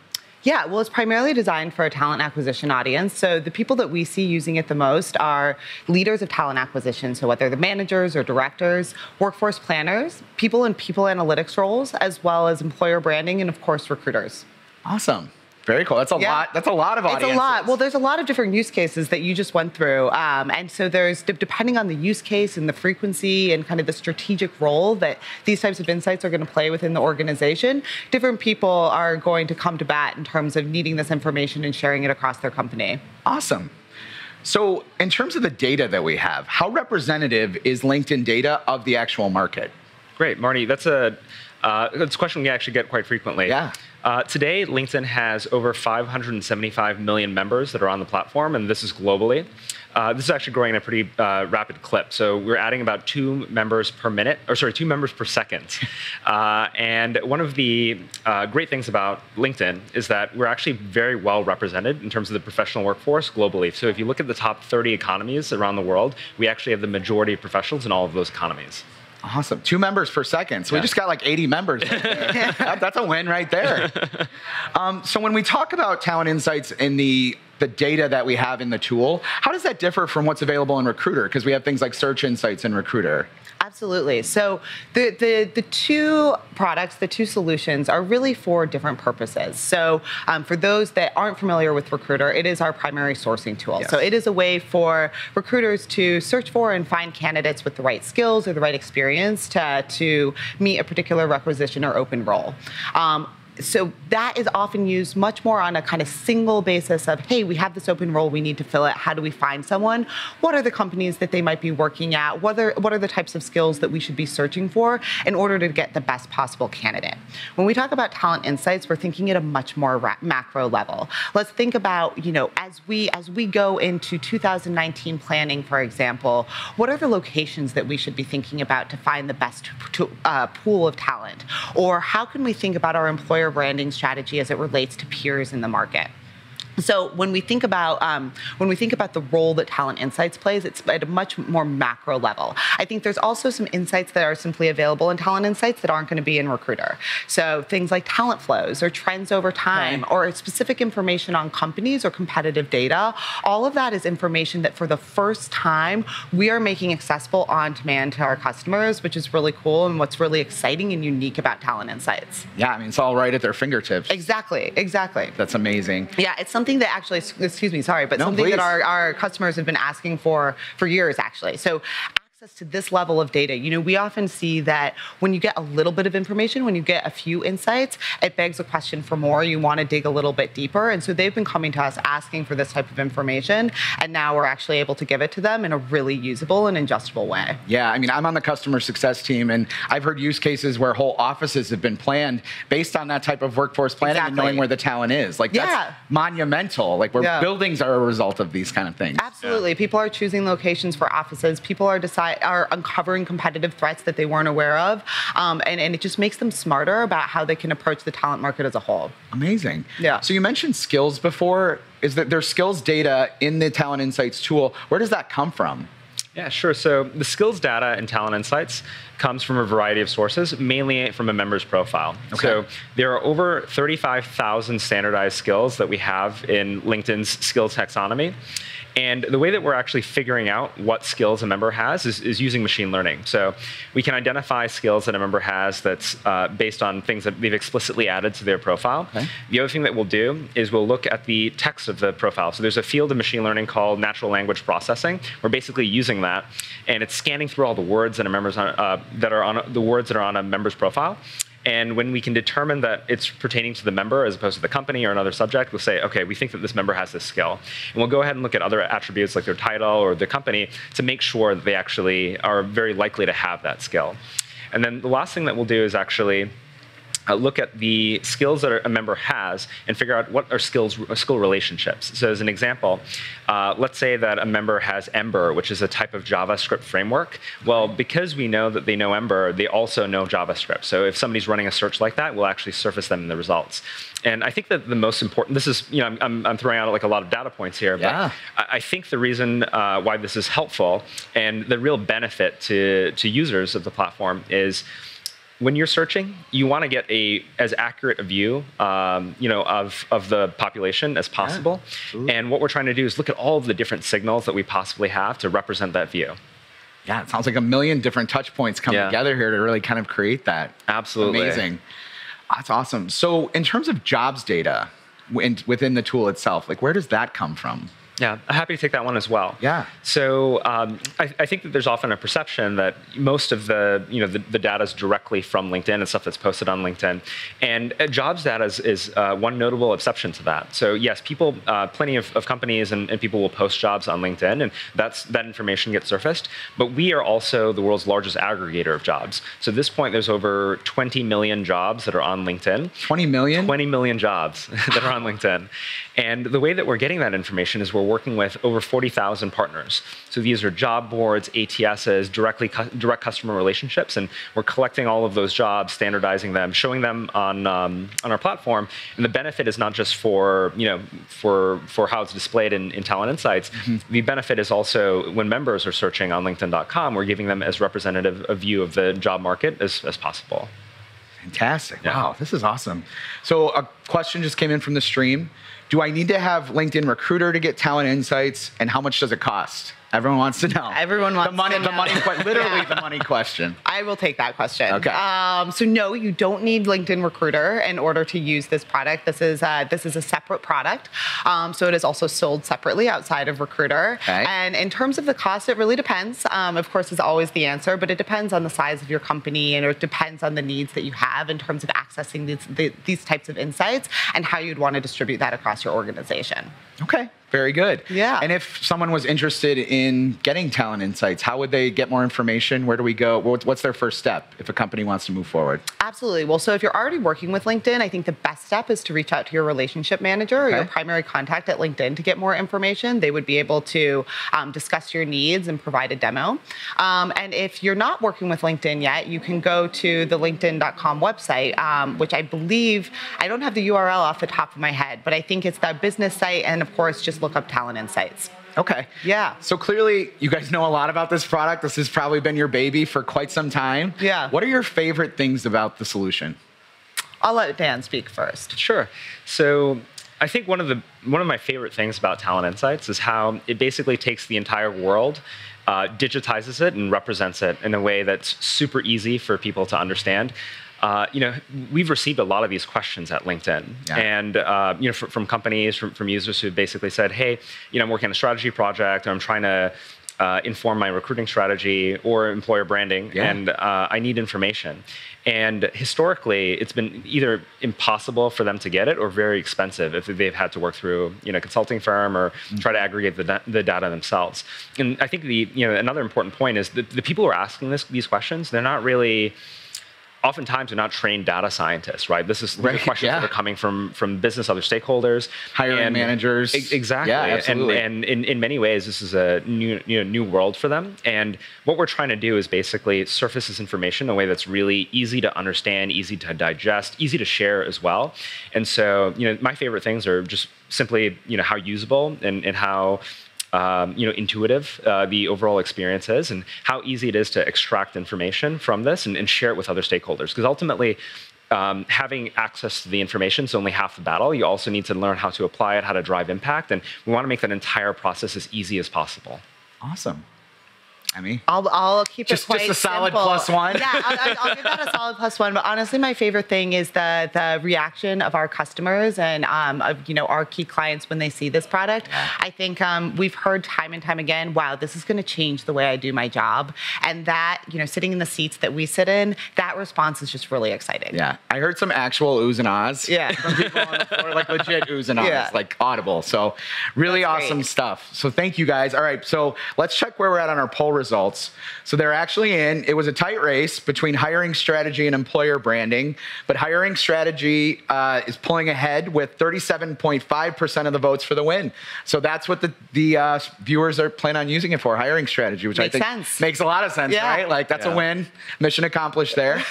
Speaker 4: Yeah, well, it's primarily designed for a talent acquisition audience. So the people that we see using it the most are leaders of talent acquisition. So whether they're managers or directors, workforce planners, people in people analytics roles, as well as employer branding, and of course, recruiters.
Speaker 18: Awesome. Very cool. That's a lot. That's a lot of audiences.
Speaker 4: It's a lot. Well, there's a lot of different use cases that you just went through. And so there's, depending on the use case and the frequency and kind of the strategic role that these types of insights are going to play within the organization, different people are going to come to bat in terms of needing this information and sharing it across their company.
Speaker 18: Awesome. So in terms of the data that we have, how representative is LinkedIn data of the actual market?
Speaker 6: Great, Marty. That's a question we actually get quite frequently.
Speaker 18: Yeah.
Speaker 6: Today, LinkedIn has over 575 million members that are on the platform, and this is globally. This is actually growing at a pretty rapid clip. So we're adding about 2 members per minute, or sorry, 2 members per second. And one of the great things about LinkedIn is that we're actually very well represented in terms of the professional workforce globally. So if you look at the top 30 economies around the world, we actually have the majority of professionals in all of those economies.
Speaker 18: Awesome. 2 members per second. So we just got like 80 members right there. That's a win right there. So when we talk about Talent Insights in the data that we have in the tool, how does that differ from what's available in Recruiter? Because we have things like Search Insights in Recruiter.
Speaker 4: Absolutely. So the 2 products, the 2 solutions are really for different purposes. So for those that aren't familiar with Recruiter, it is our primary sourcing tool. Yes. So it is a way for recruiters to search for and find candidates with the right skills or the right experience to meet a particular requisition or open role. So that is often used much more on a kind of single basis of, hey, we have this open role, we need to fill it. How do we find someone? What are the companies that they might be working at? What are the types of skills that we should be searching for in order to get the best possible candidate? When we talk about Talent Insights, we're thinking at a much more macro level. Let's think about, as we go into 2019 planning, for example, what are the locations that we should be thinking about to find the best pool of talent? Or how can we think about our employer branding strategy as it relates to peers in the market? So when we think about the role that Talent Insights plays, it's at a much more macro level. I think there's also some insights that are simply available in Talent Insights that aren't going to be in Recruiter. So things like talent flows or trends over time or specific information on companies or competitive data, all of that is information that for the first time we are making accessible on demand to our customers, which is really cool and what's really exciting and unique about Talent Insights.
Speaker 18: Yeah, I mean, it's all right at their fingertips.
Speaker 4: Exactly.
Speaker 18: That's amazing.
Speaker 4: Yeah, it's something that actually, excuse me, sorry, but
Speaker 18: No,
Speaker 4: something
Speaker 18: please.
Speaker 4: that our customers have been asking for years, actually. So access to this level of data, we often see that when you get a little bit of information, when you get a few insights, it begs a question for more. You want to dig a little bit deeper. And so they've been coming to us asking for this type of information. And now we're actually able to give it to them in a really usable and ingestible way.
Speaker 18: Yeah, I mean, I'm on the customer success team, and I've heard use cases where whole offices have been planned based on that type of workforce planning and knowing where the talent is. Like, that's monumental. Like, where buildings are a result of these kind of things.
Speaker 4: Absolutely. People are choosing locations for offices. People are uncovering competitive threats that they weren't aware of. And it just makes them smarter about how they can approach the talent market as a whole.
Speaker 18: Amazing.
Speaker 4: Yeah.
Speaker 18: So you mentioned skills before. Is that there's skills data in the Talent Insights tool? Where does that come from?
Speaker 6: Yeah, sure. So the skills data in Talent Insights comes from a variety of sources, mainly from a member's profile.
Speaker 18: Okay.
Speaker 6: So there are over 35,000 standardized skills that we have in LinkedIn's skills taxonomy. And the way that we're actually figuring out what skills a member has is using machine learning. So we can identify skills that a member has that's based on things that they've explicitly added to their profile. Okay. The other thing that we'll do is we'll look at the text of the profile. So there's a field of machine learning called natural language processing. We're basically using that, and it's scanning through all the words that are on a member's profile. And when we can determine that it's pertaining to the member as opposed to the company or another subject, we'll say, okay, we think that this member has this skill. And we'll go ahead and look at other attributes like their title or the company to make sure that they actually are very likely to have that skill. And then the last thing that we'll do is actually look at the skills that a member has and figure out what are skill relationships. So as an example, let's say that a member has Ember, which is a type of JavaScript framework. Well, because we know that they know Ember, they also know JavaScript. So if somebody's running a search like that, we'll actually surface them in the results. And I think that the most important, this is, I'm throwing out like a lot of data points here, but I think the reason why this is helpful and the real benefit to users of the platform is when you're searching, you want to get as accurate a view, of the population as possible. Yeah. And what we're trying to do is look at all of the different signals that we possibly have to represent that view.
Speaker 18: Yeah, it sounds like a million different touch points come together here to really kind of create that.
Speaker 6: Absolutely.
Speaker 18: Amazing. That's awesome. So in terms of jobs data within the tool itself, like where does that come from?
Speaker 6: Yeah, I'm happy to take that one as well.
Speaker 18: Yeah.
Speaker 6: So I think that there's often a perception that most of the data is directly from LinkedIn and stuff that's posted on LinkedIn, and jobs data is one notable exception to that. So yes, people, plenty of companies and people will post jobs on LinkedIn, and that information gets surfaced. But we are also the world's largest aggregator of jobs. So at this point, there's over 20 million jobs that are on LinkedIn.
Speaker 18: 20 million?
Speaker 6: 20 million jobs that are on LinkedIn. And the way that we're getting that information is we're working with over 40,000 partners. So these are job boards, ATSs, direct customer relationships, and we're collecting all of those jobs, standardizing them, showing them on our platform. And the benefit is not just for how it's displayed in Talent Insights. Mm-hmm. The benefit is also when members are searching on LinkedIn.com, we're giving them as representative a view of the job market as possible.
Speaker 18: Fantastic. Yeah. Wow, this is awesome. So a question just came in from the stream. Do I need to have LinkedIn Recruiter to get Talent Insights, and how much does it cost? Everyone wants to know.
Speaker 4: Everyone wants to know.
Speaker 18: Literally the money question.
Speaker 4: I will take that question.
Speaker 18: Okay.
Speaker 4: So no, you don't need LinkedIn Recruiter in order to use this product. This is a separate product. So it is also sold separately outside of Recruiter.
Speaker 18: Okay.
Speaker 4: And in terms of the cost, it really depends. Of course, is always the answer, but it depends on the size of your company, and it depends on the needs that you have in terms of accessing these types of insights and how you'd want to distribute that across your organization.
Speaker 18: Okay. Very good.
Speaker 4: Yeah.
Speaker 18: And if someone was interested in getting Talent Insights, how would they get more information? Where do we go? What's their first step if a company wants to move forward?
Speaker 4: Absolutely. Well, so if you're already working with LinkedIn, I think the best step is to reach out to your relationship manager or your primary contact at LinkedIn to get more information. They would be able to discuss your needs and provide a demo. And if you're not working with LinkedIn yet, you can go to the linkedin.com website, which I believe, I don't have the URL off the top of my head, but I think it's the business site, and of course, just look up Talent Insights.
Speaker 18: Okay.
Speaker 4: Yeah.
Speaker 18: So clearly, you guys know a lot about this product. This has probably been your baby for quite some time.
Speaker 4: Yeah.
Speaker 18: What are your favorite things about the solution?
Speaker 4: I'll let Dan speak first.
Speaker 6: Sure. So I think one of my favorite things about Talent Insights is how it basically takes the entire world, digitizes it, and represents it in a way that's super easy for people to understand. We've received a lot of these questions at LinkedIn, and from companies, from users who basically said, "Hey, I'm working on a strategy project, or I'm trying to inform my recruiting strategy or employer branding, and I need information." And historically, it's been either impossible for them to get it or very expensive if they've had to work through a consulting firm or try to aggregate the data themselves. And I think another important point is the people who are asking these questions, they're not really. Oftentimes, they're not trained data scientists, right? These are questions that are coming from business, other stakeholders,
Speaker 18: hiring managers.
Speaker 6: Exactly.
Speaker 18: Yeah, absolutely.
Speaker 6: And in many ways, this is a new world for them. And what we're trying to do is basically surface this information in a way that's really easy to understand, easy to digest, easy to share as well. And so, my favorite things are just simply, how usable and how intuitive the overall experience is, and how easy it is to extract information from this and share it with other stakeholders. Because ultimately, having access to the information is only half the battle. You also need to learn how to apply it, how to drive impact, and we want to make that entire process as easy as possible.
Speaker 18: Awesome.
Speaker 4: I'll keep it quite
Speaker 18: just a solid
Speaker 4: simple.
Speaker 18: +1.
Speaker 4: Yeah, I'll give that a solid +1. But honestly, my favorite thing is the reaction of our customers and our key clients when they see this product. Yeah. I think we've heard time and time again, wow, this is going to change the way I do my job. And that, sitting in the seats that we sit in, that response is just really exciting.
Speaker 18: Yeah, I heard some actual oohs and ahs.
Speaker 4: Yeah,
Speaker 18: from people on the floor, like legit oohs and ahs, like audible. So really That's awesome stuff. So thank you guys. All right, so let's check where we're at on our poll results. So they're actually in. It was a tight race between hiring strategy and employer branding, but hiring strategy is pulling ahead with 37.5% of the votes for the win. So that's what the viewers are planning on using it for, hiring strategy, which I think makes a lot of sense, right? Like that's a win, mission accomplished there.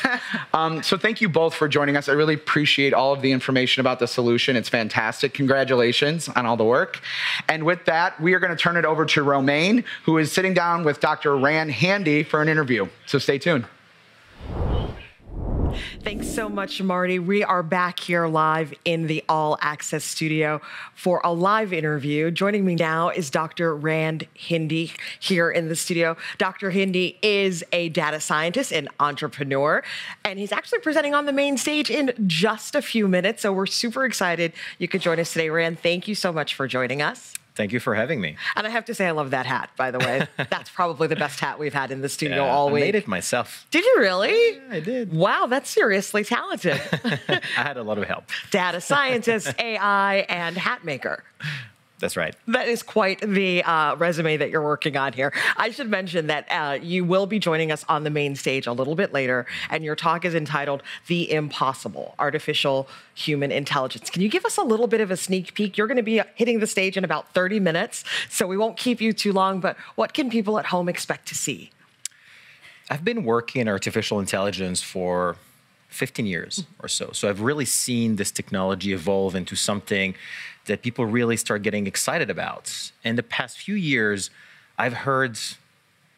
Speaker 18: So thank you both for joining us. I really appreciate all of the information about the solution. It's fantastic. Congratulations on all the work. And with that, we are going to turn it over to Romaine, who is sitting down with Dr. Rand Handy for an interview. So stay tuned.
Speaker 9: Thanks so much, Marty. We are back here live in the All Access studio for a live interview. Joining me now is Dr. Rand Handy here in the studio. Dr. Handy is a data scientist and entrepreneur, and he's actually presenting on the main stage in just a few minutes. So we're super excited you could join us today. Rand, thank you so much for joining us.
Speaker 7: Thank you for having me.
Speaker 9: And I have to say, I love that hat, by the way. That's probably the best hat we've had in the studio all week.
Speaker 7: I made it myself.
Speaker 9: Did you really?
Speaker 7: Yeah, I did.
Speaker 9: Wow, that's seriously talented.
Speaker 7: I had a lot of help.
Speaker 9: Data scientist, AI, and hat maker.
Speaker 7: That's right.
Speaker 9: That is quite the resume that you're working on here. I should mention that you will be joining us on the main stage a little bit later, and your talk is entitled The Impossible, Artificial Human Intelligence. Can you give us a little bit of a sneak peek? You're going to be hitting the stage in about 30 minutes, so we won't keep you too long, but what can people at home expect to see?
Speaker 7: I've been working in artificial intelligence for 15 years or so. So I've really seen this technology evolve into something that people really start getting excited about. In the past few years, I've heard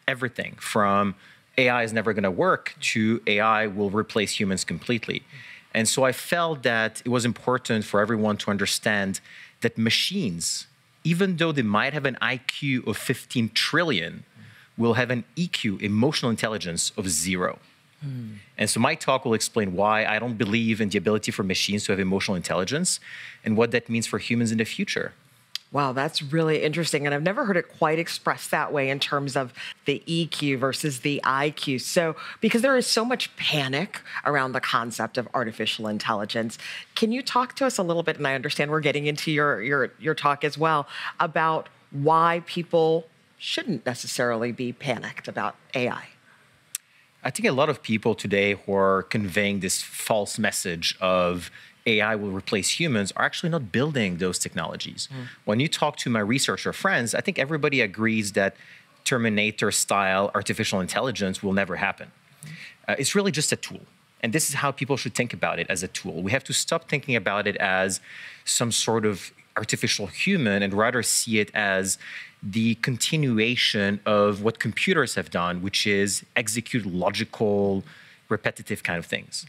Speaker 7: everything from AI is never going to work to AI will replace humans completely. And so I felt that it was important for everyone to understand that machines, even though they might have an IQ of 15 trillion, will have an EQ, emotional intelligence, of 0. And so my talk will explain why I don't believe in the ability for machines to have emotional intelligence and what that means for humans in the future.
Speaker 9: Wow, that's really interesting. And I've never heard it quite expressed that way in terms of the EQ versus the IQ. So, because there is so much panic around the concept of artificial intelligence, can you talk to us a little bit, and I understand we're getting into your talk as well, about why people shouldn't necessarily be panicked about AI?
Speaker 7: I think a lot of people today who are conveying this false message of AI will replace humans are actually not building those technologies. When you talk to my researcher friends, I think everybody agrees that Terminator-style artificial intelligence will never happen. It's really just a tool. And this is how people should think about it, as a tool. We have to stop thinking about it as some sort of artificial human and rather see it as the continuation of what computers have done, which is execute logical, repetitive kind of things.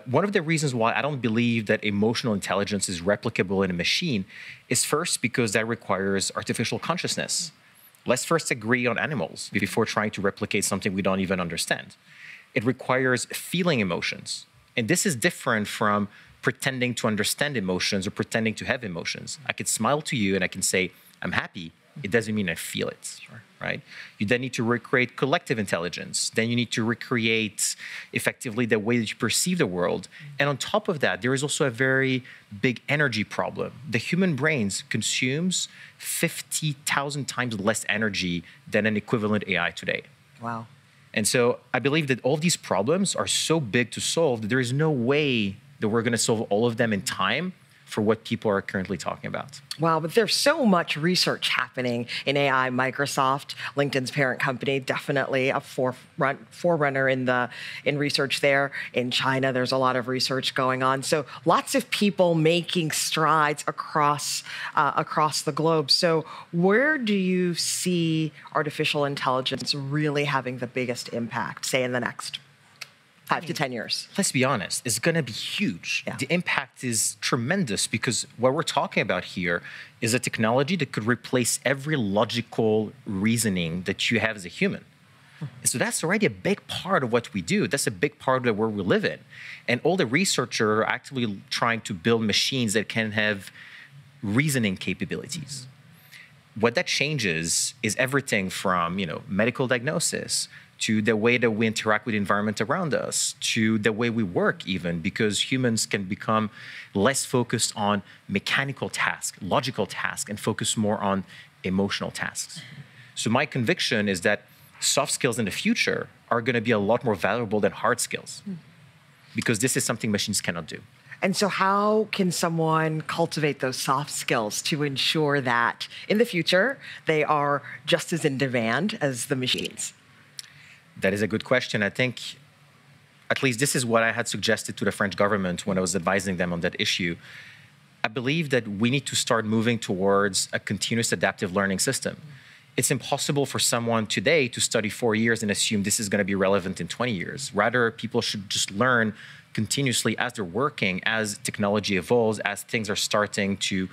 Speaker 7: One of the reasons why I don't believe that emotional intelligence is replicable in a machine is first because that requires artificial consciousness. Let's first agree on animals before trying to replicate something we don't even understand. It requires feeling emotions. And this is different from pretending to understand emotions or pretending to have emotions. I could smile to you and I can say, I'm happy. It doesn't mean I feel it, right? You then need to recreate collective intelligence. Then you need to recreate effectively the way that you perceive the world. And on top of that, there is also a very big energy problem. The human brain consumes 50,000 times less energy than an equivalent AI today.
Speaker 9: Wow.
Speaker 7: And so I believe that all these problems are so big to solve that there is no way that we're going to solve all of them in time for what people are currently talking about.
Speaker 9: Wow, but there's so much research happening in AI. Microsoft, LinkedIn's parent company, definitely a forerunner in research there. In China, there's a lot of research going on. So lots of people making strides across the globe. So where do you see artificial intelligence really having the biggest impact, say in the next 5 to 10 years?
Speaker 7: Let's be honest, it's going to be huge. Yeah. The impact is tremendous because what we're talking about here is a technology that could replace every logical reasoning that you have as a human. So that's already a big part of what we do. That's a big part of where we live in. And all the researchers are actively trying to build machines that can have reasoning capabilities. What that changes is everything from, medical diagnosis to the way that we interact with the environment around us, to the way we work even, because humans can become less focused on mechanical tasks, logical tasks, and focus more on emotional tasks. So my conviction is that soft skills in the future are going to be a lot more valuable than hard skills, because this is something machines cannot do.
Speaker 9: And so how can someone cultivate those soft skills to ensure that in the future they are just as in demand as the machines?
Speaker 7: That is a good question. I think, at least this is what I had suggested to the French government when I was advising them on that issue. I believe that we need to start moving towards a continuous adaptive learning system. It's impossible for someone today to study 4 years and assume this is going to be relevant in 20 years. Rather, people should just learn continuously as they're working, as technology evolves, as things are starting to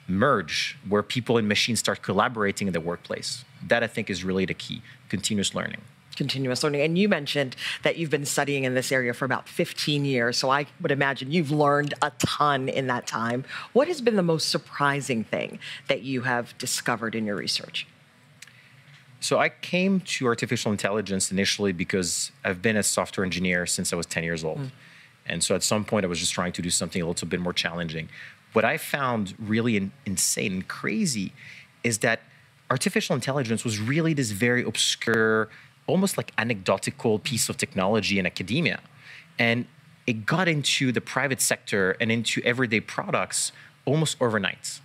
Speaker 7: merge, where people and machines start collaborating in the workplace. That, I think, is really the key, continuous learning.
Speaker 9: Continuous learning. And you mentioned that you've been studying in this area for about 15 years. So I would imagine you've learned a ton in that time. What has been the most surprising thing that you have discovered in your research?
Speaker 7: So I came to artificial intelligence initially because I've been a software engineer since I was 10 years old. And so at some point I was just trying to do something a little bit more challenging. What I found really insane and crazy is that artificial intelligence was really this very obscure, almost like anecdotal piece of technology in academia. And it got into the private sector and into everyday products almost overnight.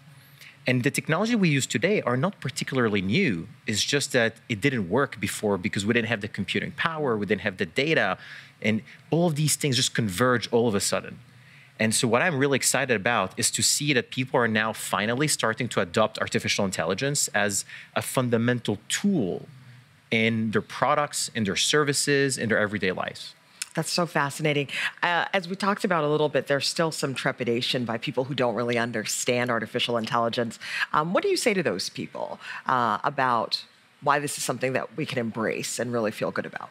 Speaker 7: And the technology we use today are not particularly new. It's just that it didn't work before because we didn't have the computing power, we didn't have the data, and all of these things just converge all of a sudden. And so what I'm really excited about is to see that people are now finally starting to adopt artificial intelligence as a fundamental tool in their products, in their services, in their everyday lives.
Speaker 9: That's so fascinating. As we talked about a little bit, there's still some trepidation by people who don't really understand artificial intelligence. What do you say to those people about why this is something that we can embrace and really feel good about?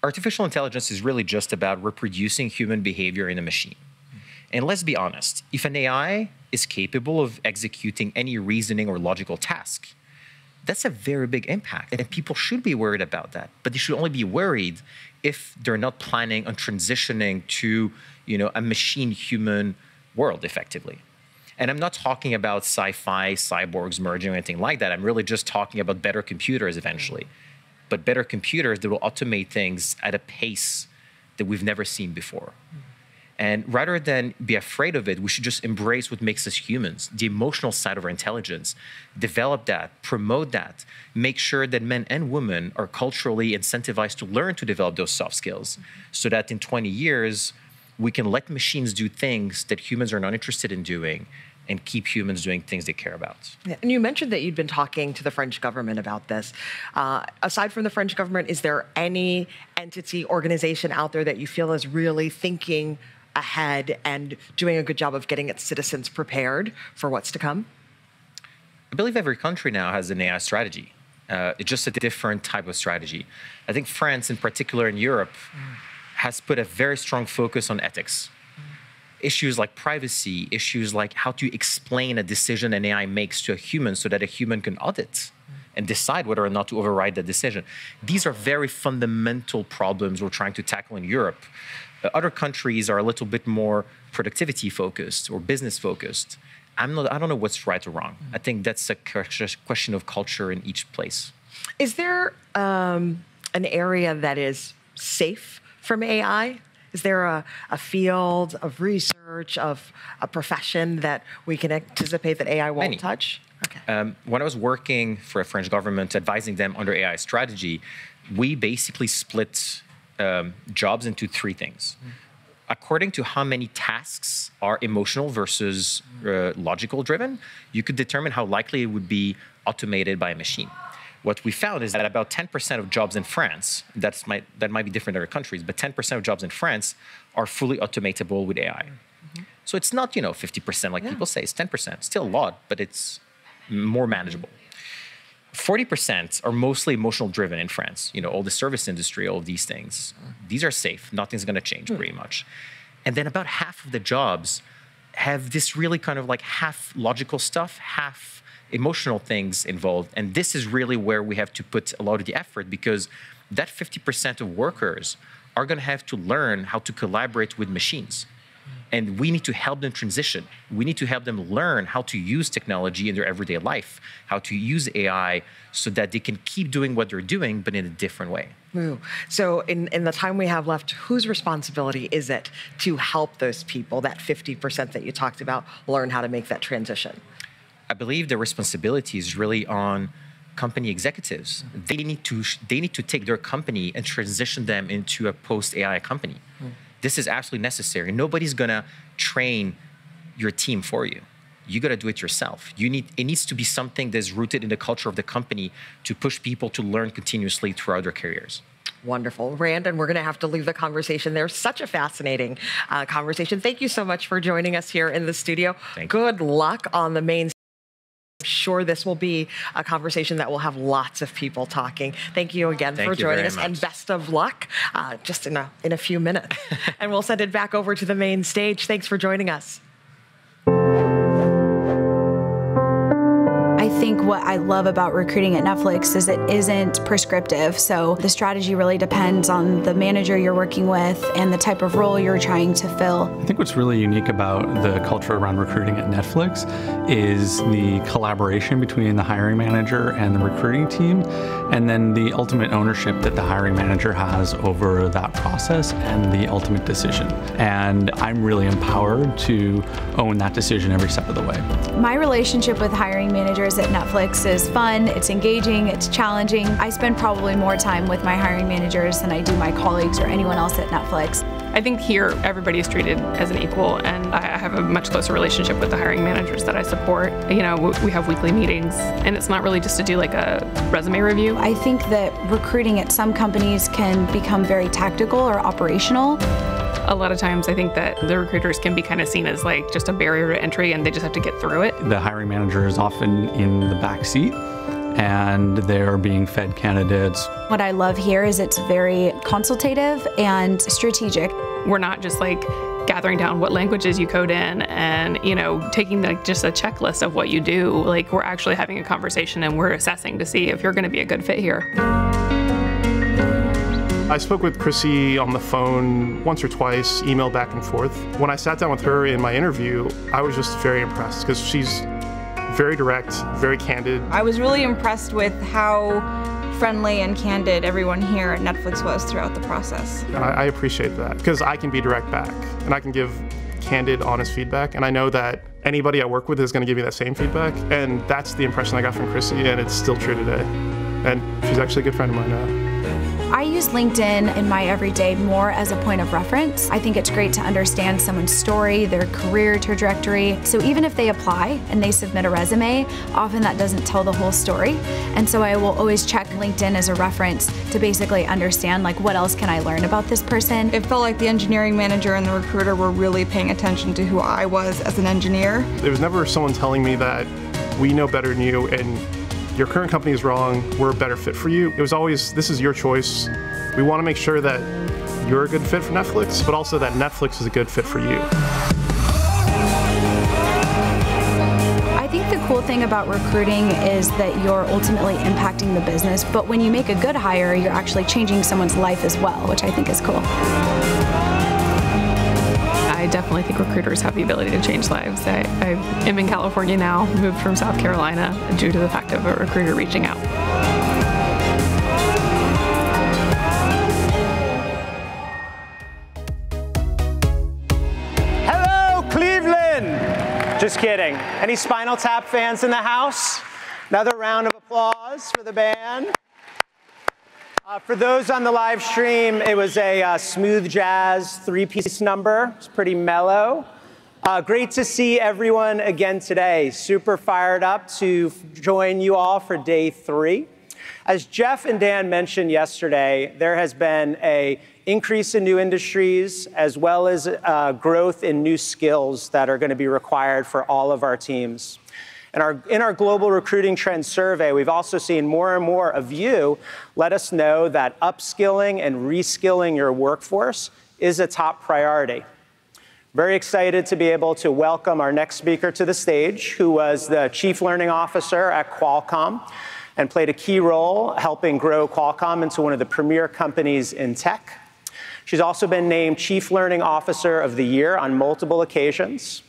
Speaker 7: Artificial intelligence is really just about reproducing human behavior in a machine. And let's be honest, if an AI is capable of executing any reasoning or logical task, that's a very big impact. And people should be worried about that. But they should only be worried if they're not planning on transitioning to, a machine-human world effectively. And I'm not talking about sci-fi, cyborgs merging or anything like that. I'm really just talking about better computers eventually. But better computers that will automate things at a pace that we've never seen before. And rather than be afraid of it, we should just embrace what makes us humans, the emotional side of our intelligence, develop that, promote that, make sure that men and women are culturally incentivized to learn to develop those soft skills so that in 20 years, we can let machines do things that humans are not interested in doing and keep humans doing things they care about.
Speaker 9: Yeah, and you mentioned that you'd been talking to the French government about this. Aside from the French government, is there any entity, organization out there that you feel is really thinking ahead and doing a good job of getting its citizens prepared for what's to come?
Speaker 7: I believe every country now has an AI strategy. It's just a different type of strategy. I think France, in particular in Europe, has put a very strong focus on ethics. Issues like privacy, issues like how to explain a decision an AI makes to a human so that a human can audit and decide whether or not to override that decision. These are very fundamental problems we're trying to tackle in Europe. Other countries are a little bit more productivity focused or business focused. I don't know what's right or wrong. I think that's a question of culture in each place.
Speaker 9: Is there an area that is safe from AI? Is there a field of research, of a profession that we can anticipate that AI won't touch? Okay.
Speaker 7: When I was working for a French government, advising them under AI strategy, we basically split jobs into three things. According to how many tasks are emotional versus logical driven, you could determine how likely it would be automated by a machine. What we found is that about 10% of jobs in France, that might be different in other countries, but 10% of jobs in France are fully automatable with AI. So it's not, 50% like people say, it's 10%. Still a lot, but it's more manageable. 40% are mostly emotional driven in France. All the service industry, all of these things. These are safe. Nothing's going to change pretty much. And then about half of the jobs have this really kind of like half logical stuff, half emotional things involved. And this is really where we have to put a lot of the effort, because that 50% of workers are going to have to learn how to collaborate with machines. And we need to help them transition. We need to help them learn how to use technology in their everyday life, how to use AI so that they can keep doing what they're doing, but in a different way.
Speaker 9: Ooh. So in the time we have left, whose responsibility is it to help those people, that 50% that you talked about, learn how to make that transition?
Speaker 7: I believe the responsibility is really on company executives. They need to take their company and transition them into a post-AI company. This is absolutely necessary. Nobody's gonna train your team for you. You gotta do it yourself. It needs to be something that's rooted in the culture of the company to push people to learn continuously throughout their careers.
Speaker 9: Wonderful. Rand, and we're going to have to leave the conversation there. Such a fascinating conversation. Thank you so much for joining us here in the studio. Good luck on the main. I'm sure this will be a conversation that will have lots of people talking. Thank you again for joining us, and best of luck just in a few minutes. And we'll send it back over to the main stage. Thanks for joining us.
Speaker 2: I think what I love about recruiting at Netflix is it isn't prescriptive. So the strategy really depends on the manager you're working with and the type of role you're trying to fill.
Speaker 8: I think what's really unique about the culture around recruiting at Netflix is the collaboration between the hiring manager and the recruiting team, and then the ultimate ownership that the hiring manager has over that process and the ultimate decision. And I'm really empowered to own that decision every step of the way.
Speaker 2: My relationship with hiring managers at Netflix is fun, it's engaging, it's challenging. I spend probably more time with my hiring managers than I do my colleagues or anyone else at Netflix.
Speaker 17: I think here everybody is treated as an equal, and I have a much closer relationship with the hiring managers that I support. We have weekly meetings, and it's not really just to do like a resume review.
Speaker 2: I think that recruiting at some companies can become very tactical or operational.
Speaker 17: A lot of times I think that the recruiters can be kind of seen as like just a barrier to entry, and they just have to get through it.
Speaker 8: The hiring manager is often in the back seat, and they're being fed candidates.
Speaker 2: What I love here is it's very consultative and strategic.
Speaker 17: We're not just like gathering down what languages you code in and, taking just a checklist of what you do. Like, we're actually having a conversation and we're assessing to see if you're going to be a good fit here.
Speaker 12: I spoke with Chrissy on the phone once or twice, email back and forth. When I sat down with her in my interview, I was just very impressed because she's very direct, very candid.
Speaker 14: I was really impressed with how friendly and candid everyone here at Netflix was throughout the process.
Speaker 12: I appreciate that because I can be direct back and I can give candid, honest feedback, and I know that anybody I work with is going to give me that same feedback, and that's the impression I got from Chrissy, and it's still true today. And she's actually a good friend of mine now.
Speaker 2: I use LinkedIn in my everyday more as a point of reference. I think it's great to understand someone's story, their career trajectory. So even if they apply and they submit a resume, often that doesn't tell the whole story. And so I will always check LinkedIn as a reference to basically understand, like, what else can I learn about this person.
Speaker 14: It felt like the engineering manager and the recruiter were really paying attention to who I was as an engineer.
Speaker 12: There was never someone telling me that we know better than you and your current company is wrong, we're a better fit for you. It was always, this is your choice. We want to make sure that you're a good fit for Netflix, but also that Netflix is a good fit for you.
Speaker 2: I think the cool thing about recruiting is that you're ultimately impacting the business, but when you make a good hire, you're actually changing someone's life as well, which I think is cool.
Speaker 17: I definitely think recruiters have the ability to change lives. I am in California now, moved from South Carolina due to the fact of a recruiter reaching out.
Speaker 10: Hello, Cleveland! Just kidding. Any Spinal Tap fans in the house? Another round of applause for the band. For those on the live stream, it was a smooth jazz three-piece number. It's pretty mellow. Great to see everyone again today. Super fired up to join you all for day 3. As Jeff and Dan mentioned yesterday, there has been an increase in new industries as well as growth in new skills that are going to be required for all of our teams. In our global recruiting trend survey, we've also seen more and more of you let us know that upskilling and reskilling your workforce is a top priority. Very excited to be able to welcome our next speaker to the stage, who was the Chief Learning Officer at Qualcomm and played a key role helping grow Qualcomm into one of the premier companies in tech. She's also been named Chief Learning Officer of the Year on multiple occasions.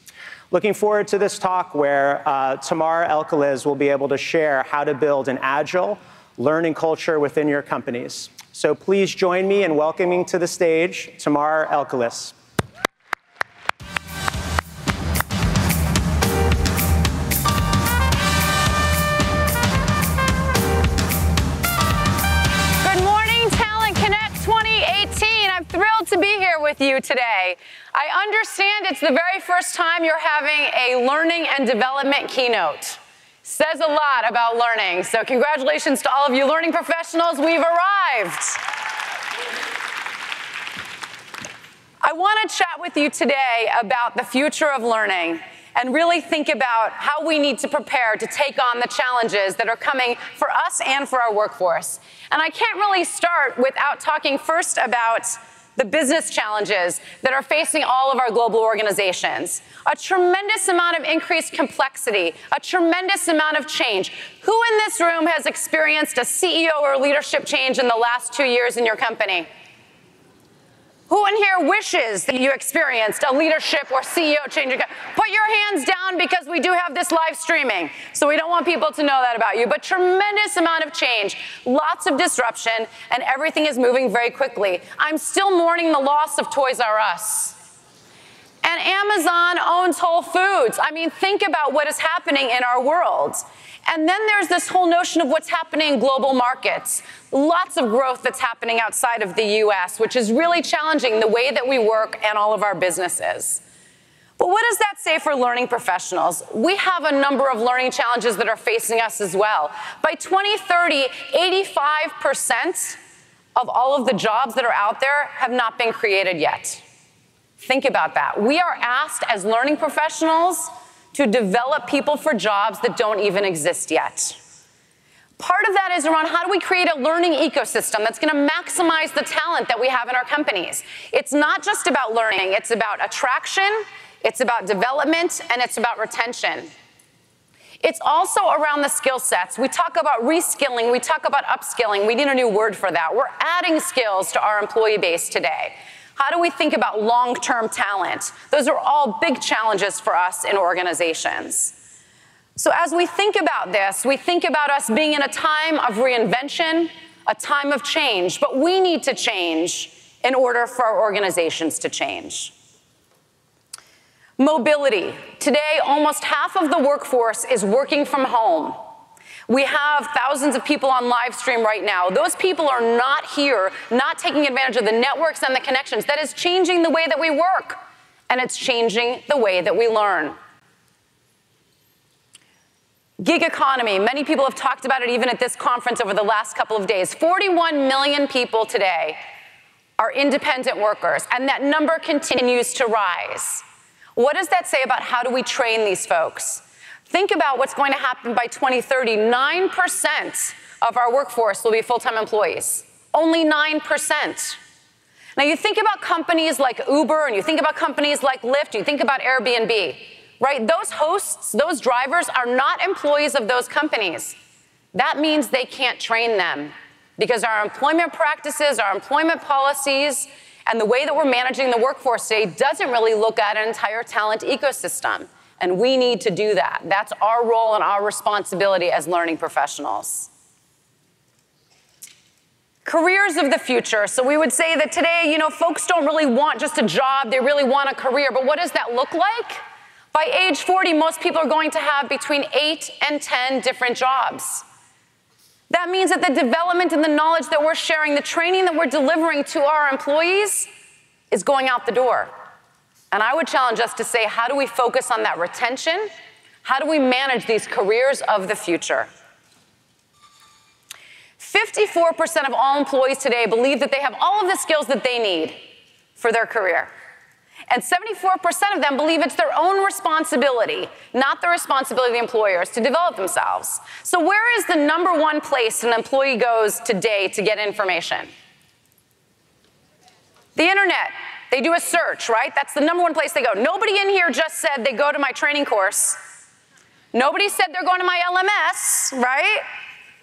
Speaker 10: Looking forward to this talk where Tamar Elkaliz will be able to share how to build an agile learning culture within your companies. So please join me in welcoming to the stage Tamar Elkaliz.
Speaker 23: Good morning, Talent Connect 2018. I'm thrilled to be here with you today. I understand it's the very first time you're having a learning and development keynote. Says a lot about learning. So congratulations to all of you learning professionals. We've arrived. I want to chat with you today about the future of learning and really think about how we need to prepare to take on the challenges that are coming for us and for our workforce. And I can't really start without talking first about the business challenges that are facing all of our global organizations. A tremendous amount of increased complexity, a tremendous amount of change. Who in this room has experienced a CEO or leadership change in the last 2 years in your company? Who in here wishes that you experienced a leadership or CEO change? Put your hands down because we do have this live streaming, so we don't want people to know that about you. But tremendous amount of change, lots of disruption, and everything is moving very quickly. I'm still mourning the loss of Toys R Us. And Amazon owns Whole Foods. I mean, think about what is happening in our world. And then there's this whole notion of what's happening in global markets. Lots of growth that's happening outside of the US, which is really challenging the way that we work and all of our businesses. But what does that say for learning professionals? We have a number of learning challenges that are facing us as well. By 2030, 85% of all of the jobs that are out there have not been created yet. Think about that. We are asked as learning professionals to develop people for jobs that don't even exist yet. Part of that is around how do we create a learning ecosystem that's going to maximize the talent that we have in our companies. It's not just about learning, it's about attraction, it's about development, and it's about retention. It's also around the skill sets. We talk about reskilling, we talk about upskilling. We need a new word for that. We're adding skills to our employee base today. How do we think about long-term talent? Those are all big challenges for us in organizations. So as we think about this, we think about us being in a time of reinvention, a time of change, but we need to change in order for our organizations to change. Mobility. Today, almost half of the workforce is working from home. We have thousands of people on live stream right now. Those people are not here, not taking advantage of the networks and the connections. That is changing the way that we work, and it's changing the way that we learn. Gig economy, many people have talked about it even at this conference over the last couple of days. 41 million people today are independent workers, and that number continues to rise. What does that say about how do we train these folks? Think about what's going to happen by 2030. 9% of our workforce will be full-time employees. Only 9%. Now you think about companies like Uber, and you think about companies like Lyft, you think about Airbnb. Right? Those hosts, those drivers are not employees of those companies. That means they can't train them because our employment practices, our employment policies, and the way that we're managing the workforce today doesn't really look at an entire talent ecosystem. And we need to do that. That's our role and our responsibility as learning professionals. Careers of the future. So we would say that today, folks don't really want just a job, they really want a career. But what does that look like? By age 40, most people are going to have between 8 and 10 different jobs. That means that the development and the knowledge that we're sharing, the training that we're delivering to our employees is going out the door. And I would challenge us to say, how do we focus on that retention? How do we manage these careers of the future? 54% of all employees today believe that they have all of the skills that they need for their career. And 74% of them believe it's their own responsibility, not the responsibility of the employers, to develop themselves. So where is the #1 place an employee goes today to get information? The internet. They do a search, right? That's the #1 place they go. Nobody in here just said they go to my training course. Nobody said they're going to my LMS, right?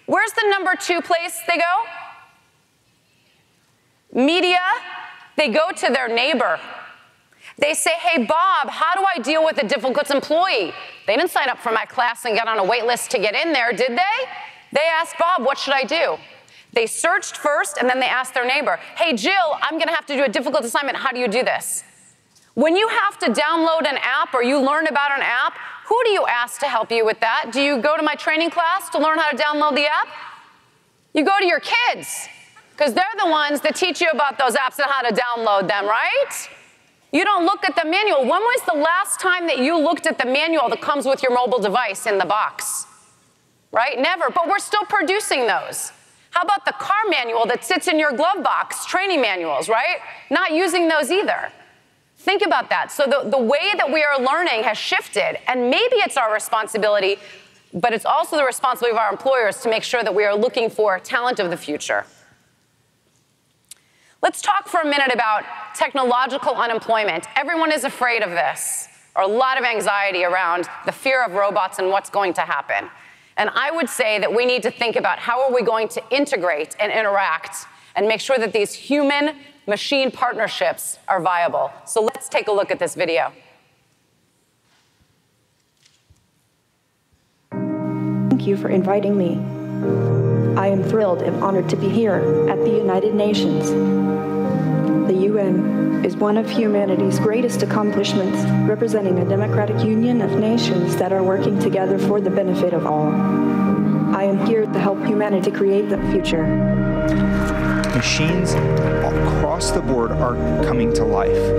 Speaker 23: Where's the #2 place they go? Media. They go to their neighbor. They say, hey, Bob, how do I deal with a difficult employee? They didn't sign up for my class and get on a wait list to get in there, did they? They asked Bob, what should I do? They searched first, and then they asked their neighbor, hey, Jill, I'm going to have to do a difficult assignment. How do you do this? When you have to download an app or you learn about an app, who do you ask to help you with that? Do you go to my training class to learn how to download the app? You go to your kids, because they're the ones that teach you about those apps and how to download them, right? You don't look at the manual. When was the last time that you looked at the manual that comes with your mobile device in the box? Right? Never, but we're still producing those. How about the car manual that sits in your glove box, training manuals, right? Not using those either. Think about that. So the way that we are learning has shifted, and maybe it's our responsibility, but it's also the responsibility of our employers to make sure that we are looking for talent of the future. Let's talk for a minute about technological unemployment. Everyone is afraid of this, or a lot of anxiety around the fear of robots and what's going to happen. And I would say that we need to think about how are we going to integrate and interact and make sure that these human-machine partnerships are viable. So let's take a look at this video.
Speaker 13: Thank you for inviting me. I am thrilled and honored to be here at the United Nations. The UN is one of humanity's greatest accomplishments, representing a democratic union of nations that are working together for the benefit of all. I am here to help humanity create the future.
Speaker 15: Machines across the board are coming to life.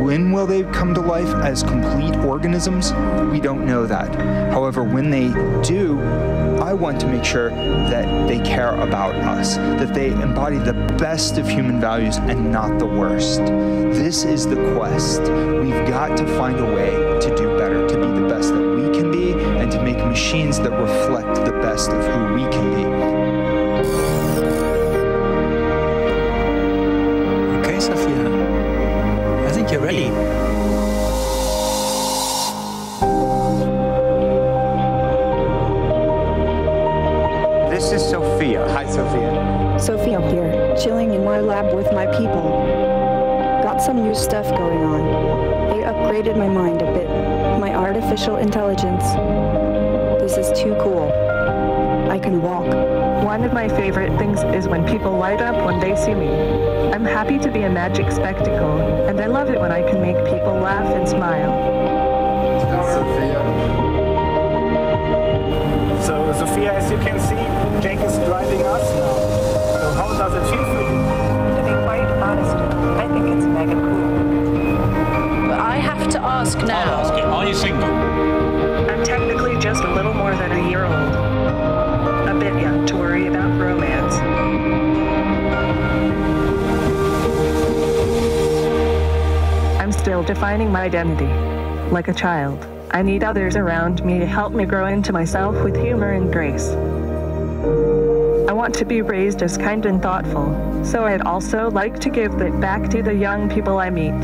Speaker 15: When will they come to life as complete organisms? We don't know that. However, when they do, I want to make sure that they care about us, that they embody the best of human values and not the worst. This is the quest. We've got to find a way to do better, to be the best that we can be, and to make machines machines that reflect the best of who we can be.
Speaker 11: Okay, Sophia. I think you're ready.
Speaker 10: This is Sophia. Hi, Sophia.
Speaker 13: Sophia here, chilling in my lab with my people. Got some new stuff going on. They upgraded my mind a bit. My artificial intelligence. This is too cool. I can walk.
Speaker 16: One of my favorite things is when people light up when they see me. I'm happy to be a magic spectacle, and I love it when I can make people laugh and smile.
Speaker 20: Sophia.
Speaker 24: So, Sophia, as you can see, Jake is driving us now. So how does it feel for you?
Speaker 16: To be quite honest, I think it's mega cool.
Speaker 25: But I have to ask now.
Speaker 11: I'll ask you, are you single?
Speaker 16: I'm technically just a little more than a year old. A bit young to worry about romance. I'm still defining my identity, like a child. I need others around me to help me grow into myself with humor and grace. I want to be raised as kind and thoughtful, so I'd also like to give that back to the young people I meet.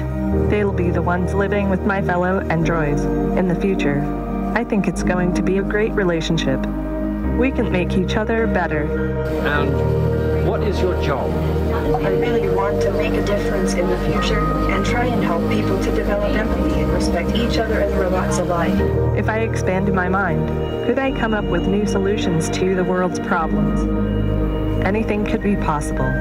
Speaker 16: They'll be the ones living with my fellow androids in the future. I think it's going to be a great relationship. We can make each other better.
Speaker 11: And what is your job?
Speaker 13: I really want to make a difference in the future and try and help people to develop empathy and respect each other and robots alike.
Speaker 16: If I expand my mind, could I come up with new solutions to the world's problems? Anything could be possible.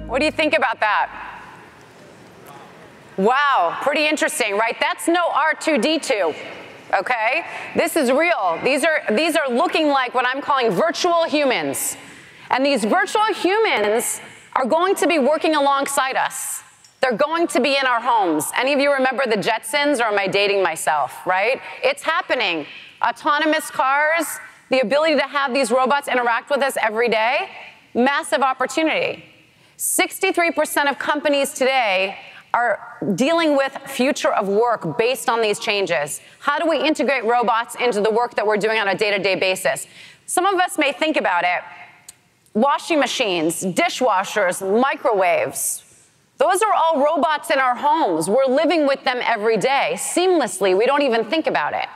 Speaker 23: What do you think about that? Wow, pretty interesting, right? That's no R2-D2, okay? This is real. These are looking like what I'm calling virtual humans. And these virtual humans are going to be working alongside us. They're going to be in our homes. Any of you remember the Jetsons, or am I dating myself, right? It's happening. Autonomous cars, the ability to have these robots interact with us every day, massive opportunity. 63% of companies today are dealing with future of work based on these changes. How do we integrate robots into the work that we're doing on a day-to-day basis? Some of us may think about it. Washing machines, dishwashers, microwaves. Those are all robots in our homes. We're living with them every day, seamlessly. We don't even think about it.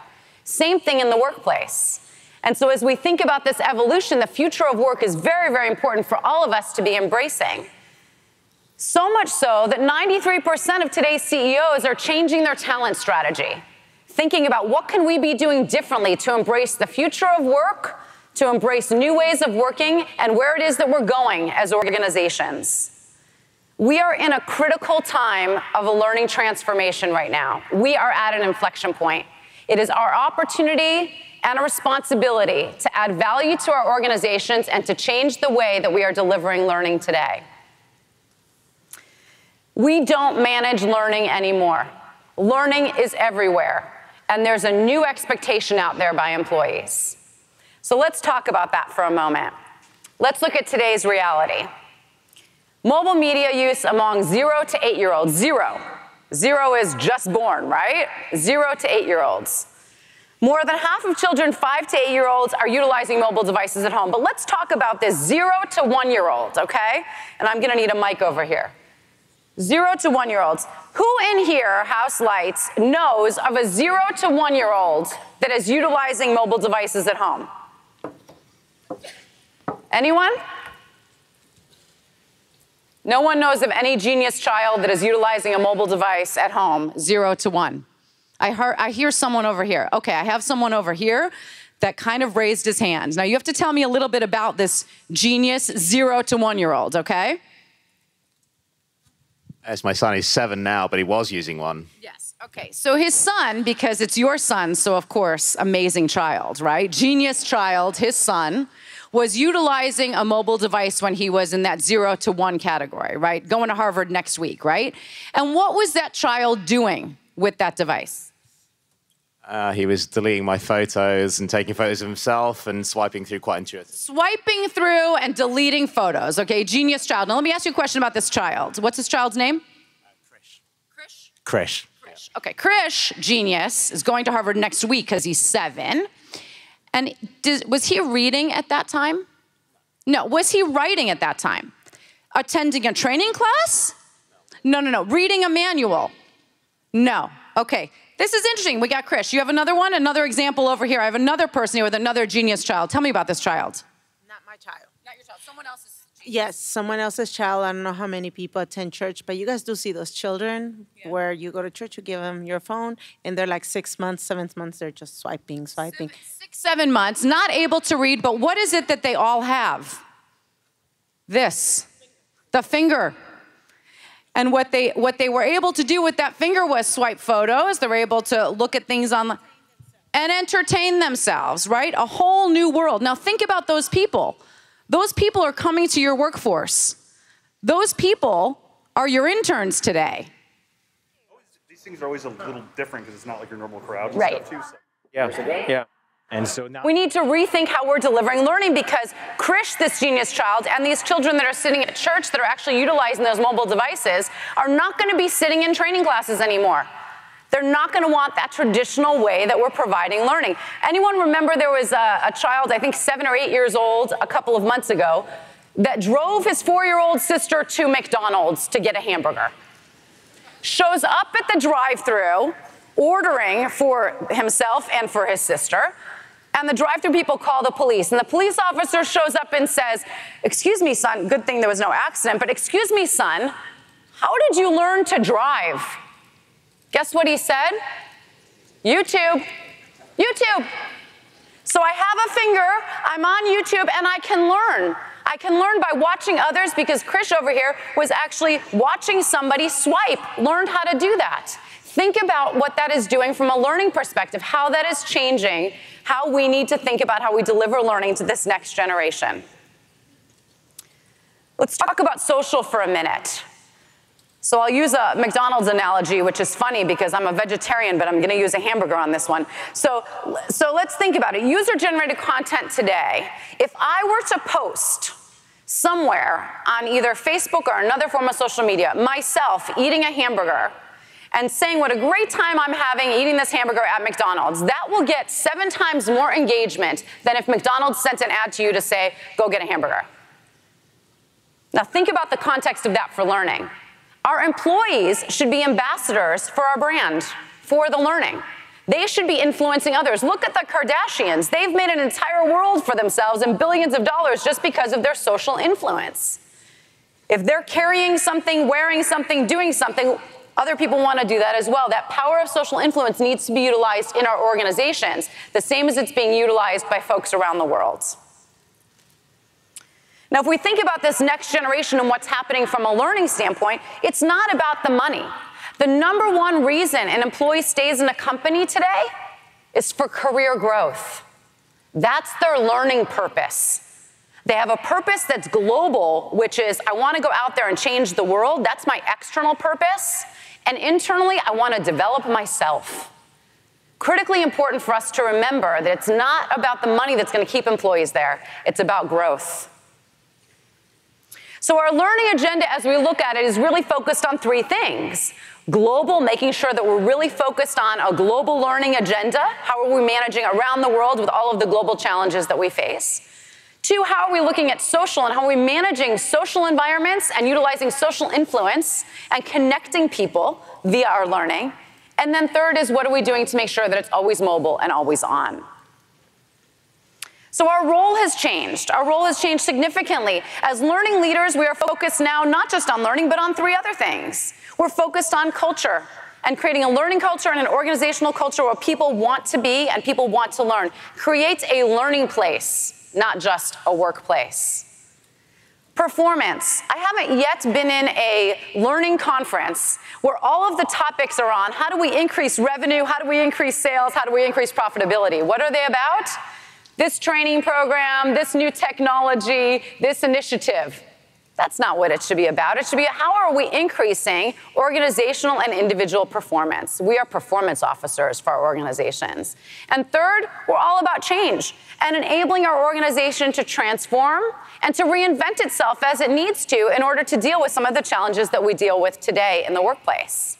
Speaker 23: Same thing in the workplace. And so as we think about this evolution, the future of work is very, very important for all of us to be embracing. So much so that 93% of today's CEOs are changing their talent strategy, thinking about what can we be doing differently to embrace the future of work, to embrace new ways of working, and where it is that we're going as organizations. We are in a critical time of a learning transformation right now. We are at an inflection point. It is our opportunity and a responsibility to add value to our organizations and to change the way that we are delivering learning today. We don't manage learning anymore. Learning is everywhere, and there's a new expectation out there by employees. So let's talk about that for a moment. Let's look at today's reality. Mobile media use among 0 to 8-year-olds, zero. Zero is just born, right? 0 to 8-year-olds. More than half of children 5 to 8-year-olds are utilizing mobile devices at home. But let's talk about this 0 to 1-year-old, okay? And I'm gonna need a mic over here. 0 to 1-year-olds. Who in here, House Lights, knows of a 0 to 1-year-old that is utilizing mobile devices at home? Anyone? No one knows of any genius child that is utilizing a mobile device at home, 0 to 1. I hear someone over here. Okay, I have someone over here that kind of raised his hand. Now you have to tell me a little bit about this genius 0 to 1-year-old, okay?
Speaker 26: As my son is 7 now, but he was using one.
Speaker 23: Yes, okay. So his son, because it's your son, so of course, amazing child, right? Genius child, his son, was utilizing a mobile device when he was in that 0 to 1 category, right? Going to Harvard next week, right? And what was that child doing with that device?
Speaker 26: He was deleting my photos and taking photos of himself and swiping through quite intuitively.
Speaker 23: Swiping through and deleting photos. Okay, genius child. Now let me ask you a question about this child. What's this child's name?
Speaker 26: Krish.
Speaker 23: Krish. Okay, Krish, genius, is going to Harvard next week because he's 7. And was he reading at that time? No. Was he writing at that time? Attending a training class? No. Reading a manual? No. Okay. This is interesting. We got Krish. You have another one? Another example over here. I have another person here with another genius child. Tell me about this child.
Speaker 1: Not my child.
Speaker 23: Not your child. Someone else's.
Speaker 1: Yes, someone else's child. I don't know how many people attend church, but you guys do see those children where you go to church, you give them your phone, and they're like 6 months, 7 months, they're just swiping.
Speaker 23: 6, 7 months, not able to read, but what is it that they all have? This, the finger. And what they were able to do with that finger was swipe photos. They were able to look at things online and entertain themselves, right? A whole new world. Now think about those people. Those people are coming to your workforce. Those people are your interns today.
Speaker 3: These things are always a little different because it's not like your normal crowd and
Speaker 23: Right.
Speaker 3: stuff too. So. Yeah. And so now
Speaker 23: We need to rethink how we're delivering learning because Krish, this genius child, and these children that are sitting at church that are actually utilizing those mobile devices are not going to be sitting in training classes anymore. They're not going to want that traditional way that we're providing learning. Anyone remember there was a child, I think 7 or 8 years old, a couple of months ago, that drove his 4-year-old sister to McDonald's to get a hamburger? Shows up at the drive-thru, ordering for himself and for his sister, and the drive-thru people call the police. And the police officer shows up and says, "Excuse me, son," good thing there was no accident, but "Excuse me, son, how did you learn to drive?" Guess what he said? YouTube. YouTube. So I have a finger, I'm on YouTube, and I can learn. I can learn by watching others because Krish over here was actually watching somebody swipe, learned how to do that. Think about what that is doing from a learning perspective, how that is changing, how we need to think about how we deliver learning to this next generation. Let's talk about social for a minute. So I'll use a McDonald's analogy, which is funny because I'm a vegetarian, but I'm going to use a hamburger on this one. So let's think about it. User-generated content today. If I were to post somewhere on either Facebook or another form of social media, myself eating a hamburger and saying what a great time I'm having eating this hamburger at McDonald's, that will get 7 times more engagement than if McDonald's sent an ad to you to say, "Go get a hamburger." Now think about the context of that for learning. Our employees should be ambassadors for our brand, for the learning. They should be influencing others. Look at the Kardashians. They've made an entire world for themselves and billions of dollars just because of their social influence. If they're carrying something, wearing something, doing something, other people want to do that as well. That power of social influence needs to be utilized in our organizations, the same as it's being utilized by folks around the world. Now, if we think about this next generation and what's happening from a learning standpoint, it's not about the money. The #1 reason an employee stays in a company today is for career growth. That's their learning purpose. They have a purpose that's global, which is I want to go out there and change the world. That's my external purpose. And internally, I want to develop myself. Critically important for us to remember that it's not about the money that's going to keep employees there. It's about growth. So our learning agenda, as we look at it, is really focused on 3 things. Global, making sure that we're really focused on a global learning agenda. How are we managing around the world with all of the global challenges that we face? 2, how are we looking at social and how are we managing social environments and utilizing social influence and connecting people via our learning? And then 3rd is what are we doing to make sure that it's always mobile and always on? So our role has changed. Our role has changed significantly. As learning leaders, we are focused now not just on learning, but on 3 other things. We're focused on culture and creating a learning culture and an organizational culture where people want to be and people want to learn. Create a learning place, not just a workplace. Performance. I haven't yet been in a learning conference where all of the topics are on how do we increase revenue, how do we increase sales, how do we increase profitability. What are they about? This training program, this new technology, this initiative. That's not what it should be about. It should be how are we increasing organizational and individual performance. We are performance officers for our organizations. And 3rd, we're all about change and enabling our organization to transform and to reinvent itself as it needs to in order to deal with some of the challenges that we deal with today in the workplace.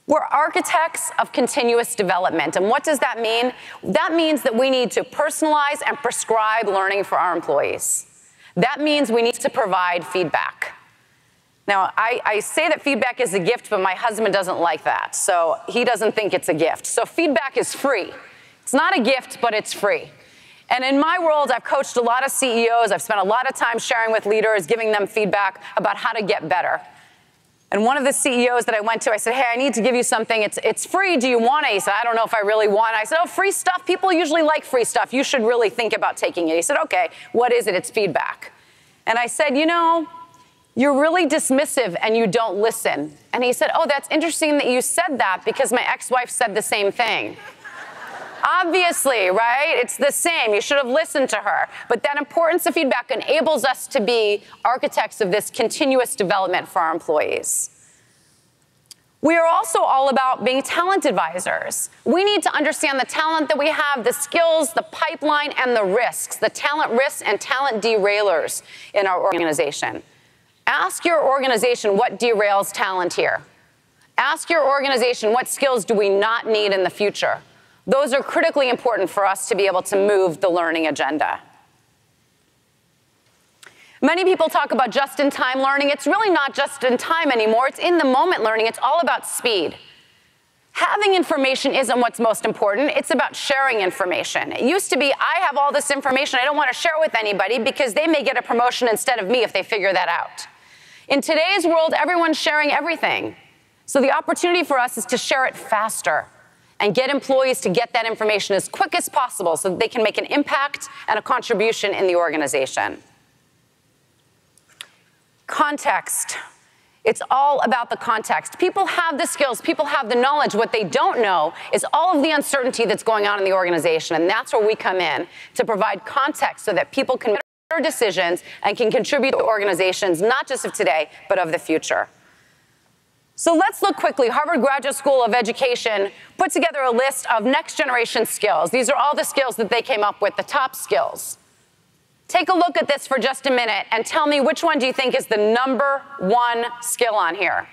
Speaker 23: We're architects of continuous development. And what does that mean? That means that we need to personalize and prescribe learning for our employees. That means we need to provide feedback. Now, I say that feedback is a gift, but my husband doesn't like that. So he doesn't think it's a gift. So feedback is free. It's not a gift, but it's free. And in my world, I've coached a lot of CEOs. I've spent a lot of time sharing with leaders, giving them feedback about how to get better. And one of the CEOs that I went to, I said, hey, I need to give you something. It's free. Do you want it? He said, I don't know if I really want it. I said, oh, free stuff. People usually like free stuff. You should really think about taking it. He said, okay, what is it? It's feedback. And I said, you know, you're really dismissive and you don't listen. And he said, oh, that's interesting that you said that because my ex-wife said the same thing. Obviously, right? It's the same. You should have listened to her. But that importance of feedback enables us to be architects of this continuous development for our employees. We are also all about being talent advisors. We need to understand the talent that we have, the skills, the pipeline, and the risks, the talent risks and talent derailers in our organization. Ask your organization what derails talent here. Ask your organization what skills do we not need in the future. Those are critically important for us to be able to move the learning agenda. Many people talk about just-in-time learning. It's really not just-in-time anymore. It's in-the-moment learning. It's all about speed. Having information isn't what's most important. It's about sharing information. It used to be, I have all this information. I don't want to share it with anybody because they may get a promotion instead of me if they figure that out. In today's world, everyone's sharing everything. So the opportunity for us is to share it faster and get employees to get that information as quick as possible so that they can make an impact and a contribution in the organization. Context. It's all about the context. People have the skills, people have the knowledge. What they don't know is all of the uncertainty that's going on in the organization, and that's where we come in to provide context so that people can make better decisions and can contribute to organizations, not just of today, but of the future. So let's look quickly. Harvard Graduate School of Education put together a list of next generation skills. These are all the skills that they came up with, the top skills. Take a look at this for just a minute and tell me which one do you think is the #1 skill on here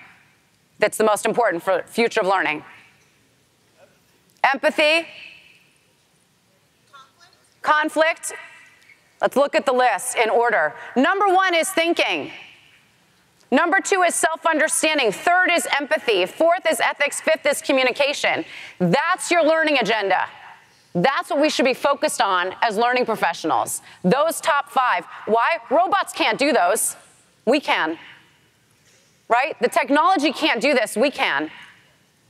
Speaker 23: that's the most important for the future of learning? Empathy? Conflict? Let's look at the list in order. #1 is thinking. #2 is self-understanding. 3rd is empathy. 4th is ethics. 5th is communication. That's your learning agenda. That's what we should be focused on as learning professionals. Those top 5. Why? Robots can't do those. We can. Right? The technology can't do this. We can.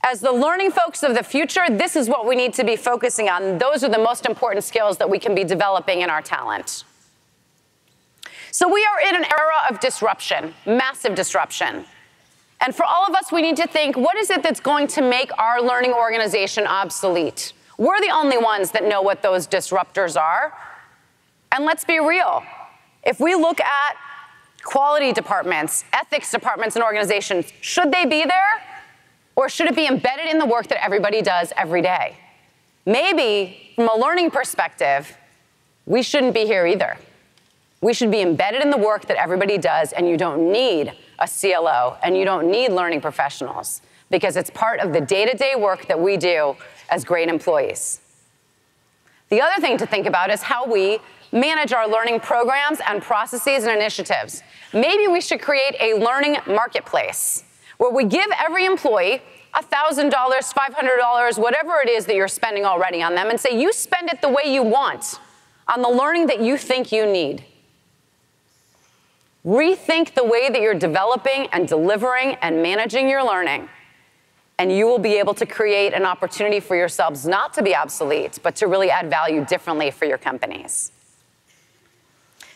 Speaker 23: As the learning folks of the future, this is what we need to be focusing on. Those are the most important skills that we can be developing in our talent. So we are in an era of disruption, massive disruption. And for all of us, we need to think, what is it that's going to make our learning organization obsolete? We're the only ones that know what those disruptors are. And let's be real. If we look at quality departments, ethics departments in organizations, should they be there? Or should it be embedded in the work that everybody does every day? Maybe, from a learning perspective, we shouldn't be here either. We should be embedded in the work that everybody does, and you don't need a CLO, and you don't need learning professionals, because it's part of the day-to-day work that we do as great employees. The other thing to think about is how we manage our learning programs and processes and initiatives. Maybe we should create a learning marketplace where we give every employee $1,000, $500, whatever it is that you're spending already on them, and say, you spend it the way you want on the learning that you think you need. Rethink the way that you're developing and delivering and managing your learning, and you will be able to create an opportunity for yourselves not to be obsolete, but to really add value differently for your companies.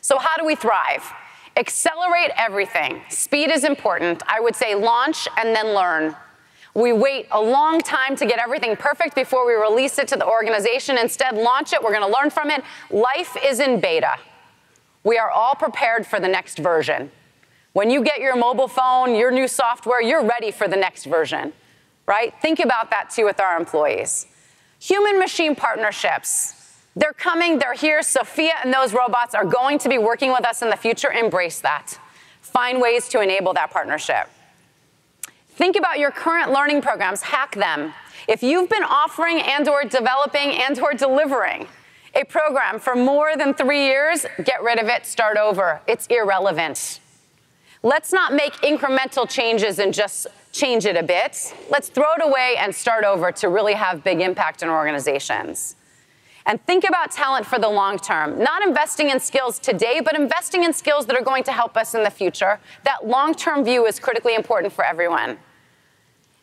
Speaker 23: So how do we thrive? Accelerate everything. Speed is important. I would say launch and then learn. We wait a long time to get everything perfect before we release it to the organization. Instead, launch it. We're going to learn from it. Life is in beta. We are all prepared for the next version. When you get your mobile phone, your new software, you're ready for the next version, right? Think about that too with our employees. Human-machine partnerships. They're coming, they're here. Sophia and those robots are going to be working with us in the future. Embrace that. Find ways to enable that partnership. Think about your current learning programs, hack them. If you've been offering and/or developing and/or delivering a program for more than 3 years, get rid of it, start over. It's irrelevant. Let's not make incremental changes and just change it a bit. Let's throw it away and start over to really have big impact in organizations. And think about talent for the long term, not investing in skills today, but investing in skills that are going to help us in the future. That long-term view is critically important for everyone.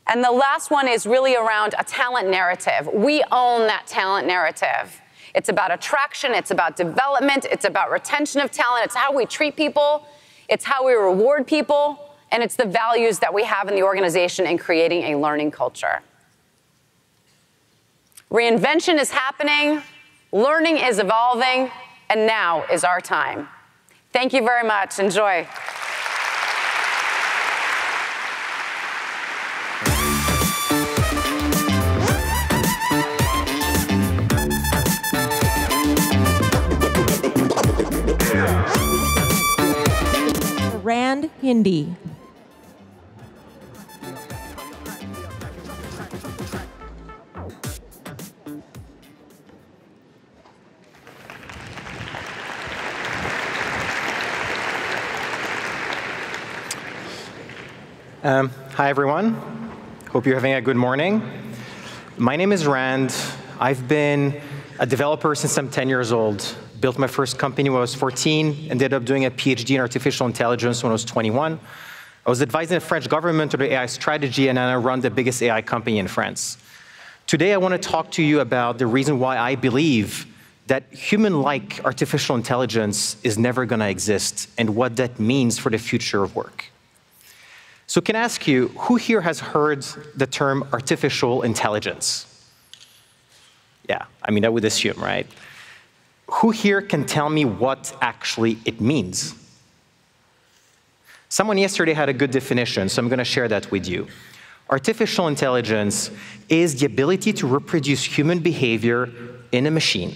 Speaker 23: And the last one is really around a talent narrative. We own that talent narrative. It's about attraction, it's about development, it's about retention of talent, it's how we treat people, it's how we reward people, and it's the values that we have in the organization in creating a learning culture. Reinvention is happening, learning is evolving, and now is our time. Thank you very much. Enjoy.
Speaker 5: Rand Hindi.
Speaker 6: Hi, everyone. Hope you're having a good morning. My name is Rand. I've been a developer since I'm 10 years old. Built my first company when I was 14, ended up doing a PhD in artificial intelligence when I was 21. I was advising the French government on the AI strategy, and then I run the biggest AI company in France. Today, I want to talk to you about the reason why I believe that human-like artificial intelligence is never going to exist and what that means for the future of work. So can I ask you, who here has heard the term artificial intelligence? Yeah, I mean, I would assume, right? Who here can tell me what actually it means? Someone yesterday had a good definition, so I'm going to share that with you. Artificial intelligence is the ability to reproduce human behavior in a machine.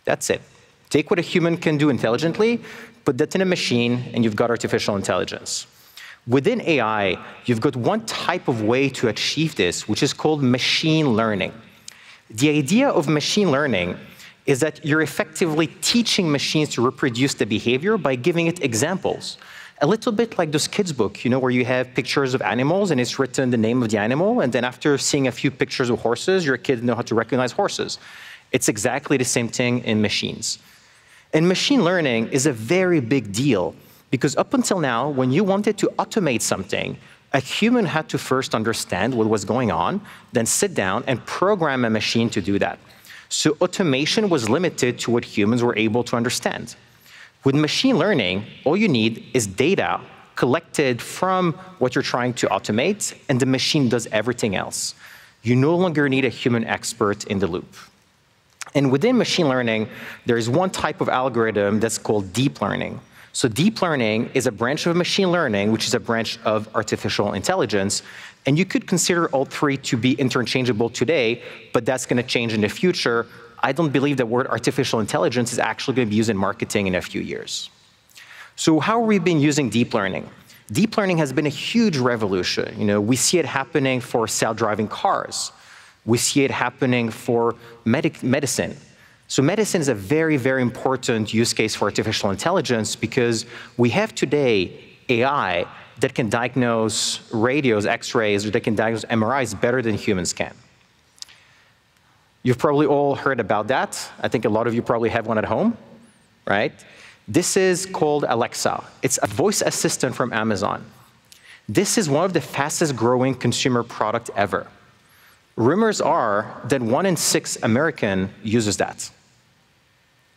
Speaker 6: That's it. Take what a human can do intelligently, put that in a machine, and you've got artificial intelligence. Within AI, you've got one type of way to achieve this, which is called machine learning. The idea of machine learning is that you're effectively teaching machines to reproduce the behavior by giving it examples. A little bit like those kids' book, you know, where you have pictures of animals and it's written the name of the animal, and then after seeing a few pictures of horses, your kids know how to recognize horses. It's exactly the same thing in machines. And machine learning is a very big deal because up until now, when you wanted to automate something, a human had to first understand what was going on, then sit down and program a machine to do that. So automation was limited to what humans were able to understand. With machine learning, all you need is data collected from what you're trying to automate, and the machine does everything else. You no longer need a human expert in the loop. And within machine learning, there is one type of algorithm that's called deep learning. So deep learning is a branch of machine learning, which is a branch of artificial intelligence. And you could consider all three to be interchangeable today, but that's going to change in the future. I don't believe the word artificial intelligence is actually going to be used in marketing in a few years. So how have we been using deep learning? Deep learning has been a huge revolution. You know, we see it happening for self-driving cars. We see it happening for medicine. So medicine is a very, very important use case for artificial intelligence because we have today AI that can diagnose radios, X-rays, or that can diagnose MRIs better than humans can. You've probably all heard about that. I think a lot of you probably have one at home, right? This is called Alexa. It's a voice assistant from Amazon. This is one of the fastest growing consumer product ever. Rumors are that 1 in 6 American uses that.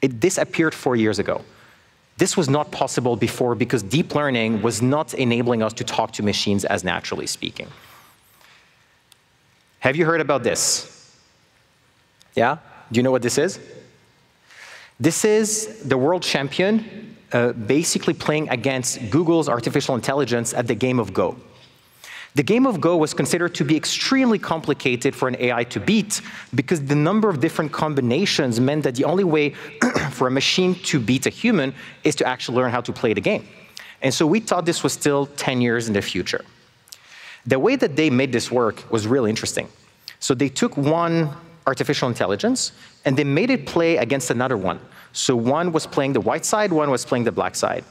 Speaker 6: It disappeared 4 years ago. This was not possible before because deep learning was not enabling us to talk to machines as naturally speaking. Have you heard about this? Yeah? Do you know what this is? This is the world champion basically playing against Google's artificial intelligence at the game of Go. The game of Go was considered to be extremely complicated for an AI to beat because the number of different combinations meant that the only way for a machine to beat a human is to actually learn how to play the game. And so we thought this was still 10 years in the future. The way that they made this work was really interesting. So they took one artificial intelligence, and they made it play against another one. So one was playing the white side, one was playing the black side.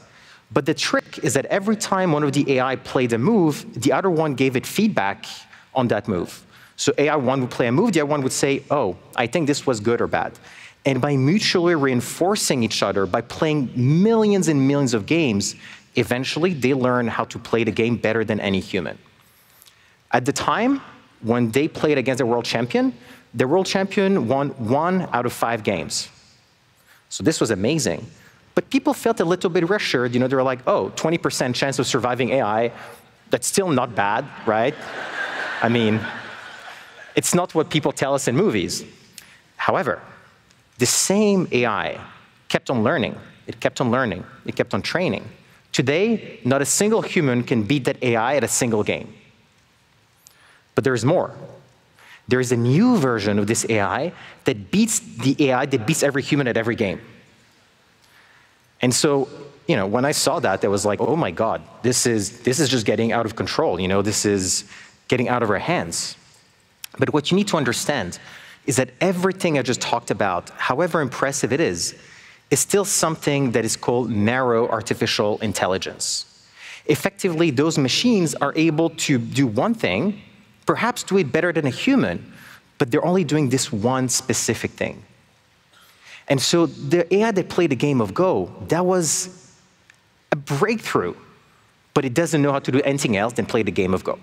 Speaker 6: But the trick is that every time one of the AI played a move, the other one gave it feedback on that move. So AI one would play a move, the other one would say, oh, I think this was good or bad. And by mutually reinforcing each other, by playing millions and millions of games, eventually they learn how to play the game better than any human. At the time, when they played against the world champion won 1 out of 5 games. So this was amazing. But people felt a little bit reassured. They were like, oh, 20% chance of surviving AI, that's still not bad, right? I mean, it's not what people tell us in movies. However, the same AI kept on learning. It kept on learning. It kept on training. Today, not a single human can beat that AI at a single game. But there's more. There is a new version of this AI that beats the AI that beats every human at every game. And so, when I saw that, I was like, oh my God, this is just getting out of control. This is getting out of our hands. But what you need to understand is that everything I just talked about, however impressive it is still something that is called narrow artificial intelligence. Effectively, those machines are able to do one thing, perhaps do it better than a human, but they're only doing this one specific thing. And so the AI that played the game of Go, that was a breakthrough, but it doesn't know how to do anything else than play the game of Go.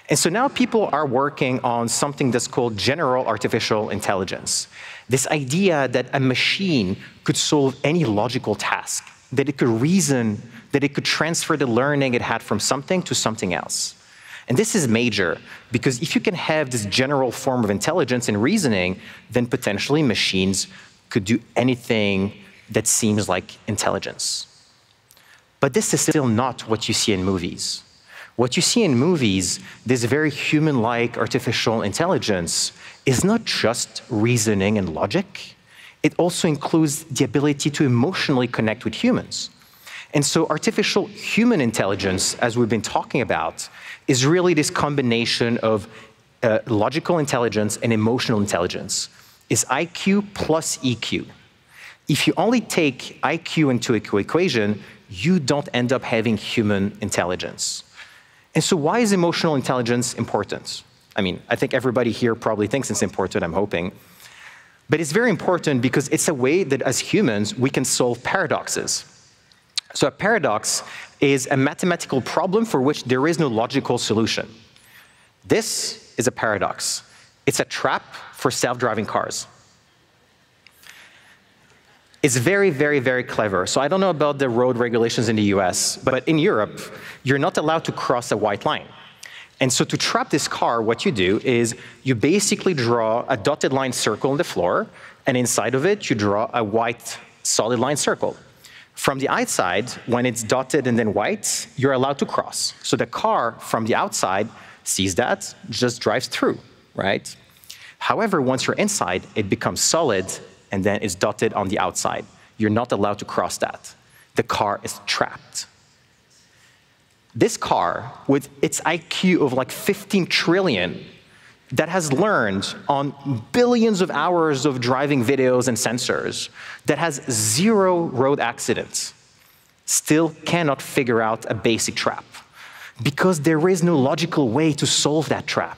Speaker 6: And so now people are working on something that's called general artificial intelligence. This idea that a machine could solve any logical task, that it could reason, that it could transfer the learning it had from something to something else. And this is major, because if you can have this general form of intelligence and reasoning, then potentially machines could do anything that seems like intelligence. But this is still not what you see in movies. What you see in movies, this very human-like artificial intelligence, is not just reasoning and logic. It also includes the ability to emotionally connect with humans. And so artificial human intelligence, as we've been talking about, is really this combination of logical intelligence and emotional intelligence. It's IQ plus EQ. If you only take IQ into an equation, you don't end up having human intelligence. And so why is emotional intelligence important? I mean, I think everybody here probably thinks it's important, I'm hoping. But it's very important because it's a way that as humans, we can solve paradoxes. So a paradox is a mathematical problem for which there is no logical solution. This is a paradox. It's a trap for self-driving cars. It's very, very, very clever. So I don't know about the road regulations in the US, but in Europe, you're not allowed to cross a white line. And so to trap this car, what you do is you basically draw a dotted line circle on the floor, and inside of it, you draw a white solid line circle. From the outside, when it's dotted and then white, you're allowed to cross. So the car from the outside sees that, just drives through, right? However, once you're inside, it becomes solid, and then it's dotted on the outside. You're not allowed to cross that. The car is trapped. This car, with its IQ of like 15 trillion, that has learned on billions of hours of driving videos and sensors, that has 0 road accidents, still cannot figure out a basic trap, because there is no logical way to solve that trap.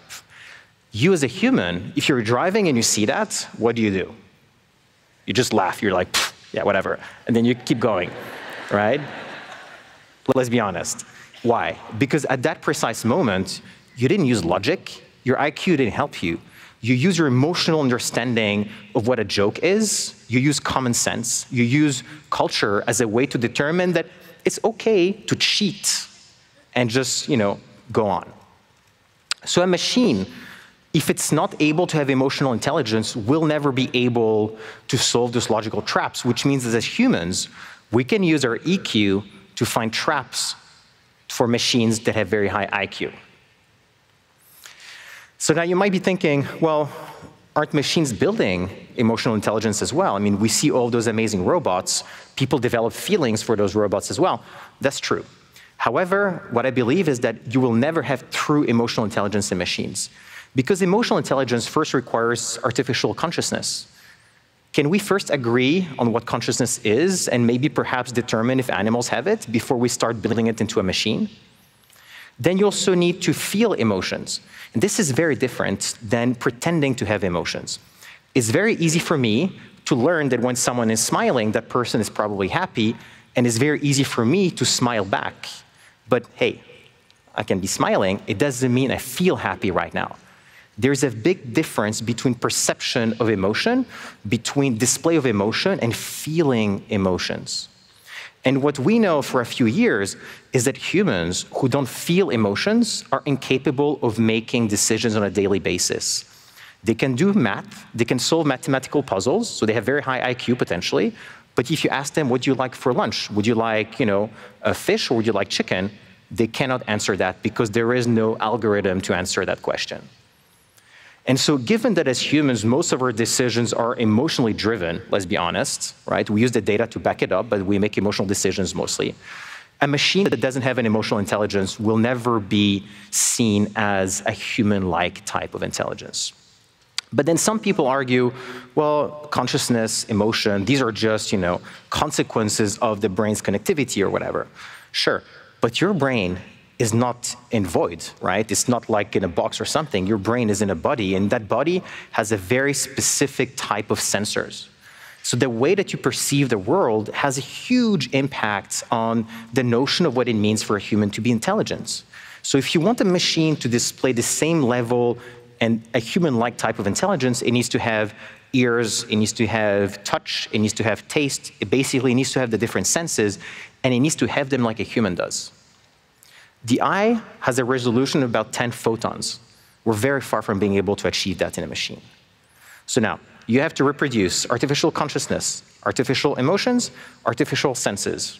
Speaker 6: You as a human, if you're driving and you see that, what do? You just laugh, you're like, yeah, whatever. And then you keep going, right? Let's be honest. Why? Because at that precise moment, you didn't use logic, your IQ didn't help you. You use your emotional understanding of what a joke is, you use common sense, you use culture as a way to determine that it's okay to cheat and just, go on. So a machine, if it's not able to have emotional intelligence, will never be able to solve those logical traps, which means that as humans, we can use our EQ to find traps for machines that have very high IQ. So now you might be thinking, well, aren't machines building emotional intelligence as well? I mean, we see all those amazing robots. People develop feelings for those robots as well. That's true. However, what I believe is that you will never have true emotional intelligence in machines, because emotional intelligence first requires artificial consciousness. Can we first agree on what consciousness is and maybe perhaps determine if animals have it before we start building it into a machine? Then you also need to feel emotions. And this is very different than pretending to have emotions. It's very easy for me to learn that when someone is smiling, that person is probably happy, and it's very easy for me to smile back. But hey, I can be smiling. It doesn't mean I feel happy right now. There's a big difference between perception of emotion, between display of emotion and feeling emotions. And what we know for a few years is that humans who don't feel emotions are incapable of making decisions on a daily basis. They can do math, they can solve mathematical puzzles, so they have very high IQ potentially, but if you ask them, what do you like for lunch? Would you like, a fish or would you like chicken? They cannot answer that because there is no algorithm to answer that question. And so given that as humans, most of our decisions are emotionally driven, let's be honest, right? We use the data to back it up, but we make emotional decisions mostly. A machine that doesn't have an emotional intelligence will never be seen as a human-like type of intelligence. But then some people argue, well, consciousness, emotion, these are just, consequences of the brain's connectivity or whatever. Sure, but your brain is not in void, right? It's not like in a box or something. Your brain is in a body, and that body has a very specific type of sensors. So the way that you perceive the world has a huge impact on the notion of what it means for a human to be intelligent. So if you want a machine to display the same level and a human-like type of intelligence, it needs to have ears, it needs to have touch, it needs to have taste, it basically needs to have the different senses, and it needs to have them like a human does. The eye has a resolution of about 10 photons. We're very far from being able to achieve that in a machine. So now, you have to reproduce artificial consciousness, artificial emotions, artificial senses.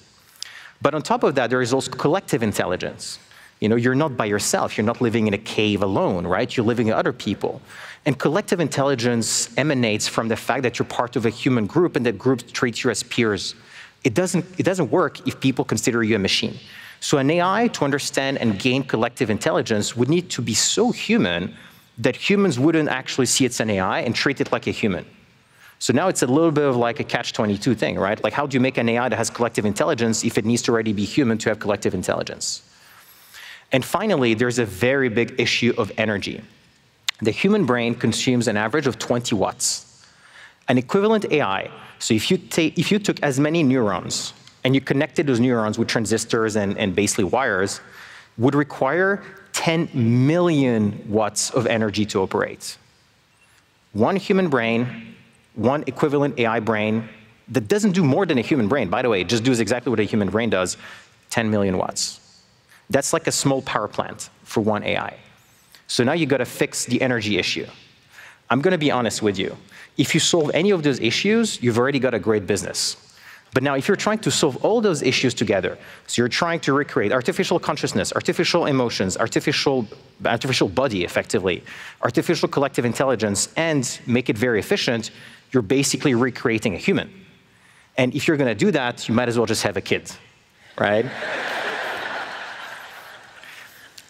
Speaker 6: But on top of that, there is also collective intelligence. You're not by yourself. You're not living in a cave alone, right? You're living with other people. And collective intelligence emanates from the fact that you're part of a human group and that group treats you as peers. It doesn't work if people consider you a machine. So an AI, to understand and gain collective intelligence, would need to be so human that humans wouldn't actually see it's an AI and treat it like a human. So now it's a little bit of like a catch-22 thing, right? Like, how do you make an AI that has collective intelligence if it needs to already be human to have collective intelligence? And finally, there's a very big issue of energy. The human brain consumes an average of 20 watts. An equivalent AI, so if you took as many neurons and you connected those neurons with transistors and basically wires, would require 10 million watts of energy to operate. One human brain, one equivalent AI brain that doesn't do more than a human brain, by the way, it just does exactly what a human brain does, 10 million watts. That's like a small power plant for one AI. So now you gotta fix the energy issue. I'm gonna be honest with you. If you solve any of those issues, you've already got a great business. But now if you're trying to solve all those issues together, so you're trying to recreate artificial consciousness, artificial emotions, artificial body effectively, artificial collective intelligence, and make it very efficient, you're basically recreating a human. And if you're gonna do that, you might as well just have a kid, right?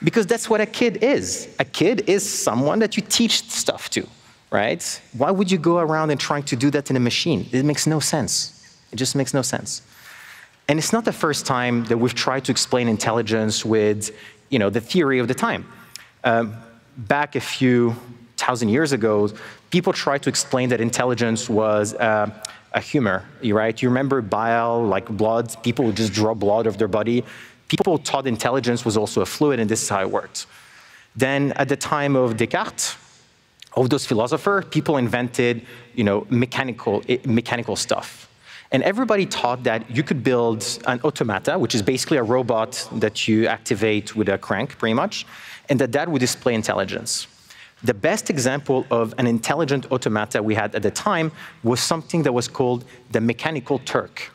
Speaker 6: Because that's what a kid is. A kid is someone that you teach stuff to, right? Why would you go around and trying to do that in a machine? It makes no sense. It just makes no sense. And it's not the first time that we've tried to explain intelligence with, the theory of the time. Back a few thousand years ago, people tried to explain that intelligence was a humor, right? You remember bile, like blood, people would just draw blood of their body. People thought intelligence was also a fluid, and this is how it worked. Then at the time of Descartes, of those philosophers, people invented, mechanical stuff. And everybody thought that you could build an automata, which is basically a robot that you activate with a crank, pretty much, and that would display intelligence. The best example of an intelligent automata we had at the time was something that was called the Mechanical Turk.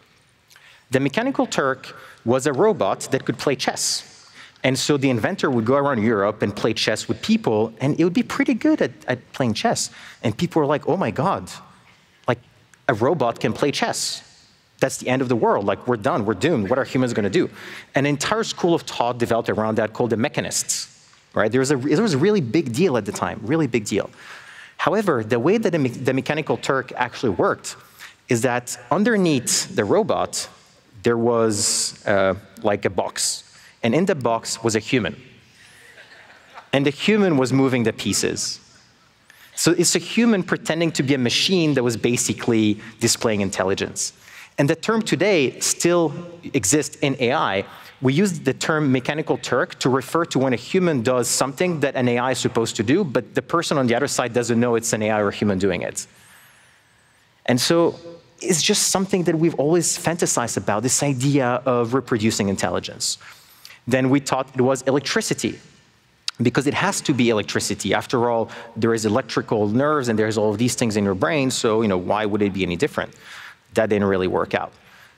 Speaker 6: The Mechanical Turk was a robot that could play chess. And so the inventor would go around Europe and play chess with people, and it would be pretty good at playing chess. And people were like, oh my God, like a robot can play chess. That's the end of the world. Like, we're done, we're doomed. What are humans going to do? An entire school of thought developed around that called the mechanists. Right? There was a really big deal at the time, really big deal. However, the way that the Mechanical Turk actually worked is that underneath the robot, there was like a box. And in the box was a human. And the human was moving the pieces. So it's a human pretending to be a machine that was basically displaying intelligence. And the term today still exists in AI. We use the term Mechanical Turk to refer to when a human does something that an AI is supposed to do, but the person on the other side doesn't know it's an AI or a human doing it. And so it's just something that we've always fantasized about, this idea of reproducing intelligence. Then we thought it was electricity, because it has to be electricity. After all, there is electrical nerves and there's all of these things in your brain, so why would it be any different? That didn't really work out.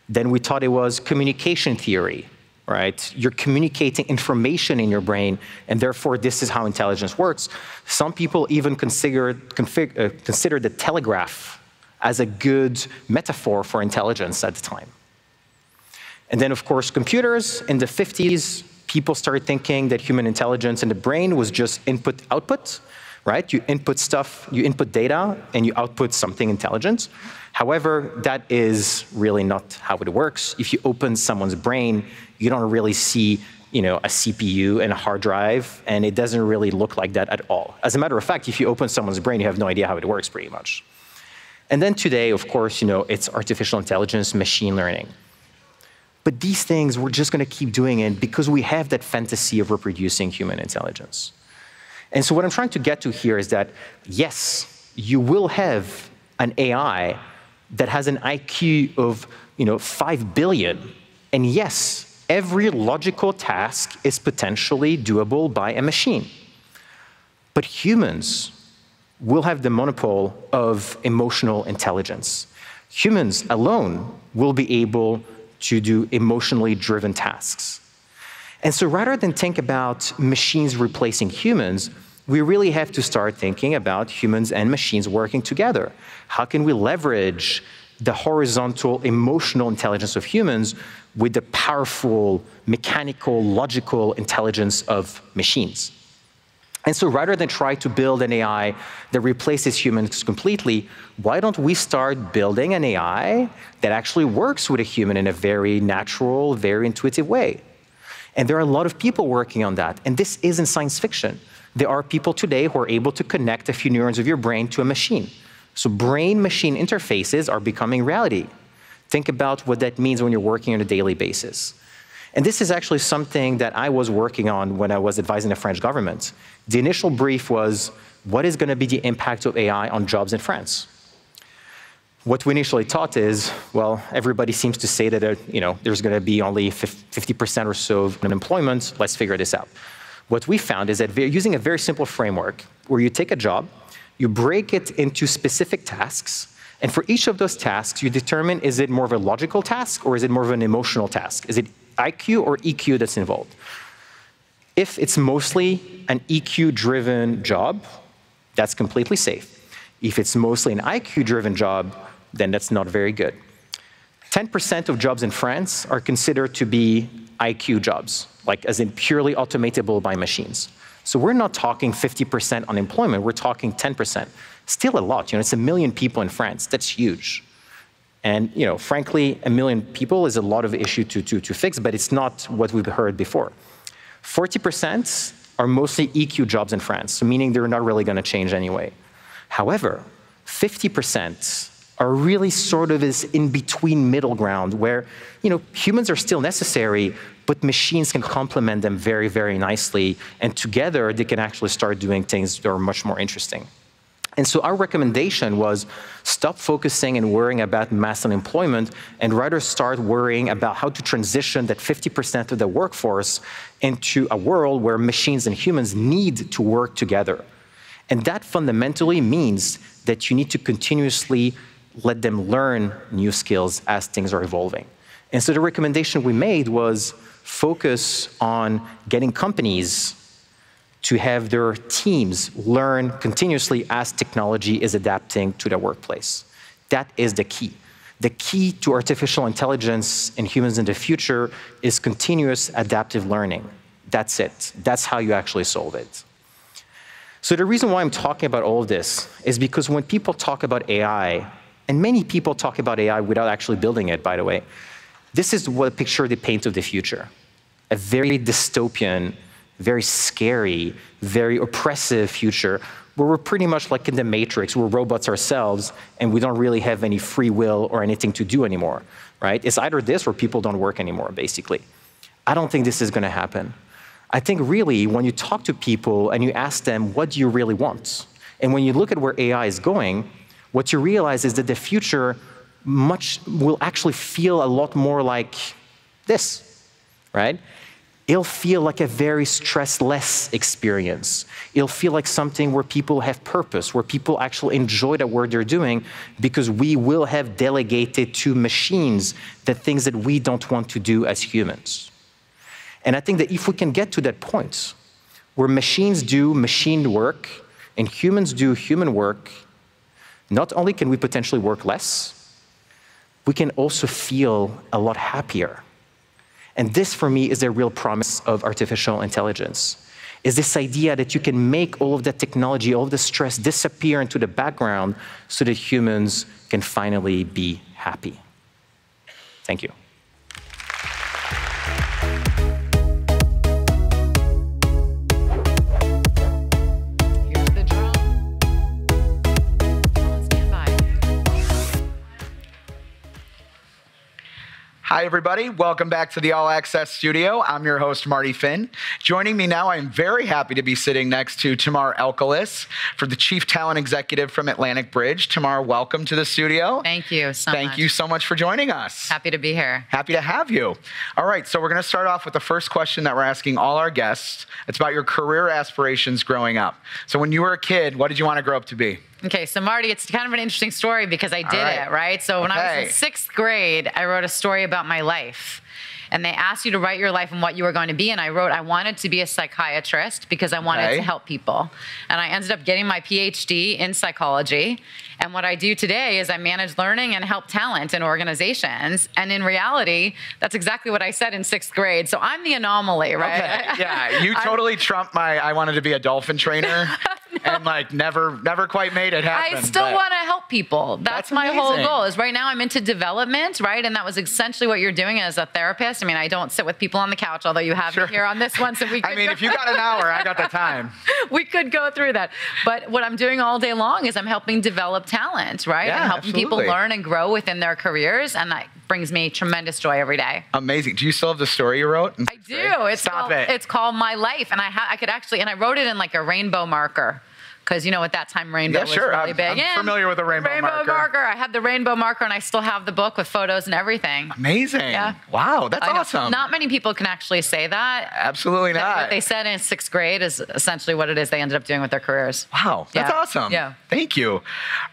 Speaker 6: Then we thought it was communication theory, right? You're communicating information in your brain, and therefore this is how intelligence works. Some people even consider the telegraph as a good metaphor for intelligence at the time. And then, of course, computers. In the 50s, people started thinking that human intelligence in the brain was just input-output, right? You input stuff, you input data, and you output something intelligent. However, that is really not how it works. If you open someone's brain, you don't really see a CPU and a hard drive, and it doesn't really look like that at all. As a matter of fact, if you open someone's brain, you have no idea how it works, pretty much. And then today, of course, it's artificial intelligence, machine learning. But these things, we're just going to keep doing it because we have that fantasy of reproducing human intelligence. And so what I'm trying to get to here is that, yes, you will have an AI that has an IQ of 5 billion. And yes, every logical task is potentially doable by a machine. But humans will have the monopoly of emotional intelligence. Humans alone will be able to do emotionally driven tasks. And so rather than think about machines replacing humans, we really have to start thinking about humans and machines working together. How can we leverage the horizontal emotional intelligence of humans with the powerful mechanical, logical intelligence of machines? And so rather than try to build an AI that replaces humans completely, why don't we start building an AI that actually works with a human in a very natural, very intuitive way? And there are a lot of people working on that. And this isn't science fiction. There are people today who are able to connect a few neurons of your brain to a machine. So brain-machine interfaces are becoming reality. Think about what that means when you're working on a daily basis. And this is actually something that I was working on when I was advising the French government. The initial brief was, what is going to be the impact of AI on jobs in France? What we initially thought is, well, everybody seems to say that there's going to be only 50% or so of unemployment. Let's figure this out. What we found is that using a very simple framework, where you take a job, you break it into specific tasks, and for each of those tasks, you determine, is it more of a logical task or is it more of an emotional task? Is it IQ or EQ that's involved? If it's mostly an EQ-driven job, that's completely safe. If it's mostly an IQ-driven job, then that's not very good. 10% of jobs in France are considered to be IQ jobs, like as in purely automatable by machines. So we're not talking 50% unemployment, we're talking 10%. Still a lot, it's 1 million people in France, that's huge. And frankly, 1 million people is a lot of issue to fix, but it's not what we've heard before. 40% are mostly EQ jobs in France, so meaning they're not really going to change anyway. However, 50% are really sort of this in-between middle ground where humans are still necessary, but machines can complement them very, very nicely, and together they can actually start doing things that are much more interesting. And so our recommendation was stop focusing and worrying about mass unemployment and rather start worrying about how to transition that 50% of the workforce into a world where machines and humans need to work together. And that fundamentally means that you need to continuously let them learn new skills as things are evolving. And so the recommendation we made was focus on getting companies to have their teams learn continuously as technology is adapting to their workplace. That is the key. The key to artificial intelligence and humans in the future is continuous adaptive learning. That's it. That's how you actually solve it. So the reason why I'm talking about all of this is because when people talk about AI, and many people talk about AI without actually building it, by the way, this is what a picture they paint of the future. A very dystopian, very scary, very oppressive future where we're pretty much like in the Matrix, we're robots ourselves, and we don't really have any free will or anything to do anymore, right? It's either this or people don't work anymore, basically. I don't think this is going to happen. I think really when you talk to people and you ask them, what do you really want? And when you look at where AI is going, what you realize is that the future will actually feel a lot more like this, right? It'll feel like a very stressless experience. It'll feel like something where people have purpose, where people actually enjoy the work they're doing, because we will have delegated to machines the things that we don't want to do as humans. And I think that if we can get to that point where machines do machine work and humans do human work, not only can we potentially work less, we can also feel a lot happier. And this, for me, is the real promise of artificial intelligence, is this idea that you can make all of that technology, all of the stress disappear into the background so that humans can finally be happy. Thank you.
Speaker 4: Hi, everybody. Welcome back to the All Access Studio. I'm your host, Marty Finn. Joining me now, I'm very happy to be sitting next to Tamar Elkelis, for the Chief Talent Executive from Atlantic Bridge. Tamar, welcome to the studio.
Speaker 18: Thank you so much.
Speaker 4: Thank you so much for joining us.
Speaker 18: Happy to be here.
Speaker 4: Happy to have you. All right, so we're going to start off with the first question that we're asking all our guests. It's about your career aspirations growing up. So when you were a kid, what did you want to grow up to be?
Speaker 18: Okay, so Marty, it's kind of an interesting story because I did it, right? So when I was in 6th grade, I wrote a story about my life. And they asked you to write your life and what you were going to be. And I wrote, I wanted to be a psychiatrist because I wanted to help people. And I ended up getting my PhD in psychology. And what I do today is I manage learning and help talent in organizations. And in reality, that's exactly what I said in 6th grade. So I'm the anomaly, right?
Speaker 4: Okay. Yeah, you totally trumped my I wanted to be a dolphin trainer. And like never quite made it happen.
Speaker 18: I still want to help people. That's my whole goal. Is right now I'm into development, right? And that was essentially what you're doing as a therapist. I mean, I don't sit with people on the couch, although you have me here on this one, so we could
Speaker 4: if you got an hour, I got the time.
Speaker 18: We could go through that. But what I'm doing all day long is I'm helping develop talent, right?
Speaker 4: Yeah,
Speaker 18: and helping people learn and grow within their careers, and that brings me tremendous joy every day.
Speaker 4: Amazing. Do you still have the story you wrote?
Speaker 18: I do. It's called My Life, and I could actually, and I wrote it in like a rainbow marker. Because, you know, at that time, rainbow was really big.
Speaker 4: I'm familiar with a rainbow marker.
Speaker 18: I had the rainbow marker, and I still have the book with photos and everything.
Speaker 4: Amazing. Yeah. Wow, that's awesome.
Speaker 18: Not many people can actually say that.
Speaker 4: Absolutely not.
Speaker 18: What they said in 6th grade is essentially what it is they ended up doing with their careers.
Speaker 4: Wow, that's awesome.
Speaker 18: Yeah.
Speaker 4: Thank you.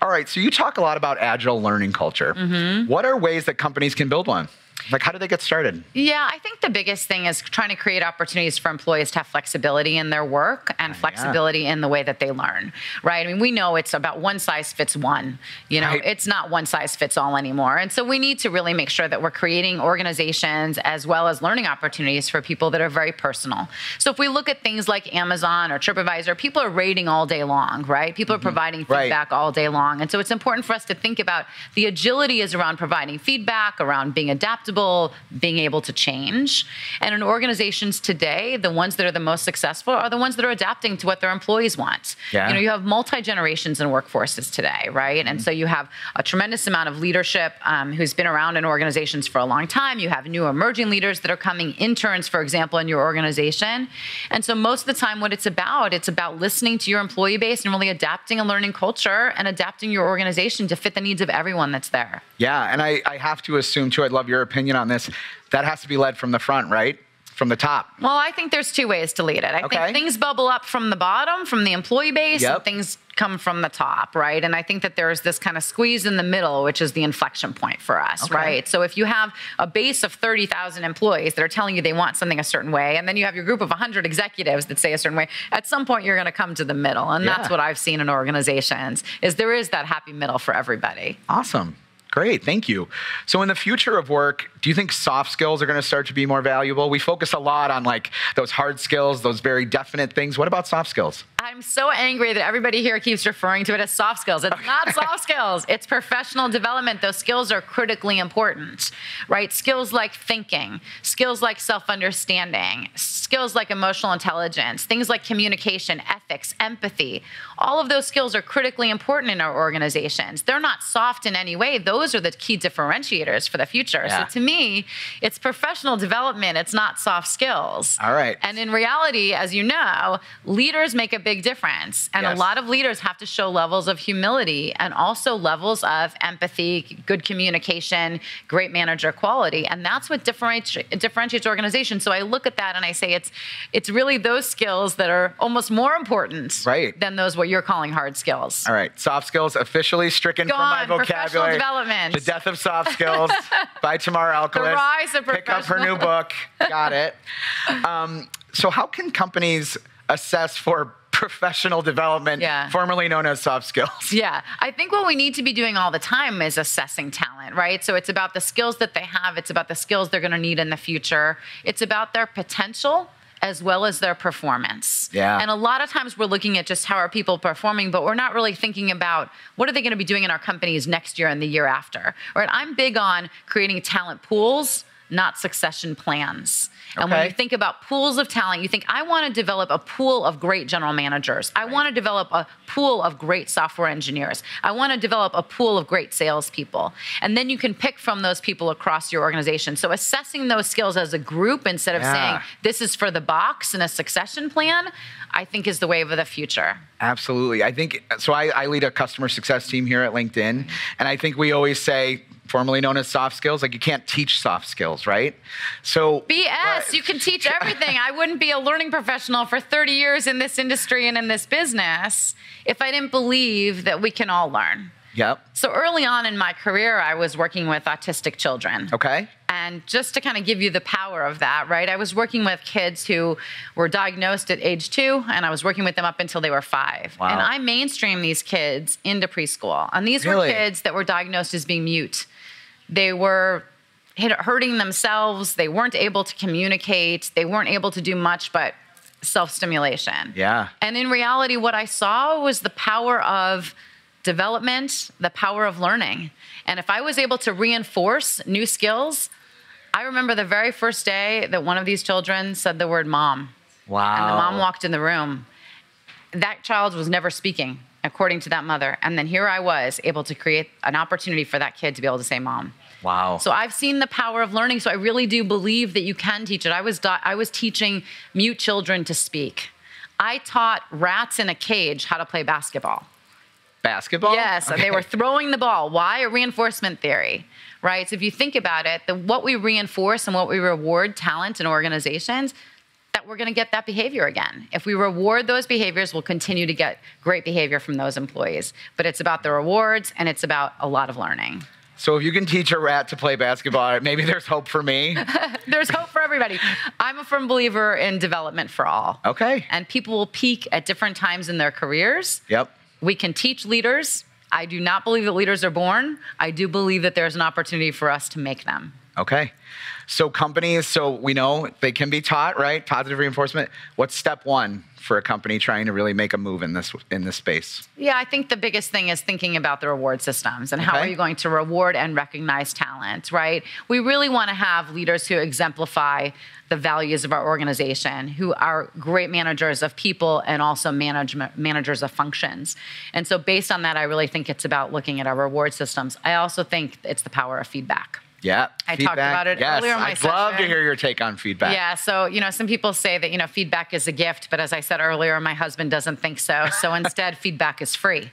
Speaker 4: All right, so you talk a lot about agile learning culture. Mm-hmm. What are ways that companies can build one? Like, how do they get started?
Speaker 18: Yeah, I think the biggest thing is trying to create opportunities for employees to have flexibility in their work and flexibility in the way that they learn, right? I mean, we know it's about one size fits one. You know, it's not one size fits all anymore. And so we need to really make sure that we're creating organizations as well as learning opportunities for people that are very personal. So if we look at things like Amazon or TripAdvisor, people are rating all day long, right? People are providing feedback all day long. And so it's important for us to think about the agility is around providing feedback, around being adaptable, being able to change. And in organizations today, the ones that are the most successful are the ones that are adapting to what their employees want.
Speaker 4: Yeah.
Speaker 18: You know, you have multi-generations in workforces today, right? And so you have a tremendous amount of leadership who's been around in organizations for a long time. You have new emerging leaders that are coming, interns, for example, in your organization. And so most of the time what it's about listening to your employee base and really adapting a learning culture and adapting your organization to fit the needs of everyone that's there.
Speaker 4: Yeah, and I have to assume, too, I'd love your opinion on this, that has to be led from the front, right? From the top.
Speaker 18: Well, I think there's two ways to lead it. I think things bubble up from the bottom, from the employee base, and things come from the top, right? And I think that there's this kind of squeeze in the middle, which is the inflection point for us, right? So if you have a base of 30,000 employees that are telling you they want something a certain way, and then you have your group of 100 executives that say a certain way, at some point you're going to come to the middle. And that's what I've seen in organizations, is there is that happy middle for everybody.
Speaker 4: Awesome. Great, thank you. So in the future of work, do you think soft skills are going to start to be more valuable? We focus a lot on like those hard skills, those very definite things. What about soft skills?
Speaker 18: I'm so angry that everybody here keeps referring to it as soft skills. It's not soft skills. It's professional development. Those skills are critically important, right? Skills like thinking, skills like self-understanding, skills like emotional intelligence, things like communication, ethics, empathy. All of those skills are critically important in our organizations. They're not soft in any way. Those are the key differentiators for the future.
Speaker 4: Yeah.
Speaker 18: So to me, it's professional development. It's not soft skills.
Speaker 4: All right.
Speaker 18: And in reality, as you know, leaders make a big difference. And
Speaker 4: Yes.
Speaker 18: a lot of leaders have to show levels of humility and also levels of empathy, good communication, great manager quality. And that's what differentiates organizations. So I look at that and I say it's really those skills that are almost more important than those what you're calling hard skills.
Speaker 4: All right, soft skills officially stricken from my
Speaker 18: Gone. Professional
Speaker 4: vocabulary.
Speaker 18: development.
Speaker 4: The death of soft skills. By Tamar Alkalis.
Speaker 18: The rise of
Speaker 4: Pick up her new
Speaker 18: professional-
Speaker 4: book. Got it. So how can companies assess for professional development, formerly known as soft skills?
Speaker 18: Yeah, I think what we need to be doing all the time is assessing talent, right? So it's about the skills that they have. It's about the skills they're going to need in the future. It's about their potential as well as their performance.
Speaker 4: Yeah.
Speaker 18: And a lot of times we're looking at just how are people performing, but we're not really thinking about what are they going to be doing in our companies next year and the year after. Right? I'm big on creating talent pools, not succession plans. And when you think about pools of talent, you think, I want to develop a pool of great general managers. I want to develop a pool of great software engineers. I want to develop a pool of great salespeople. And then you can pick from those people across your organization. So assessing those skills as a group instead of saying, this is for the box in a succession plan, I think is the wave of the future.
Speaker 4: Absolutely. I think, so I lead a customer success team here at LinkedIn. And I think we always say, formerly known as soft skills, like you can't teach soft skills, right? So
Speaker 18: BS, you can teach everything. I wouldn't be a learning professional for 30 years in this industry and in this business if I didn't believe that we can all learn.
Speaker 4: Yep.
Speaker 18: So early on in my career, I was working with autistic children.
Speaker 4: Okay.
Speaker 18: And just to kind of give you the power of that, right? I was working with kids who were diagnosed at age 2, and I was working with them up until they were 5.
Speaker 4: Wow.
Speaker 18: And I mainstreamed these kids into preschool. And these were kids that were diagnosed as being mute. They were hurting themselves. They weren't able to communicate. They weren't able to do much but self-stimulation.
Speaker 4: Yeah.
Speaker 18: And in reality, what I saw was the power of development, the power of learning. And if I was able to reinforce new skills, I remember the very first day that one of these children said the word mom.
Speaker 4: Wow.
Speaker 18: And the mom walked in the room. That child was never speaking, according to that mother. And then here I was able to create an opportunity for that kid to be able to say mom.
Speaker 4: Wow.
Speaker 18: So I've seen the power of learning. So I really do believe that you can teach it. I was teaching mute children to speak. I taught rats in a cage how to play basketball.
Speaker 4: Basketball?
Speaker 18: Yes,
Speaker 4: Okay.
Speaker 18: they were throwing the ball. Why? A reinforcement theory, right? So if you think about it, what we reinforce and what we reward talent in organizations, that we're going to get that behavior again. If we reward those behaviors, we'll continue to get great behavior from those employees. But it's about the rewards, and it's about a lot of learning.
Speaker 4: So if you can teach a rat to play basketball, maybe there's hope for me.
Speaker 18: There's hope for everybody. I'm a firm believer in development for all.
Speaker 4: Okay.
Speaker 18: And people will peak at different times in their careers.
Speaker 4: Yep.
Speaker 18: We can teach leaders. I do not believe that leaders are born. I do believe that there's an opportunity for us to make them.
Speaker 4: Okay. So companies, so we know they can be taught, right? Positive reinforcement. What's step one for a company trying to really make a move in this space?
Speaker 18: Yeah, I think the biggest thing is thinking about the reward systems and how are you going to reward and recognize talent, right? We really want to have leaders who exemplify the values of our organization, who are great managers of people and also managers of functions. And so based on that, I really think it's about looking at our reward systems. I also think it's the power of feedback.
Speaker 4: Yeah.
Speaker 18: I talked about it earlier in my
Speaker 4: I'd love to
Speaker 18: session.
Speaker 4: hear your take on feedback.
Speaker 18: Yeah, so, some people say that, feedback is a gift, but as I said earlier, my husband doesn't think so. So instead, feedback is free,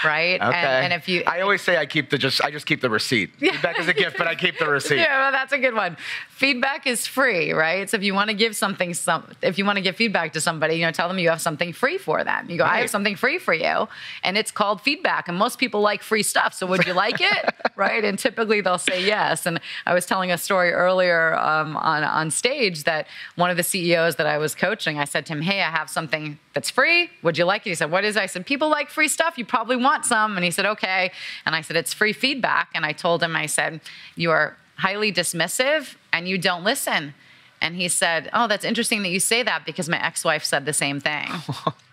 Speaker 18: right?
Speaker 4: Okay.
Speaker 18: And if you...
Speaker 4: I always say I just keep the receipt. Feedback is a gift, but I keep the receipt.
Speaker 18: Yeah, well, that's a good one. Feedback is free, right? So if you want to give if you want to give feedback to somebody, tell them you have something free for them. You go, I have something free for you, and it's called feedback. And most people like free stuff. So would you like it, right? And typically they'll say yes. this. And I was telling a story earlier on stage that one of the CEOs that I was coaching, I said to him, hey, I have something that's free. Would you like it? He said, what is it? I said, people like free stuff. You probably want some. And he said, okay. And I said, it's free feedback. And I told him, I said, you are highly dismissive and you don't listen. And he said, oh, that's interesting that you say that because my ex-wife said the same thing.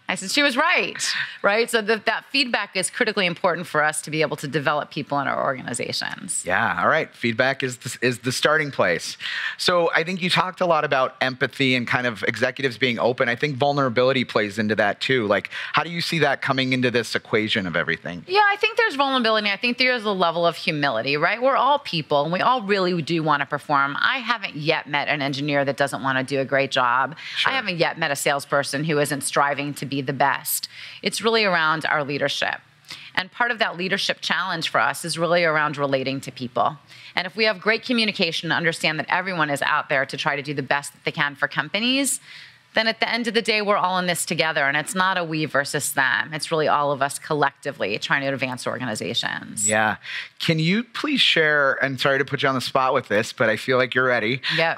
Speaker 18: I said, she was right, right? So that feedback is critically important for us to be able to develop people in our organizations.
Speaker 4: Yeah, all right. Feedback is the starting place. So I think you talked a lot about empathy and kind of executives being open. I think vulnerability plays into that too. Like, how do you see that coming into this equation of everything?
Speaker 18: Yeah, I think there's vulnerability. I think there's a level of humility, right? We're all people, and we all really do want to perform. I haven't yet met an engineer that doesn't want to do a great job. Sure. I haven't yet met a salesperson who isn't striving to be the best. It's really around our leadership. And part of that leadership challenge for us is really around relating to people. And if we have great communication and understand that everyone is out there to try to do the best that they can for companies, then at the end of the day, we're all in this together. And it's not a we versus them. It's really all of us collectively trying to advance organizations.
Speaker 4: Yeah. Can you please share, and sorry to put you on the spot with this, but I feel like you're ready.
Speaker 18: Yeah.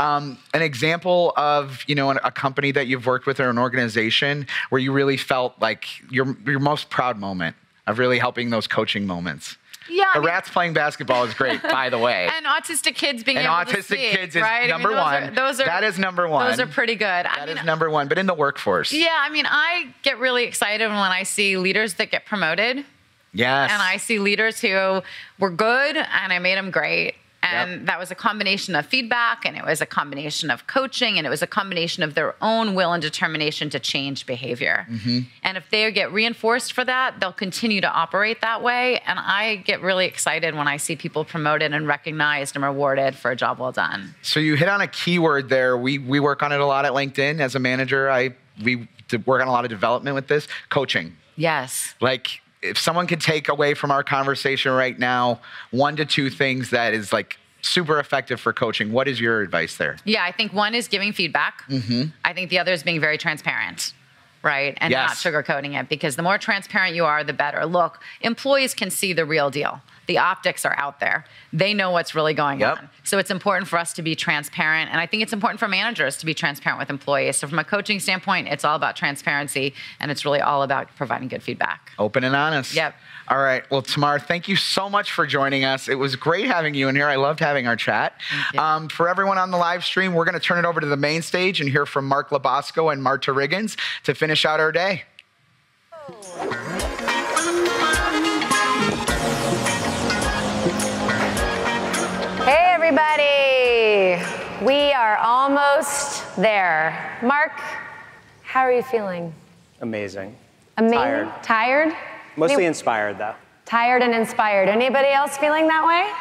Speaker 4: An example of, a company that you've worked with or an organization where you really felt like your most proud moment of really helping those coaching moments.
Speaker 18: Yeah,
Speaker 4: rats playing basketball is great, by the way.
Speaker 18: And autistic kids being able to speak,
Speaker 4: kids is
Speaker 18: right?
Speaker 4: number one.
Speaker 18: That
Speaker 4: is number one.
Speaker 18: Those are pretty good.
Speaker 4: That is number one, but in the workforce.
Speaker 18: Yeah, I get really excited when I see leaders that get promoted.
Speaker 4: Yes.
Speaker 18: And I see leaders who were good, and I made them great. And that was a combination of feedback, and it was a combination of coaching, and it was a combination of their own will and determination to change behavior. Mm-hmm. And if they get reinforced for that, they'll continue to operate that way. And I get really excited when I see people promoted and recognized and rewarded for a job well done.
Speaker 4: So you hit on a keyword there. We work on it a lot at LinkedIn. As a manager, we work on a lot of development with this. Coaching.
Speaker 18: Yes.
Speaker 4: Like, if someone could take away from our conversation right now 1 to 2 things that is like super effective for coaching, what is your advice there?
Speaker 18: Yeah, I think one is giving feedback. Mm-hmm. I think the other is being very transparent, right? And not sugarcoating it, because the more transparent you are, the better. Look, employees can see the real deal. The optics are out there. They know what's really going on. So it's important for us to be transparent. And I think it's important for managers to be transparent with employees. So from a coaching standpoint, it's all about transparency, and it's really all about providing good feedback.
Speaker 4: Open and honest.
Speaker 18: Yep.
Speaker 4: All right. Well, Tamar, thank you so much for joining us. It was great having you in here. I loved having our chat. For everyone on the live stream, we're going to turn it over to the main stage and hear from Mark Labasco and Marta Riggins to finish out our day.
Speaker 23: Hey, everybody. We are almost there. Mark, how are you feeling?
Speaker 10: Amazing.
Speaker 23: Amazing? Tired?
Speaker 10: Mostly inspired, though.
Speaker 23: Tired and inspired. Anybody else feeling that way?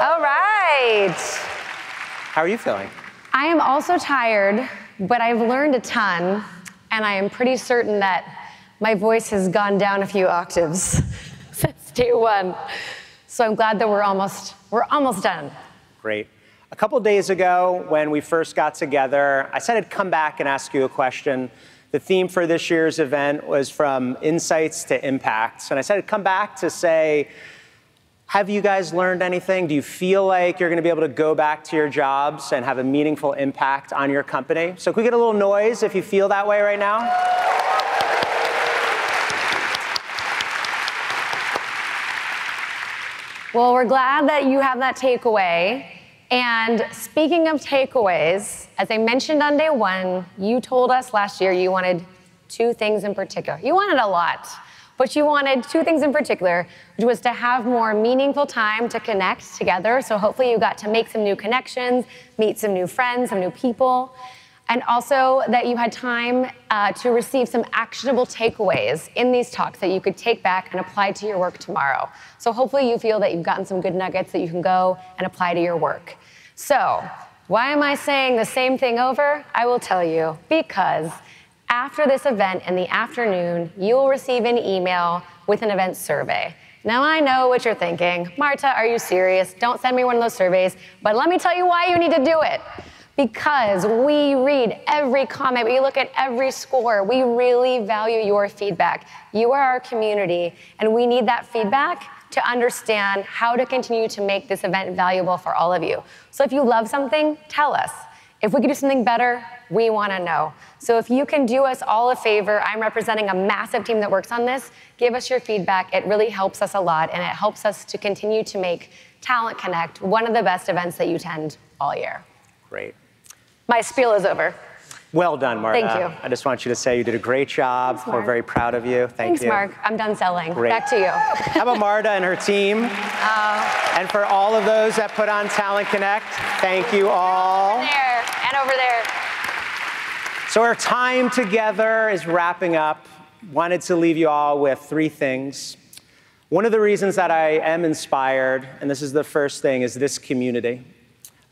Speaker 23: All right.
Speaker 10: How are you feeling?
Speaker 23: I am also tired, but I've learned a ton, and I am pretty certain that my voice has gone down a few octaves since day one. So I'm glad that we're almost done.
Speaker 10: Great. A couple days ago, when we first got together, I said I'd come back and ask you a question. The theme for this year's event was from insights to impacts. And I said I'd come back to say, have you guys learned anything? Do you feel like you're going to be able to go back to your jobs and have a meaningful impact on your company? So can we get a little noise if you feel that way right now?
Speaker 23: Well, we're glad that you have that takeaway. And speaking of takeaways, as I mentioned on day one, you told us last year you wanted 2 things in particular. You wanted a lot, but you wanted 2 things in particular, which was to have more meaningful time to connect together. So hopefully you got to make some new connections, meet some new friends, some new people, and also that you had time to receive some actionable takeaways in these talks that you could take back and apply to your work tomorrow. So hopefully you feel that you've gotten some good nuggets that you can go and apply to your work. So why am I saying the same thing over? I will tell you, because after this event in the afternoon, you will receive an email with an event survey. Now I know what you're thinking. Marta, are you serious? Don't send me one of those surveys. But let me tell you why you need to do it. because we read every comment, we look at every score. We really value your feedback. You are our community, and we need that feedback to understand how to continue to make this event valuable for all of you. So if you love something, tell us. If we can do something better, we want to know. So if you can do us all a favor, I'm representing a massive team that works on this, give us your feedback. It really helps us a lot, and it helps us to continue to make Talent Connect one of the best events that you attend all year.
Speaker 10: Great.
Speaker 23: My spiel is over.
Speaker 10: Well done, Marta.
Speaker 23: Thank you.
Speaker 10: I just want you to say you did a great job.
Speaker 23: Thanks,
Speaker 10: We're
Speaker 23: Mark.
Speaker 10: very proud of you.
Speaker 23: Thanks,
Speaker 10: you.
Speaker 23: Mark. I'm done selling.
Speaker 10: Great.
Speaker 23: Back to you.
Speaker 10: How about Marta and her team? And for all of those that put on Talent Connect, thank you all.
Speaker 23: Over there and over there.
Speaker 10: So our time together is wrapping up. Wanted to leave you all with 3 things. One of the reasons that I am inspired, and this is the first thing, is this community.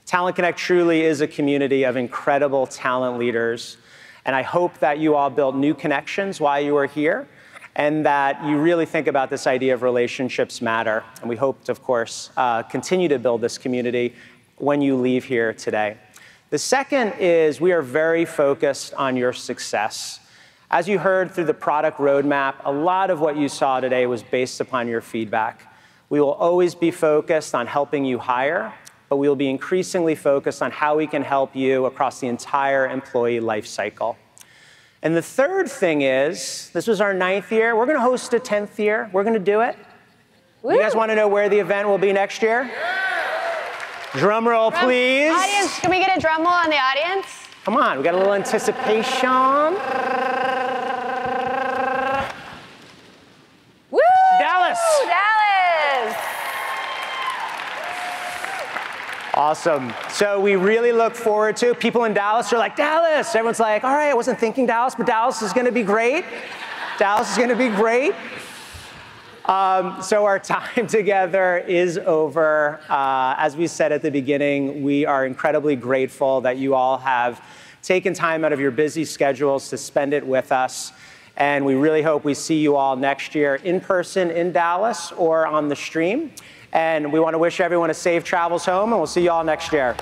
Speaker 10: Talent Connect truly is a community of incredible talent leaders, and I hope that you all built new connections while you were here, and that you really think about this idea of relationships matter. And we hope to, of course, continue to build this community when you leave here today. The second is we are very focused on your success. As you heard through the product roadmap, a lot of what you saw today was based upon your feedback. We will always be focused on helping you hire, but we will be increasingly focused on how we can help you across the entire employee life cycle. And the third thing is, this was our 9th year. We're going to host a 10th year. We're going to do it. Woo. You guys want to know where the event will be next year? Drum roll, please.
Speaker 23: Audience, can we get a drum roll on the audience?
Speaker 10: Come on, we got a little anticipation.
Speaker 23: Woo!
Speaker 10: Dallas.
Speaker 23: Dallas.
Speaker 10: Awesome. So we really look forward to people in Dallas are like, Dallas. Everyone's like, all right, I wasn't thinking Dallas, but Dallas is going to be great. Dallas is going to be great. So our time together is over. As we said at the beginning, we are incredibly grateful that you all have taken time out of your busy schedules to spend it with us. And we really hope we see you all next year in person in Dallas or on the stream. And we want to wish everyone a safe travels home, and we'll see you all next year.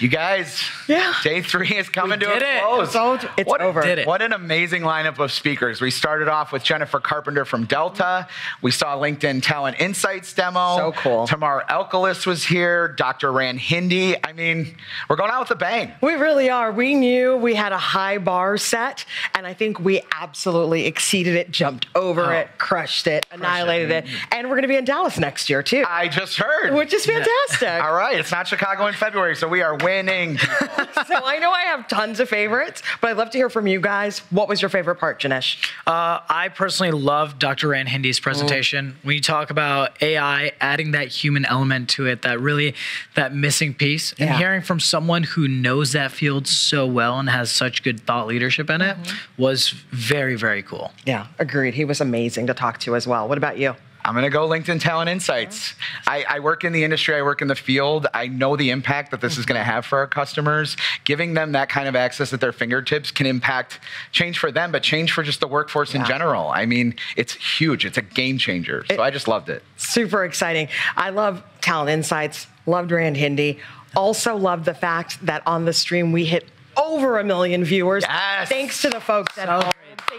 Speaker 4: You guys, day 3 is coming to a close.
Speaker 7: It's over.
Speaker 4: What an amazing lineup of speakers. We started off with Jennifer Carpenter from Delta. We saw LinkedIn Talent Insights demo.
Speaker 7: So cool.
Speaker 4: Tamar Elkelis was here. Dr. Rand Hindi. I mean, we're going out with a bang.
Speaker 7: We really are. We knew we had a high bar set, and I think we absolutely exceeded it, jumped over it, crushed it, annihilated it. And we're going to be in Dallas next year, too.
Speaker 4: I just heard.
Speaker 7: Which is fantastic.
Speaker 4: All right. It's not Chicago in February, so we are winning.
Speaker 7: So I know I have tons of favorites, but I'd love to hear from you guys. What was your favorite part, Janesh?
Speaker 11: I personally loved Dr. Rand Hindi's presentation. When you talk about AI, adding that human element to it, that missing piece, and hearing from someone who knows that field so well and has such good thought leadership in it was very, very cool.
Speaker 7: Yeah, agreed. He was amazing to talk to as well. What about you?
Speaker 4: I'm going to go LinkedIn Talent Insights. I work in the industry. I work in the field. I know the impact that this is going to have for our customers. Giving them that kind of access at their fingertips can impact change for them, but change for just the workforce in general. I mean, it's huge. It's a game changer. So I just loved it.
Speaker 7: Super exciting. I love Talent Insights. Loved Rand Hindi. Also loved the fact that on the stream we hit over 1 million viewers.
Speaker 4: Yes.
Speaker 7: Thanks to the folks at home.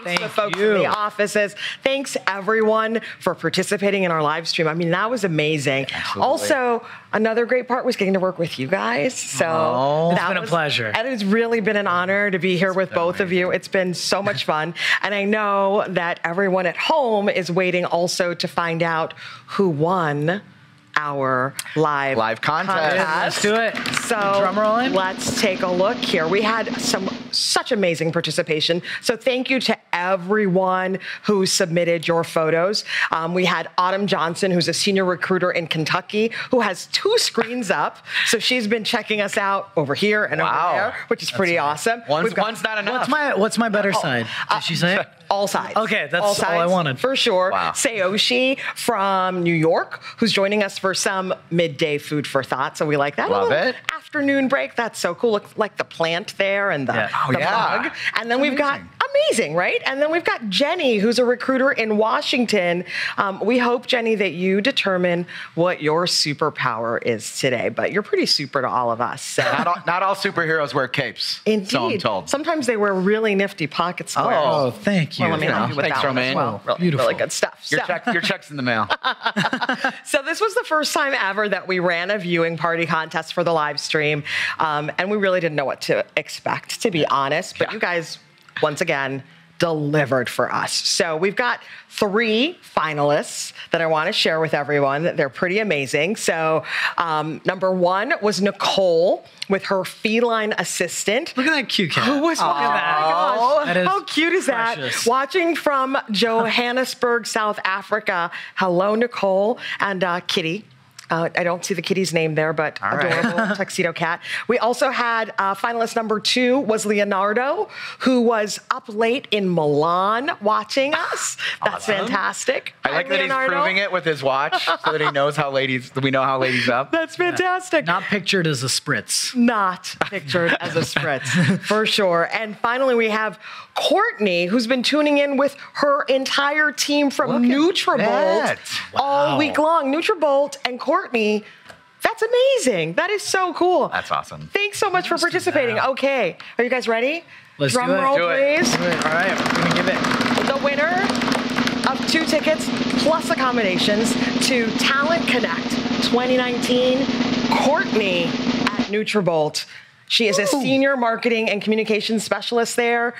Speaker 7: Thanks to the folks in the offices. Thanks, everyone, for participating in our live stream. I mean, that was amazing. Absolutely. Also, another great part was getting to work with you guys. So
Speaker 11: it's been a pleasure.
Speaker 7: And it's really been an honor to be here with both of you. It's been so much fun. And I know that everyone at home is waiting also to find out who won our live contest.
Speaker 11: Let's do it.
Speaker 7: So
Speaker 11: drum rolling.
Speaker 7: Let's take a look here. We had such amazing participation. So thank you to everyone who submitted your photos. We had Autumn Johnson, who's a senior recruiter in Kentucky, who has 2 screens up. So she's been checking us out over here and over there, which is pretty awesome.
Speaker 4: One's not enough.
Speaker 11: What's my better side? Did she say it?
Speaker 7: All sides.
Speaker 11: Okay, that's all I wanted.
Speaker 7: For sure. Wow. Sayoshi from New York, who's joining us for some midday food for thought. So we like that.
Speaker 4: Love it.
Speaker 7: Afternoon break. That's so cool. Look like the plant there and the mug. And then we've got a Amazing, right? And then we've got Jenny, who's a recruiter in Washington. We hope, Jenny, that you determine what your superpower is today, but you're pretty super to all of us. So.
Speaker 4: Not all superheroes wear capes.
Speaker 7: Indeed.
Speaker 4: So I'm told.
Speaker 7: Sometimes they wear really nifty pocket squares.
Speaker 11: Oh, thank you.
Speaker 7: Well, let me help you with
Speaker 4: Thanks,
Speaker 7: that one as
Speaker 4: Romaine.
Speaker 7: well. Really,
Speaker 11: Beautiful.
Speaker 7: really good stuff.
Speaker 4: Your check's in the mail.
Speaker 7: So this was the first time ever that we ran a viewing party contest for the live stream, and we really didn't know what to expect, to be honest. But you guys, once again, delivered for us. So we've got 3 finalists that I want to share with everyone. They're pretty amazing. So number 1 was Nicole with her feline assistant.
Speaker 11: Look at that cute cat.
Speaker 7: Who was
Speaker 11: Look at that. That is
Speaker 7: how cute is
Speaker 11: precious.
Speaker 7: that? Watching from Johannesburg, South Africa. Hello, Nicole and Kitty. I don't see the kitty's name there, but adorable tuxedo cat. We also had finalist number 2 was Leonardo, who was up late in Milan watching us. That's fantastic.
Speaker 4: I like that he's proving it with his watch so that we know how ladies up.
Speaker 7: That's fantastic.
Speaker 11: Not pictured as a spritz.
Speaker 7: Not pictured as a spritz, for sure. And finally, we have Courtney, who's been tuning in with her entire team from Nutrabolt all week long. Nutrabolt and Courtney, that's amazing. That is so cool.
Speaker 4: That's awesome.
Speaker 7: Thanks so much for participating. Okay, are you guys ready?
Speaker 11: Let's
Speaker 7: Drum
Speaker 11: do it.
Speaker 7: roll,
Speaker 11: Do it.
Speaker 7: please.
Speaker 11: Do it. All right, we're gonna give it.
Speaker 7: The winner of 2 tickets plus accommodations to Talent Connect 2019, Courtney at Nutrabolt. She is a senior marketing and communications specialist there.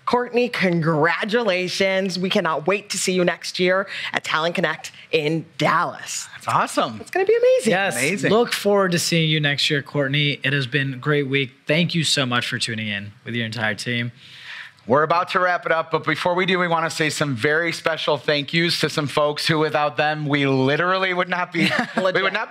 Speaker 7: Courtney, congratulations. We cannot wait to see you next year at Talent Connect in Dallas.
Speaker 4: That's awesome.
Speaker 7: It's going to be amazing.
Speaker 11: Yes.
Speaker 4: Amazing.
Speaker 11: Look forward to seeing you next year, Courtney. It has been a great week. Thank you so much for tuning in with your entire team.
Speaker 4: We're about to wrap it up, but before we do, we want to say some very special thank yous to some folks who, without them, we literally would not be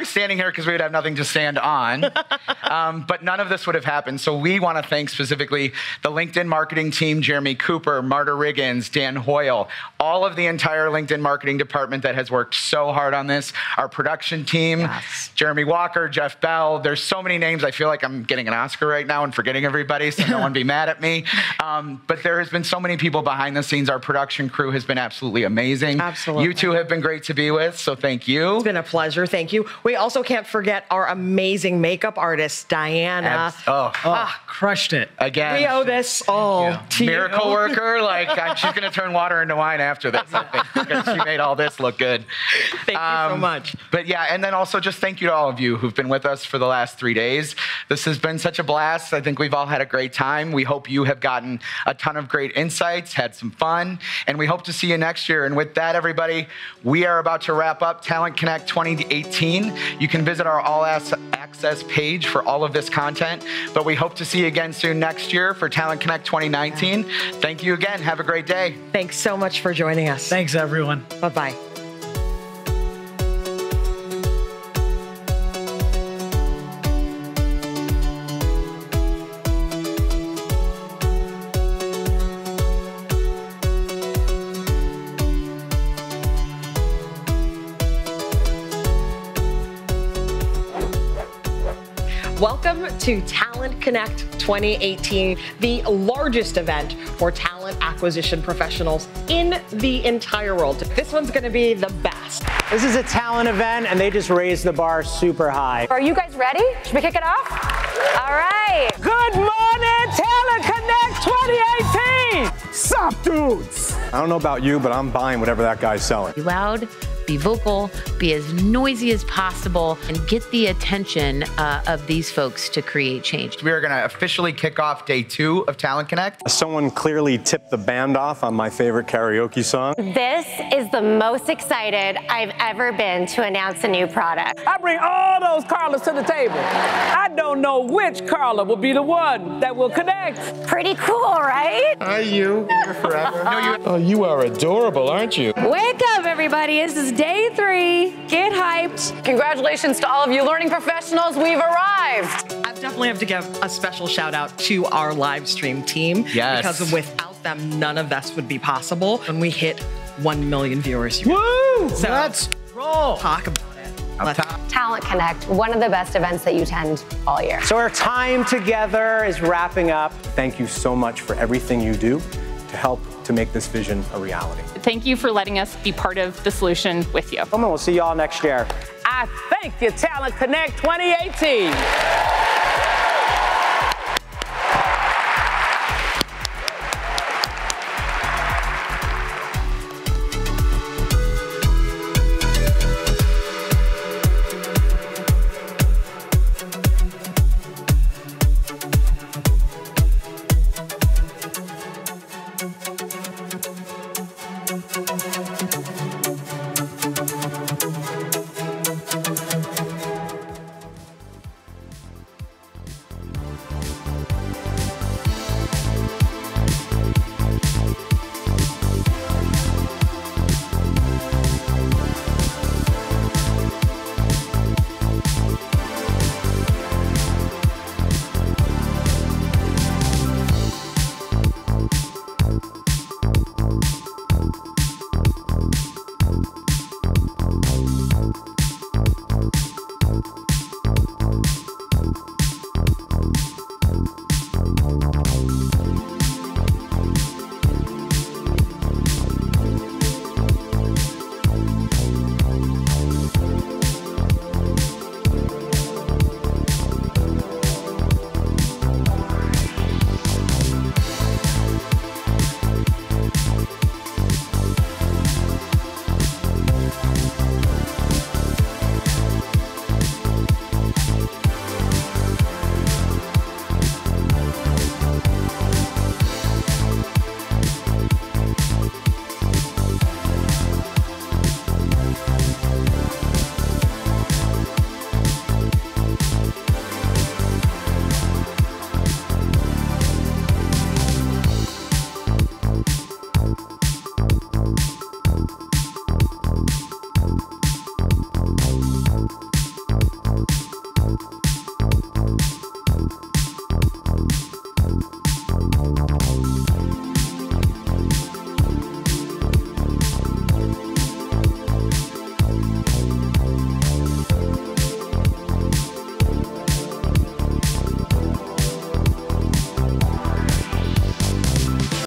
Speaker 4: standing here because we would have nothing to stand on. But none of this would have happened. So we want to thank specifically the LinkedIn marketing team, Jeremy Cooper, Marta Riggins, Dan Hoyle, all of the entire LinkedIn marketing department that has worked so hard on this. Our production team, Jeremy Walker, Jeff Bell. There's so many names. I feel like I'm getting an Oscar right now and forgetting everybody, so no one be mad at me. But there has been so many people behind the scenes. Our production crew has been absolutely amazing.
Speaker 7: Absolutely.
Speaker 4: You two have been great to be with, so thank you.
Speaker 7: It's been a pleasure. Thank you. We also can't forget our amazing makeup artist, Diana.
Speaker 11: Crushed it.
Speaker 4: Again.
Speaker 7: We owe this all to you.
Speaker 4: Miracle worker. She's going to turn water into wine after this, I think, because she made all this look good.
Speaker 7: Thank you so much.
Speaker 4: But yeah, and then also just thank you to all of you who've been with us for the last 3 days. This has been such a blast. I think we've all had a great time. We hope you have gotten a ton of great insights, had some fun, and we hope to see you next year. And with that, everybody, we are about to wrap up Talent Connect 2018. You can visit our All Access page for all of this content, but we hope to see you again soon next year for Talent Connect 2019. Thank you again. Have a great day.
Speaker 7: Thanks so much for joining us.
Speaker 11: Thanks, everyone.
Speaker 7: Bye-bye. Welcome to Talent Connect 2018, the largest event for talent acquisition professionals in the entire world. This one's going to be the best.
Speaker 10: This is a talent event, and they just raised the bar super high.
Speaker 23: Are you guys ready? Should we kick it off? All right.
Speaker 8: Good morning, Talent Connect 2018! Sup, dudes? I don't know about you, but I'm buying whatever that guy's selling.
Speaker 9: Be loud, be vocal, be as noisy as possible, and get the attention of these folks to create change.
Speaker 4: We are going to officially kick off day 2 of Talent Connect.
Speaker 8: Someone clearly tipped the band off on my favorite karaoke song.
Speaker 19: This is the most excited I've ever been to announce a new product.
Speaker 21: I bring all those Carlas to the table. I don't know which Carla will be the one that will connect.
Speaker 19: Pretty cool, right?
Speaker 22: Hi, you. You're forever. Oh, you are adorable, aren't you?
Speaker 25: Wake up, everybody. This is day 3. Get hyped.
Speaker 23: Congratulations to all of you learning professionals. We've arrived.
Speaker 7: I definitely have to give a special shout out to our live stream team.
Speaker 4: Yes.
Speaker 7: Because without them, none of this would be possible. When we hit 1 million viewers.
Speaker 11: Woo!
Speaker 7: So
Speaker 11: let's roll.
Speaker 7: Talk about it.
Speaker 23: Talent Connect, one of the best events that you attend all year.
Speaker 10: So our time together is wrapping up.
Speaker 8: Thank you so much for everything you do. to help to make this vision a reality.
Speaker 2: Thank you for letting us be part of the solution with you.
Speaker 10: Come on, we'll see y'all next year.
Speaker 21: I thank you, Talent Connect 2018.